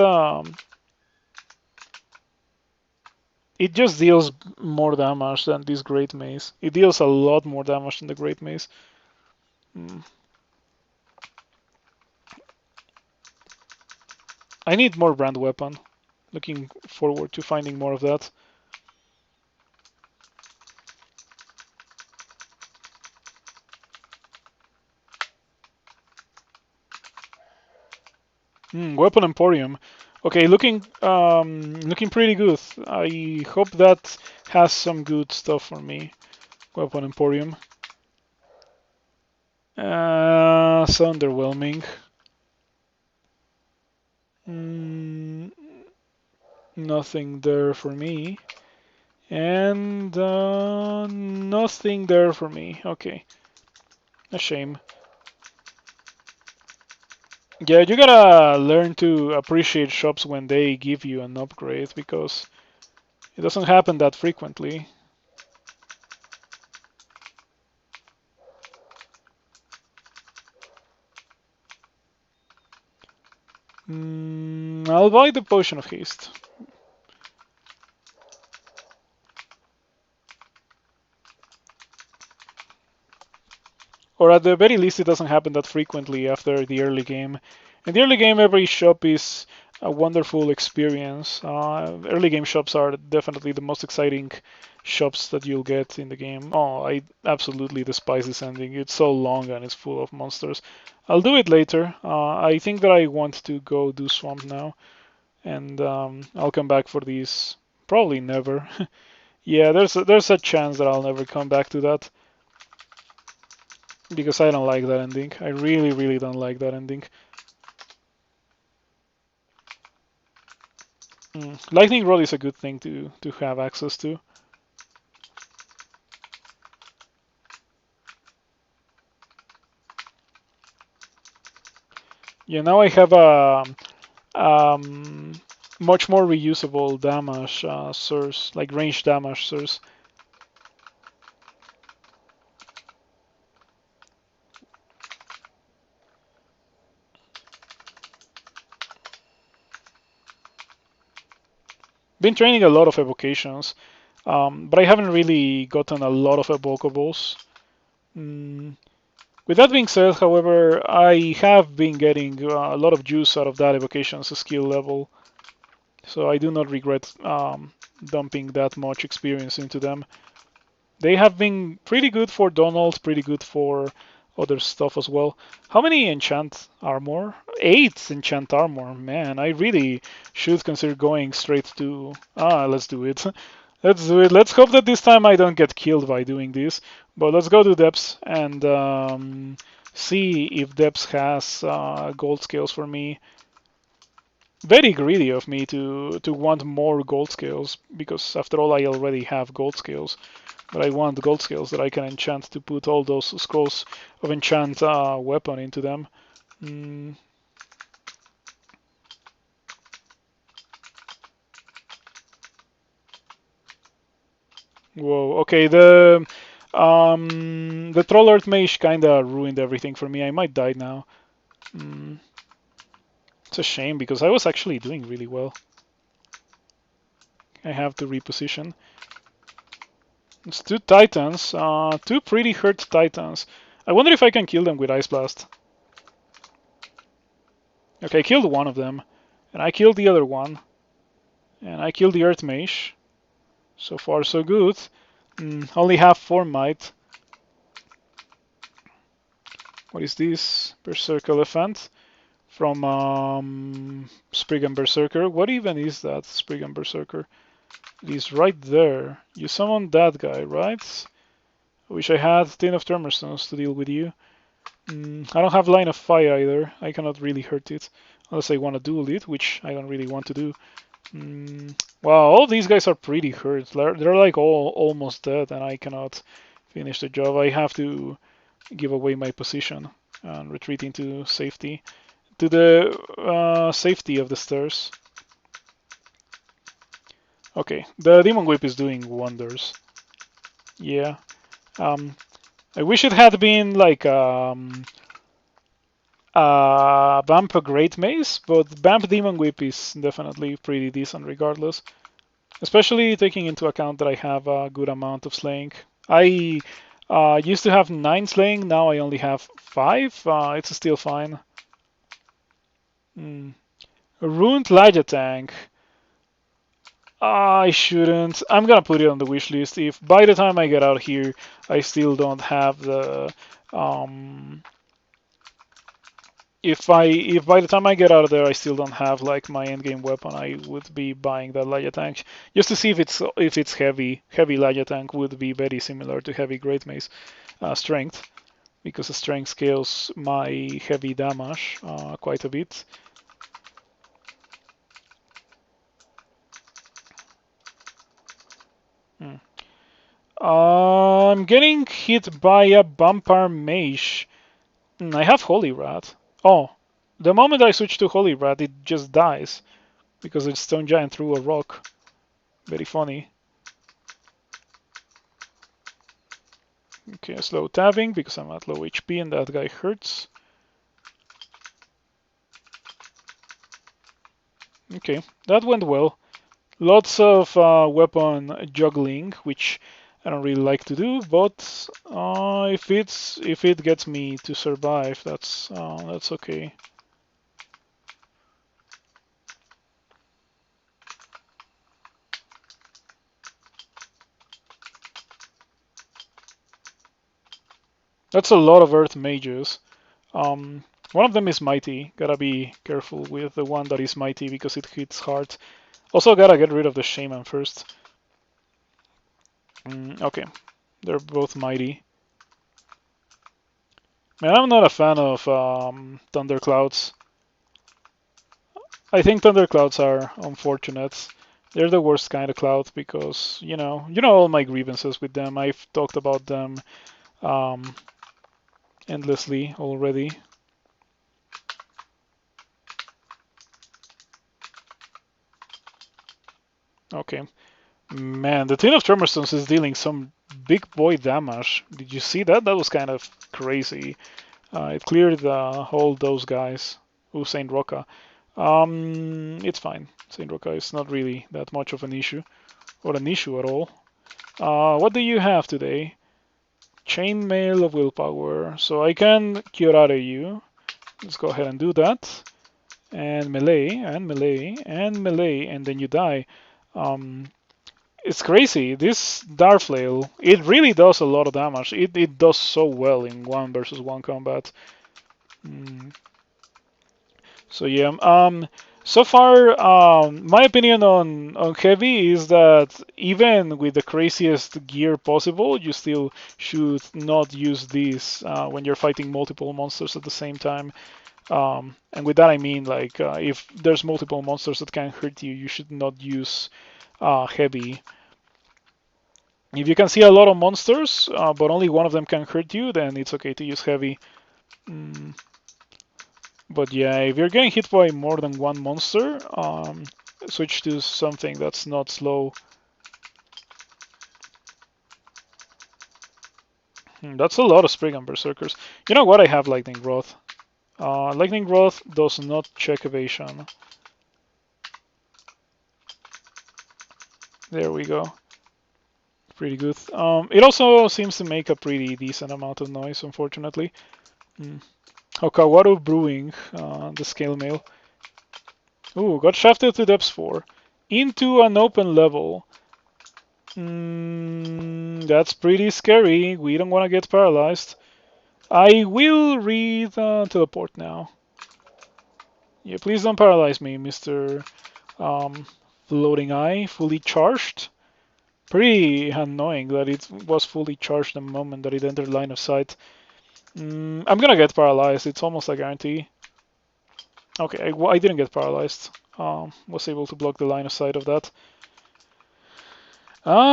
it just deals more damage than this Great Mace. It deals a lot more damage than the Great Mace. Hmm. I need more brand weapon. Looking forward to finding more of that. Weapon Emporium. Okay, looking pretty good. I hope that has some good stuff for me. Weapon Emporium. So underwhelming. Mm, Nothing there for me. And nothing there for me. Okay, a shame. Yeah, you gotta learn to appreciate shops when they give you an upgrade because it doesn't happen that frequently. I'll buy the Potion of Haste. Or at the very least, it doesn't happen that frequently after the early game. In the early game, every shop is a wonderful experience. Early game shops are definitely the most exciting shops that you'll get in the game. Oh, I absolutely despise this ending. It's so long and it's full of monsters. I'll do it later. I think that I want to go do Swamp now, and I'll come back for these. Probably never. Yeah, there's a chance that I'll never come back to that because I don't like that ending. I really, really don't like that ending. Lightning Rod is a good thing to have access to. Yeah, now I have a much more reusable damage source, like range damage source. Been training a lot of evocations, but I haven't really gotten a lot of evocables. Mm, With that being said, however, I have been getting a lot of juice out of that evocations skill level, so I do not regret dumping that much experience into them. They have been pretty good for Donald, pretty good for other stuff as well. How many enchant armor? 8 enchant armor. Man, I really should consider going straight to. Let's do it. Let's do it. Let's hope that this time I don't get killed by doing this. But let's go to Depths and see if Depths has gold scales for me. Very greedy of me to want more gold scales, because after all I already have gold scales. But I want gold skills that I can enchant to put all those scrolls of enchant weapon into them. Mm. Whoa. Okay. The troll earth mage kinda ruined everything for me. I might die now. Mm. It's a shame because I was actually doing really well. I have to reposition. It's two titans. Two pretty hurt titans. I wonder if I can kill them with Ice Blast. Okay, I killed one of them. And I killed the other one. And I killed the Earth Mage. So far, so good. Only have 4 might. What is this? Berserk Elephant from Spriggan Berserker. What even is that, Spriggan Berserker? It is right there. You summoned that guy, right? I wish I had 10 of Tremorstones to deal with you. I don't have line of fire either. I cannot really hurt it. Unless I want to duel it, which I don't really want to do. Wow, all these guys are pretty hurt. They're like all almost dead, and I cannot finish the job. I have to give away my position and retreat into safety. To the safety of the stairs. Okay, the Demon Whip is doing wonders. Yeah. I wish it had been like Vamp Great Mace, but Vamp Demon Whip is definitely pretty decent regardless. Especially taking into account that I have a good amount of slaying. I used to have 9 slaying, now I only have 5. It's still fine. Ruined Lyja Tank. I shouldn't. I'm gonna put it on the wish list. If by the time I get out here, I still don't have the if by the time I get out of there I still don't have like my endgame weapon, I would be buying that Laya tank just to see if it's heavy. Heavy Laya tank would be very similar to heavy Great Mace strength, because the strength scales my heavy damage quite a bit. I'm getting hit by a Vampire Mage. I have Holy Rat. Oh, the moment I switch to Holy Rat, it just dies because the Stone Giant threw a rock. Very funny. Okay, slow tabbing because I'm at low HP and that guy hurts. Okay, that went well. Lots of weapon juggling, which I don't really like to do, but if it gets me to survive, that's okay. That's a lot of Earth mages. One of them is mighty. Gotta be careful with the one that is mighty because it hits hard. Also gotta get rid of the shaman first. Okay, they're both mighty. Man, I'm not a fan of thunderclouds. I think thunderclouds are unfortunate. They're the worst kind of cloud because you know all my grievances with them. I've talked about them endlessly already. Okay. Man, the Tin of Tremorstones is dealing some big boy damage. Did you see that? That was kind of crazy. It cleared all those guys. Ooh, Saint Roca. It's fine. Saint Roca is not really that much of an issue, or an issue at all. What do you have today? Chainmail of Willpower. So I can Curare you. Let's go ahead and do that. And melee, and melee, and melee, and then you die. It's crazy. This Darflail, it really does a lot of damage. It does so well in 1 versus 1 combat. Mm. So yeah, so far, my opinion on heavy is that even with the craziest gear possible, you still should not use this when you're fighting multiple monsters at the same time. And with that I mean like if there's multiple monsters that can hurt you, you should not use heavy. If you can see a lot of monsters, but only one of them can hurt you, then it's okay to use heavy. Mm. But yeah, if you're getting hit by more than one monster, switch to something that's not slow. That's a lot of Spriggan Berserkers. You know what? I have Lightning Rod. Lightning Rod does not check evasion. There we go. Pretty good. It also seems to make a pretty decent amount of noise, unfortunately. Okawaru Brewing, the scale mail. Ooh, got shafted to depths 4. Into an open level. That's pretty scary. We don't want to get paralyzed. I will read teleport now. Yeah, please don't paralyze me, Mr. Floating Eye, fully charged. Pretty annoying that it was fully charged the moment that it entered line of sight. I'm gonna get paralyzed. It's almost a guarantee. Okay, I didn't get paralyzed. Was able to block the line of sight of that.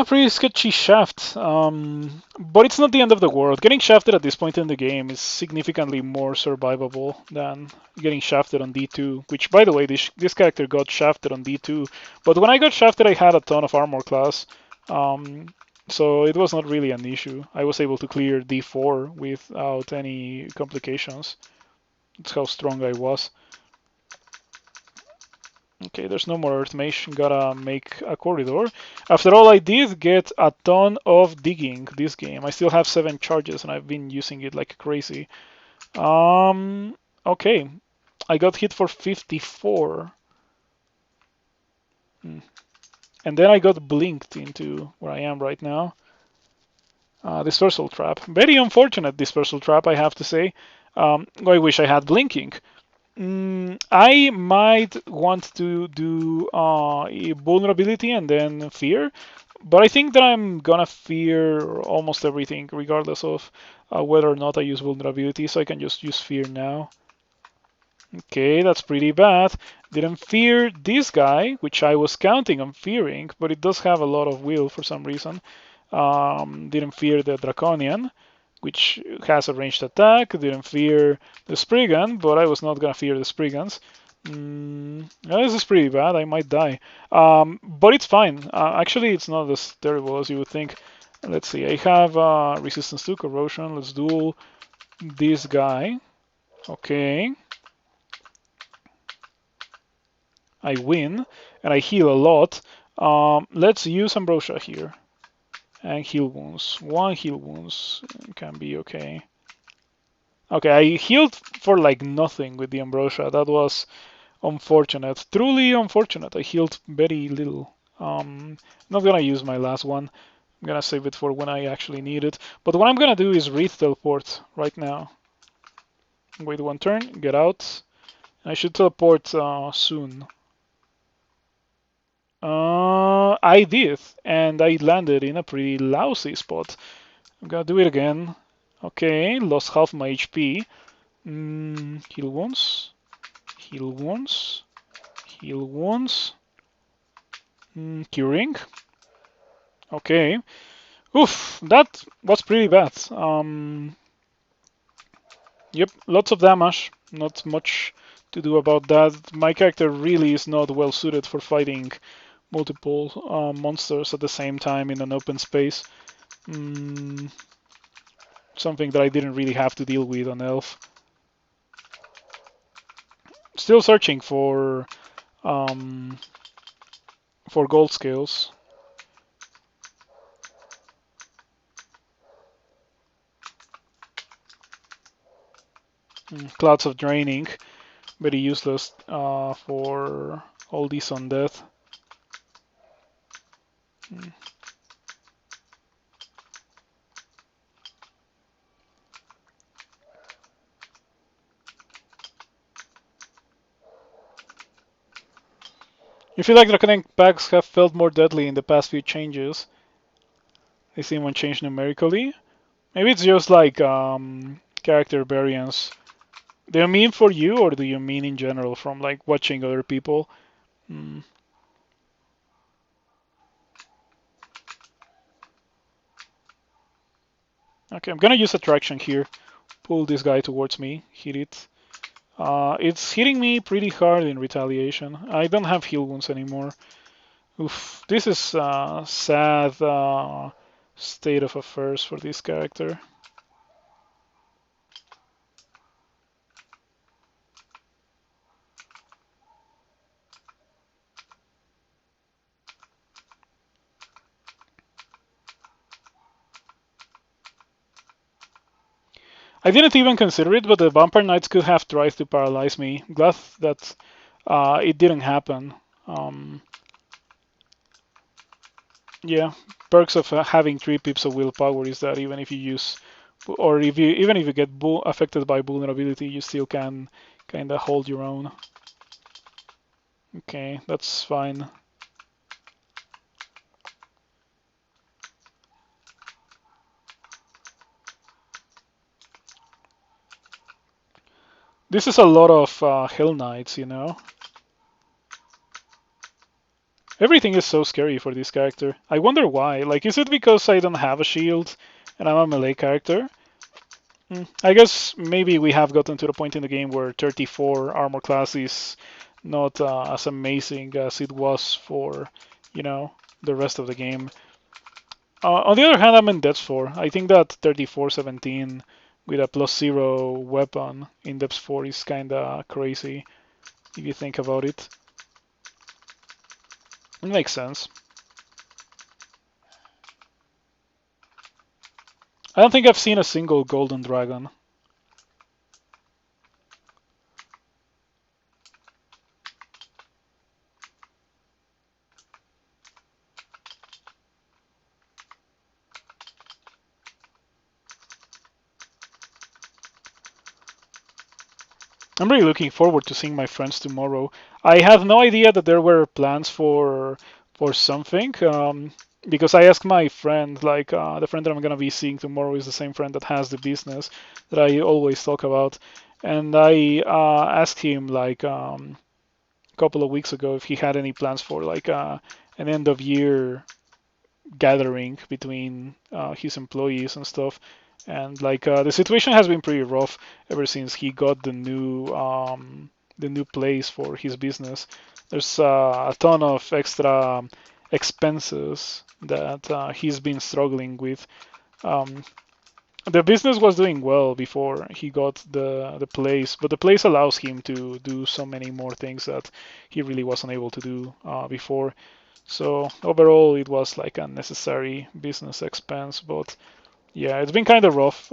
Pretty sketchy shaft. But it's not the end of the world. Getting shafted at this point in the game is significantly more survivable than getting shafted on D2, which, by the way, this character got shafted on D2. But when I got shafted, I had a ton of armor class. So it was not really an issue. I was able to clear D4 without any complications. That's how strong I was. Okay, there's no more Earth Mage. Gotta make a corridor. After all, I did get a ton of digging this game. I still have 7 charges and I've been using it like crazy. Okay. I got hit for 54. And then I got blinked into where I am right now. Dispersal trap. Very unfortunate dispersal trap, I have to say. I wish I had blinking. I might want to do vulnerability and then fear, but I think that I'm gonna fear almost everything, regardless of whether or not I use vulnerability, so I can just use fear now. Okay, that's pretty bad. Didn't fear this guy, which I was counting on fearing, but it does have a lot of will for some reason. Didn't fear the Draconian, which has a ranged attack. Didn't fear the Spriggan, but I was not gonna fear the Spriggans. This is pretty bad. I might die. But it's fine. Actually, it's not as terrible as you would think. Let's see. I have resistance to corrosion. Let's duel this guy. Okay. I win, and I heal a lot. Let's use Ambrosia here. And heal wounds. 1 heal wounds can be okay. Okay, I healed for like nothing with the Ambrosia. That was unfortunate. Truly unfortunate. I healed very little. Not gonna use my last one. I'm gonna save it for when I actually need it. But what I'm gonna do is read teleport right now. Wait 1 turn, get out. I should teleport soon. I did, and I landed in a pretty lousy spot. I'm gonna do it again. Okay, lost half my HP. Heal once, heal once, heal once. Curing. Okay. Oof, that was pretty bad. Yep, lots of damage. Not much to do about that. My character really is not well suited for fighting multiple monsters at the same time in an open space. Something that I didn't really have to deal with on Elf. Still searching for gold scales. Clouds of Draining, very useless for all these undead. Mm. You feel like Draconic packs have felt more deadly in the past few changes. They seem unchanged numerically. Maybe it's just like character variance. Do you mean for you, or do you mean in general from like watching other people? Mm. Okay, I'm gonna use attraction here. Pull this guy towards me. Hit it. It's hitting me pretty hard in retaliation. I don't have heal wounds anymore. Oof, this is a sad state of affairs for this character. I didn't even consider it, but the Vampire Knights could have tried to paralyze me. Glad that it didn't happen. Um, yeah, perks of having 3 pips of willpower is that even if you use, or if you even if you get affected by vulnerability, you still can kind of hold your own. Okay, that's fine. This is a lot of Hell Knights, you know. Everything is so scary for this character. I wonder why. Like, is it because I don't have a shield and I'm a melee character? I guess maybe we have gotten to the point in the game where 34 armor class is not as amazing as it was for, you know, the rest of the game. On the other hand, I'm in depth 4. I think that 34-17 with a +0 weapon in depth 4 is kinda crazy if you think about it. It makes sense. I don't think I've seen a single golden dragon. I'm really looking forward to seeing my friends tomorrow. I had no idea that there were plans for something. Because I asked my friend, like the friend that I'm gonna be seeing tomorrow is the same friend that has the business that I always talk about, and I asked him like a couple of weeks ago if he had any plans for like an end of year gathering between his employees and stuff. And like the situation has been pretty rough ever since he got the new place for his business. There's a ton of extra expenses that he's been struggling with. Um, the business was doing well before he got the place, but the place allows him to do so many more things that he really wasn't able to do before. So overall, it was like a necessary business expense, but yeah, it's been kind of rough.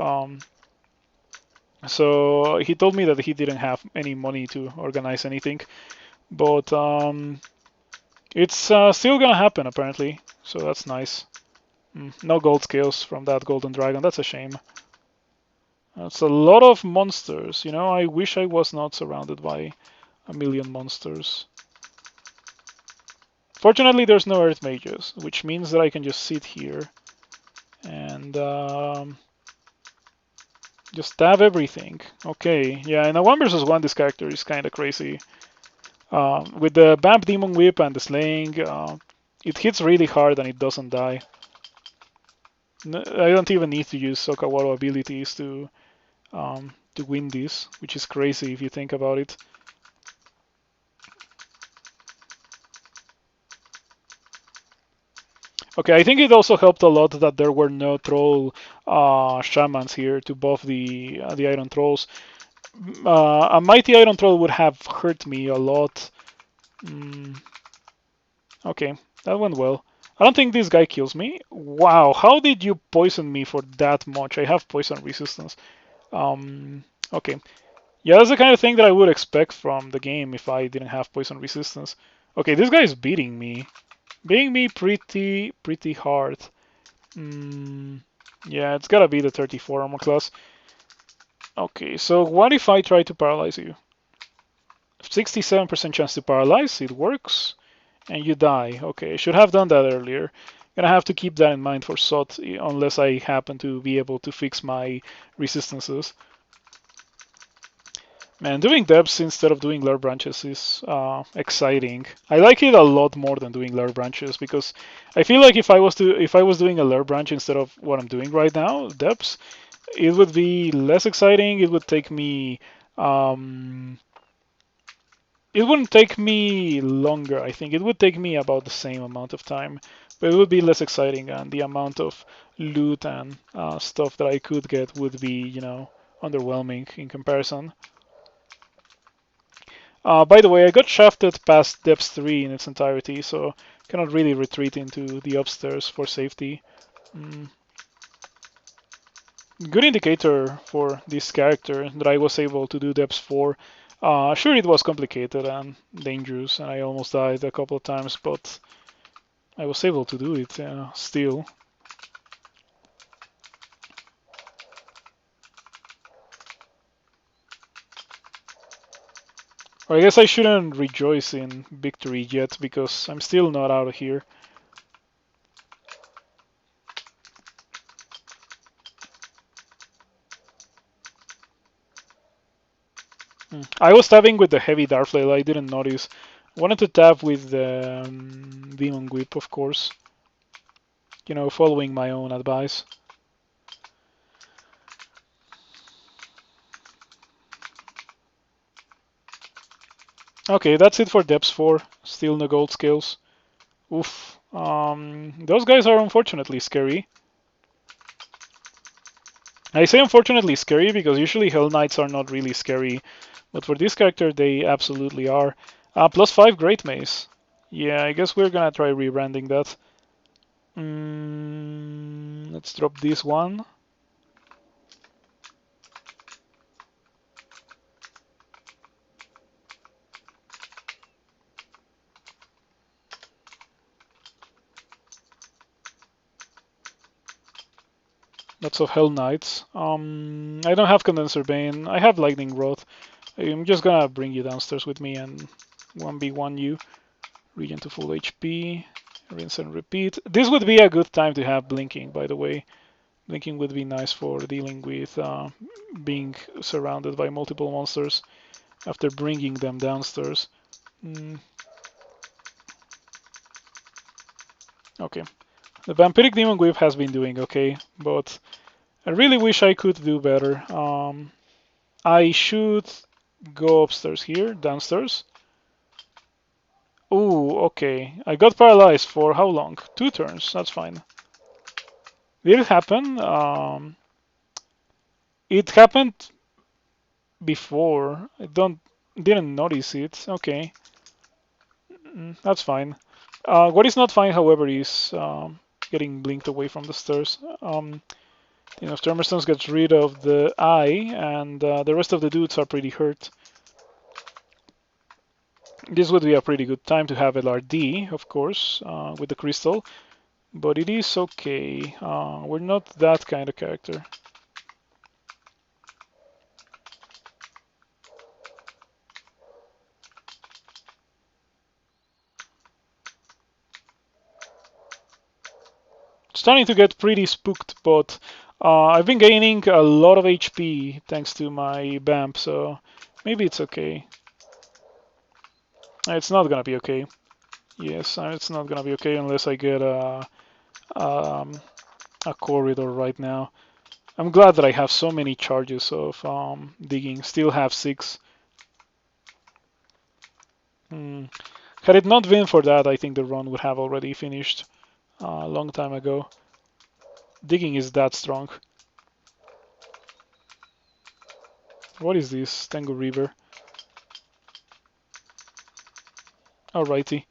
So he told me that he didn't have any money to organize anything, but it's still gonna happen apparently. So that's nice. No gold scales from that golden dragon. That's a shame. That's a lot of monsters. You know, I wish I was not surrounded by a million monsters. Fortunately, there's no earth mages, which means that I can just sit here and just stab everything. Okay, yeah, in a 1 versus 1, this character is kind of crazy. With the Vamp Demon Whip and the Slaying, it hits really hard and it doesn't die. I don't even need to use Okawaru abilities to win this, which is crazy if you think about it. Okay, I think it also helped a lot that there were no troll shamans here to buff the iron trolls. A mighty iron troll would have hurt me a lot. Okay, that went well. I don't think this guy kills me. Wow, how did you poison me for that much? I have poison resistance. Okay. Yeah, that's the kind of thing that I would expect from the game if I didn't have poison resistance. Okay, this guy is beating me. Being me pretty hard. Mm, yeah, it's gotta be the 34 armor class. Okay, so what if I try to paralyze you? 67% chance to paralyze, it works, and you die. Okay, I should have done that earlier. Gonna have to keep that in mind for SOT unless I happen to be able to fix my resistances. Man, doing depths instead of doing layer branches is exciting. I like it a lot more than doing layer branches because I feel like if I was doing a layer branch instead of what I'm doing right now, depths, it would be less exciting. It would take me it wouldn't take me longer. I think it would take me about the same amount of time, but it would be less exciting, and the amount of loot and stuff that I could get would be, underwhelming in comparison. By the way, I got shafted past depth 3 in its entirety, so cannot really retreat into the upstairs for safety. Mm. Good indicator for this character that I was able to do depth 4. Sure, it was complicated and dangerous, and I almost died a couple of times, but I was able to do it still. Or I guess I shouldn't rejoice in victory yet because I'm still not out of here. I was tapping with the heavy dart flail. I didn't notice. I wanted to tap with the demon whip, of course. Following my own advice. Okay, that's it for depths 4. Still no gold scales. Oof. Those guys are unfortunately scary. I say unfortunately scary because usually Hell Knights are not really scary, but for this character they absolutely are. +5 Great Mace. Yeah, I guess we're gonna try rebranding that. Let's drop this one. Lots of Hell Knights. I don't have Condenser Bane. I have Lightning Rod. I'm just gonna bring you downstairs with me and 1v1 you. Regen to full HP. Rinse and repeat. This would be a good time to have Blinking, by the way. Blinking would be nice for dealing with being surrounded by multiple monsters after bringing them downstairs. Okay. The Vampiric Demon Whip has been doing okay, but I really wish I could do better. I should go upstairs here, downstairs. Ooh, okay. I got paralyzed for how long? 2 turns. That's fine. Did it happen? It happened before. I didn't notice it. Okay, that's fine. What is not fine, however, is getting blinked away from the stairs. If Tremorstones gets rid of the eye, and the rest of the dudes are pretty hurt. This would be a pretty good time to have LRD, of course, with the crystal, but it is okay. We're not that kind of character. Starting to get pretty spooked, but I've been gaining a lot of HP thanks to my BAMP, so maybe it's okay. It's not gonna be okay. Yes, it's not gonna be okay unless I get a corridor right now. I'm glad that I have so many charges of digging. Still have 6. Had it not been for that, I think the run would have already finished a long time ago. Digging is that strong. What is this? Tango River. Alrighty.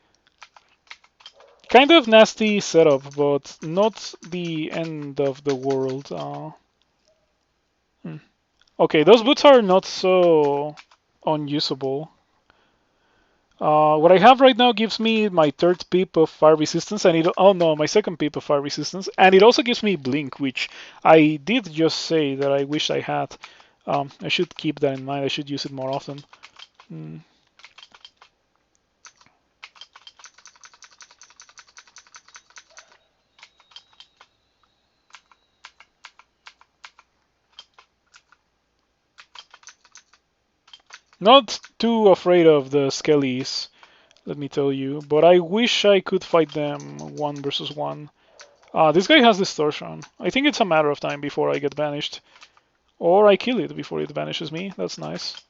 Kind of nasty setup, but not the end of the world. Okay, those boots are not so unusable. What I have right now gives me my third pip of fire resistance, and oh no, my second pip of fire resistance, and it also gives me blink, which I did just say that I wish I had. I should keep that in mind. I should use it more often. Mm. Not too afraid of the skellies, let me tell you, but I wish I could fight them 1 versus 1. This guy has distortion. I think it's a matter of time before I get banished. Or I kill it before it banishes me. That's nice.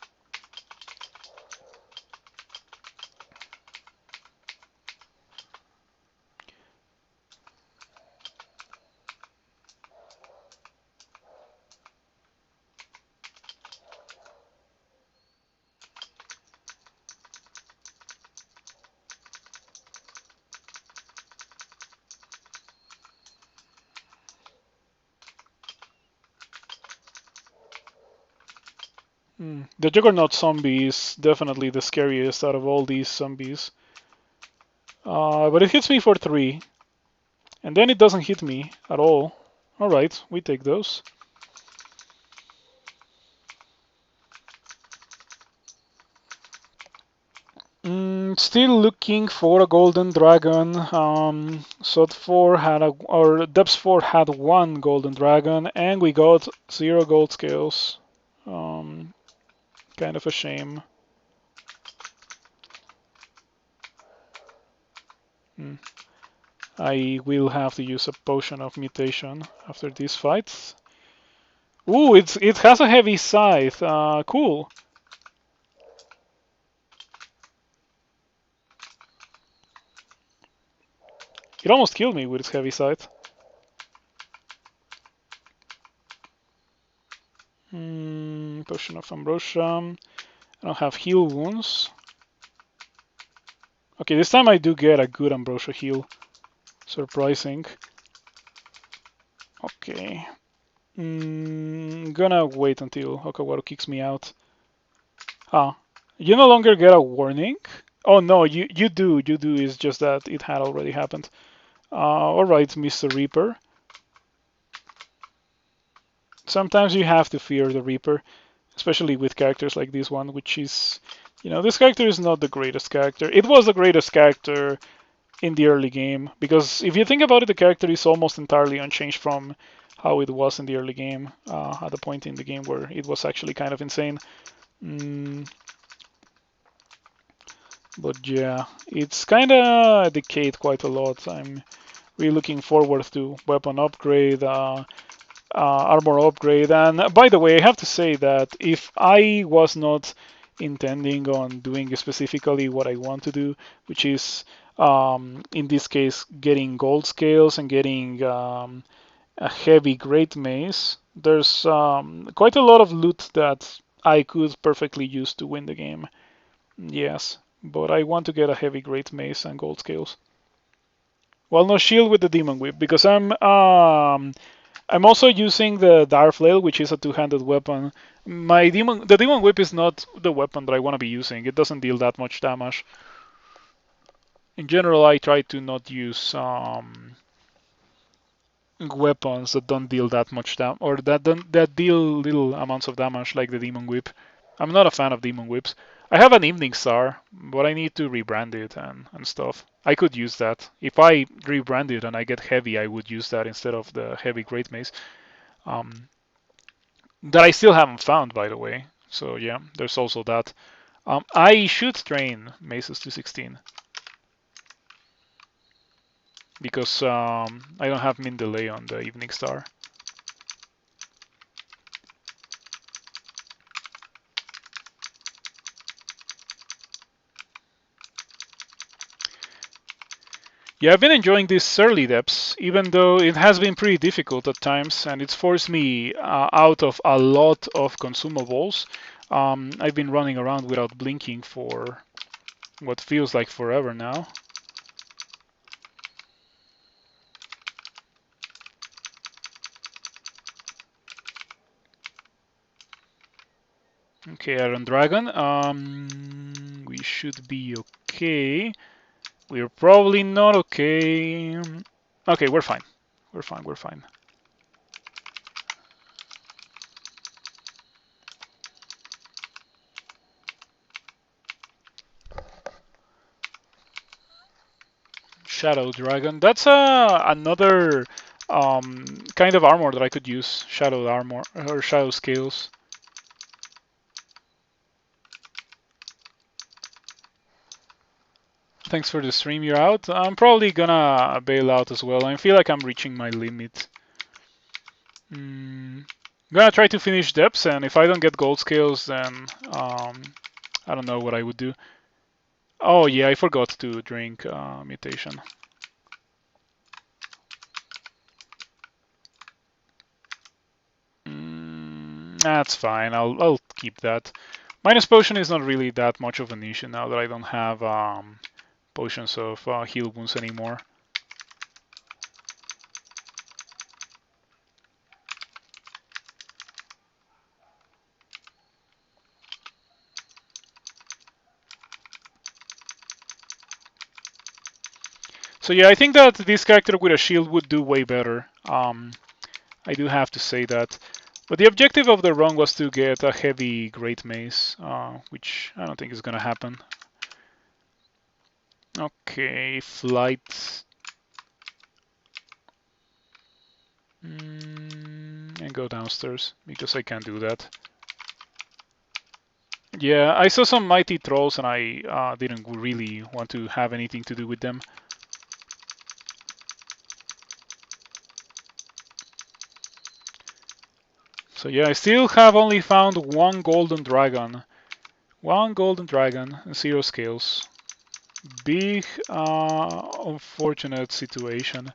The Juggernaut zombie is definitely the scariest out of all these zombies. But it hits me for 3, and then it doesn't hit me at all. Alright, we take those. Still looking for a golden dragon. Sod 4 had or Depths 4 had 1 golden dragon, and we got 0 gold scales. Kind of a shame. Mm. I will have to use a potion of mutation after these fights. Ooh, it has a heavy scythe. Cool. It almost killed me with its heavy scythe. Potion of ambrosia. I don't have heal wounds. Okay, this time I do get a good ambrosia heal. Surprising. Okay. Gonna wait until Okawaru kicks me out. You no longer get a warning. Oh no, you do. You do. It's just that it had already happened. Alright, Mr. Reaper. Sometimes you have to fear the Reaper, especially with characters like this one, which is, this character is not the greatest character. It was the greatest character in the early game, because if you think about it, the character is almost entirely unchanged from how it was in the early game, at the point in the game where it was actually kind of insane. But yeah, it's kind of decayed quite a lot. I'm really looking forward to weapon upgrade, armor upgrade. And by the way, I have to say that if I was not intending on doing specifically what I want to do, which is in this case getting gold scales and getting a heavy great mace, there's quite a lot of loot that I could perfectly use to win the game. Yes, but I want to get a heavy great mace and gold scales. Well, no shield with the demon whip because I'm also using the Dire Flail, which is a two-handed weapon. The demon whip is not the weapon that I want to be using. It doesn't deal that much damage. In general, I try to not use weapons that don't deal that much damage or that deal little amounts of damage, like the demon whip. I'm not a fan of demon whips. I have an evening star, but I need to rebrand it and stuff. I could use that. If I rebrand it and I get heavy, I would use that instead of the heavy great mace. That I still haven't found, by the way. So yeah, there's also that. I should train maces to 16 because I don't have min delay on the evening star. Yeah, I've been enjoying these early depths, even though it has been pretty difficult at times, and it's forced me out of a lot of consumables. I've been running around without blinking for what feels like forever now. Okay, Iron Dragon. We should be okay. We're probably not okay. Okay, we're fine. We're fine, we're fine. Shadow Dragon. That's another kind of armor that I could use. Shadow armor or shadow scales. Thanks for the stream. You're out. I'm probably gonna bail out as well. I feel like I'm reaching my limit. I'm gonna try to finish depths, and if I don't get gold scales, then I don't know what I would do. Oh yeah, I forgot to drink mutation. That's fine. I'll keep that. Minus potion is not really that much of an issue now that I don't have potions of heal wounds anymore. So yeah, I think that this character with a shield would do way better. I do have to say that. But the objective of the run was to get a heavy great mace, which I don't think is gonna happen. Okay, flight. And go downstairs, because I can't do that. Yeah, I saw some mighty trolls and I didn't really want to have anything to do with them. So yeah, I still have only found one golden dragon. One golden dragon and 0 scales. Big unfortunate situation.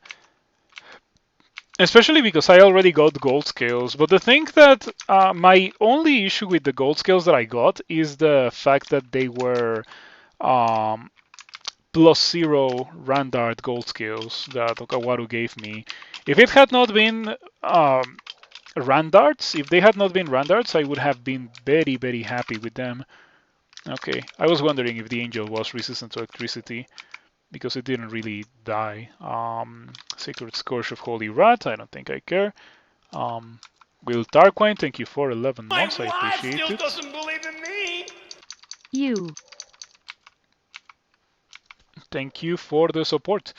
Especially because I already got gold scales. But the thing that my only issue with the gold scales that I got is the fact that they were +0 Randart gold scales that Okawaru gave me. If it had not been Randarts, if they had not been Randarts, I would have been very, very happy with them. Okay, I was wondering if the angel was resistant to electricity, because it didn't really die. Sacred Scourge of Holy Rat, I don't think I care. Will Tarquine, thank you for 11 months, I appreciate still it. doesn't believe in me. You. Thank you for the support.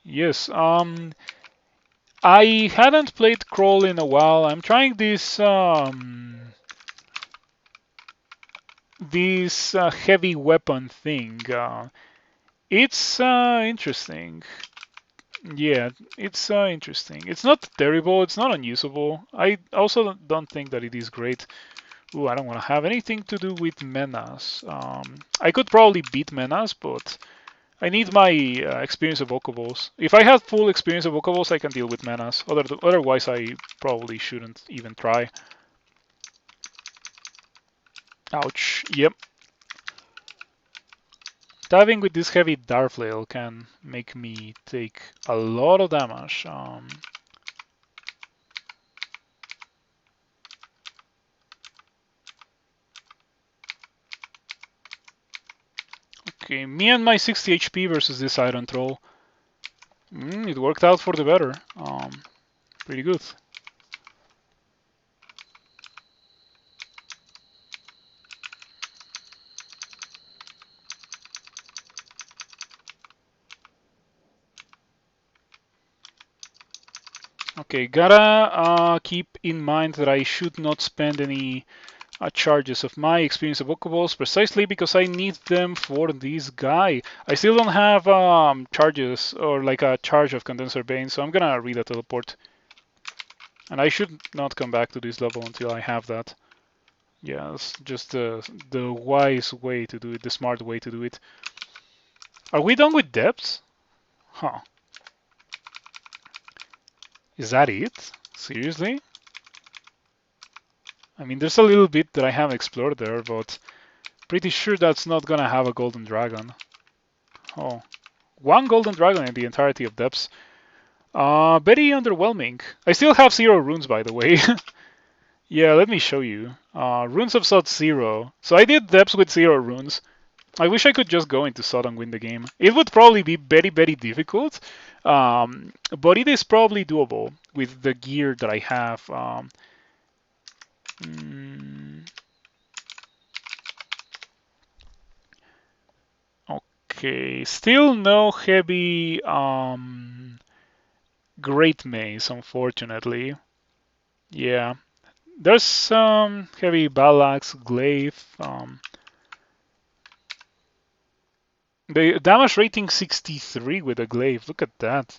Yes, I hadn't played Crawl in a while. I'm trying this heavy weapon thing. It's interesting. Yeah, it's interesting. It's not terrible. It's not unusable. I also don't think that it is great. Ooh, I don't want to have anything to do with menas. I could probably beat menas, but I need my experience of Okobols. If I had full experience of Okobols, I can deal with menas. Otherwise, I probably shouldn't even try. Ouch. Yep. Diving with this heavy Darflail can make me take a lot of damage. Okay, me and my 60 HP versus this Iron Troll. It worked out for the better. Pretty good. Okay, gotta keep in mind that I should not spend any charges of my experience of Okoballs precisely because I need them for this guy. I still don't have charges or like a charge of Condenser Bane, so I'm gonna read a teleport. And I should not come back to this level until I have that. Yeah, it's just the wise way to do it, the smart way to do it. Are we done with depths? Huh. Is that it? Seriously? I mean, there's a little bit that I haven't explored there, but pretty sure that's not gonna have a golden dragon. Oh, one golden dragon in the entirety of depths. Very underwhelming. I still have 0 runes, by the way. Yeah, let me show you. Runes of Sod 0. So I did depths with 0 runes. I wish I could just go into Sod and win the game. It would probably be very, very difficult, but it is probably doable with the gear that I have. Mm, okay, still no heavy great maze, unfortunately. Yeah, there's some heavy Balax, Glaive. The damage rating 63 with a Glaive. Look at that.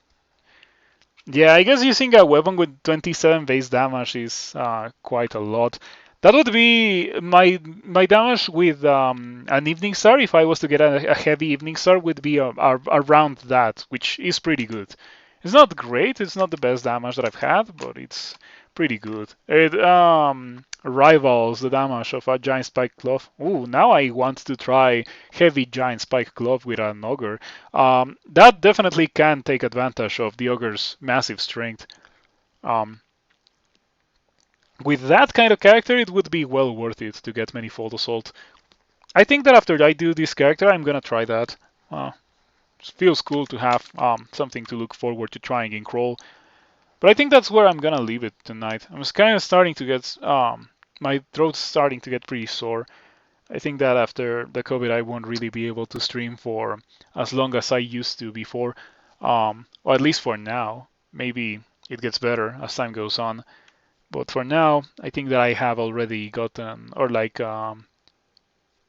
Yeah, I guess using a weapon with 27 base damage is quite a lot. That would be my damage with an Evening Star. If I was to get a heavy Evening Star, would be around that, which is pretty good. It's not great. It's not the best damage that I've had, but it's pretty good. It rivals the damage of a Giant Spike Glove. Ooh, now I want to try heavy Giant Spike Glove with an Ogre. That definitely can take advantage of the Ogre's massive strength. Um, with that kind of character, it would be well worth it to get Manifold Assault. I think that after I do this character, I'm gonna try that. Uh, it feels cool to have something to look forward to trying in Crawl. But I think that's where I'm gonna leave it tonight. I'm kind of starting to get my throat's starting to get pretty sore. I think that after the COVID, I won't really be able to stream for as long as I used to before, or at least for now. Maybe it gets better as time goes on, but for now, I think that I have already gotten or like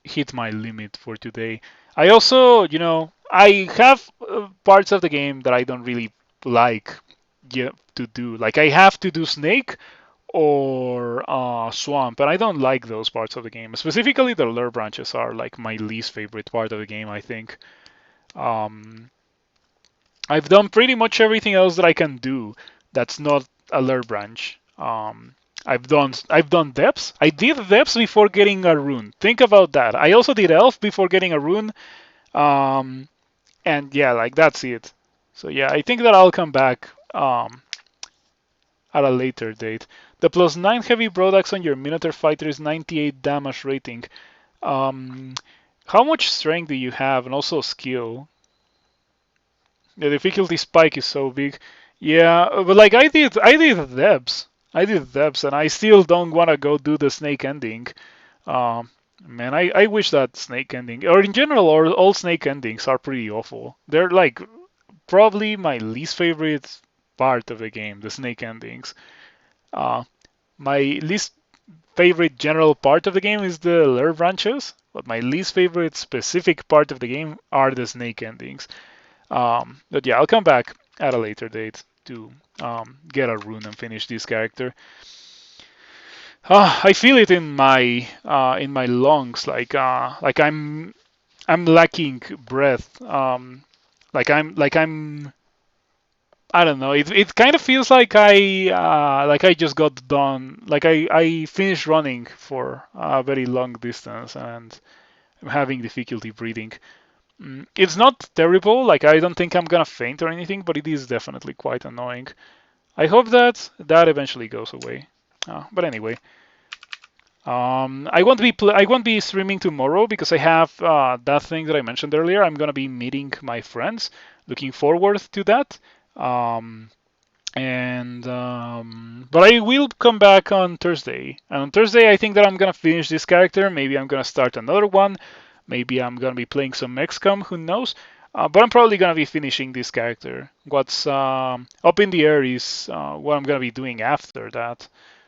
hit my limit for today. I also, I have parts of the game that I don't really like to do. Like I have to do Snake or Swamp, and I don't like those parts of the game. Specifically, the lure branches are like my least favorite part of the game, I think. Um, I've done pretty much everything else that I can do that's not a lure branch. I've done depths. I did depths before getting a rune. Think about that. I also did elf before getting a rune. Um, and yeah, like that's it. So yeah, I think that I'll come back at a later date. The plus 9 heavy broadaxe on your Minotaur fighter is 98 damage rating. Um, how much strength do you have, and also skill? The difficulty spike is so big. Yeah, but like I did depths. I did depths, and I still don't want to go do the snake ending. Um, man, I wish that snake ending, or in general, or all snake endings are pretty awful. They're like probably my least favorite part of the game, the snake endings. Uh, my least favorite general part of the game is the lure branches, but my least favorite specific part of the game are the snake endings. But yeah, I'll come back at a later date to get a rune and finish this character. I feel it in my lungs, like I'm lacking breath. Like I'm I don't know. It kind of feels like I just got done. Like I finished running for a very long distance and I'm having difficulty breathing. It's not terrible. Like I don't think I'm gonna faint or anything, but it is definitely quite annoying. I hope that that eventually goes away. But anyway, I won't be streaming tomorrow because I have that thing that I mentioned earlier. I'm gonna be meeting my friends. Looking forward to that. Um, and but I will come back on Thursday. And on Thursday, I think that I'm gonna finish this character. Maybe I'm gonna start another one. Maybe I'm gonna be playing some XCOM. Who knows? But I'm probably gonna be finishing this character. What's up in the air is what I'm gonna be doing after that.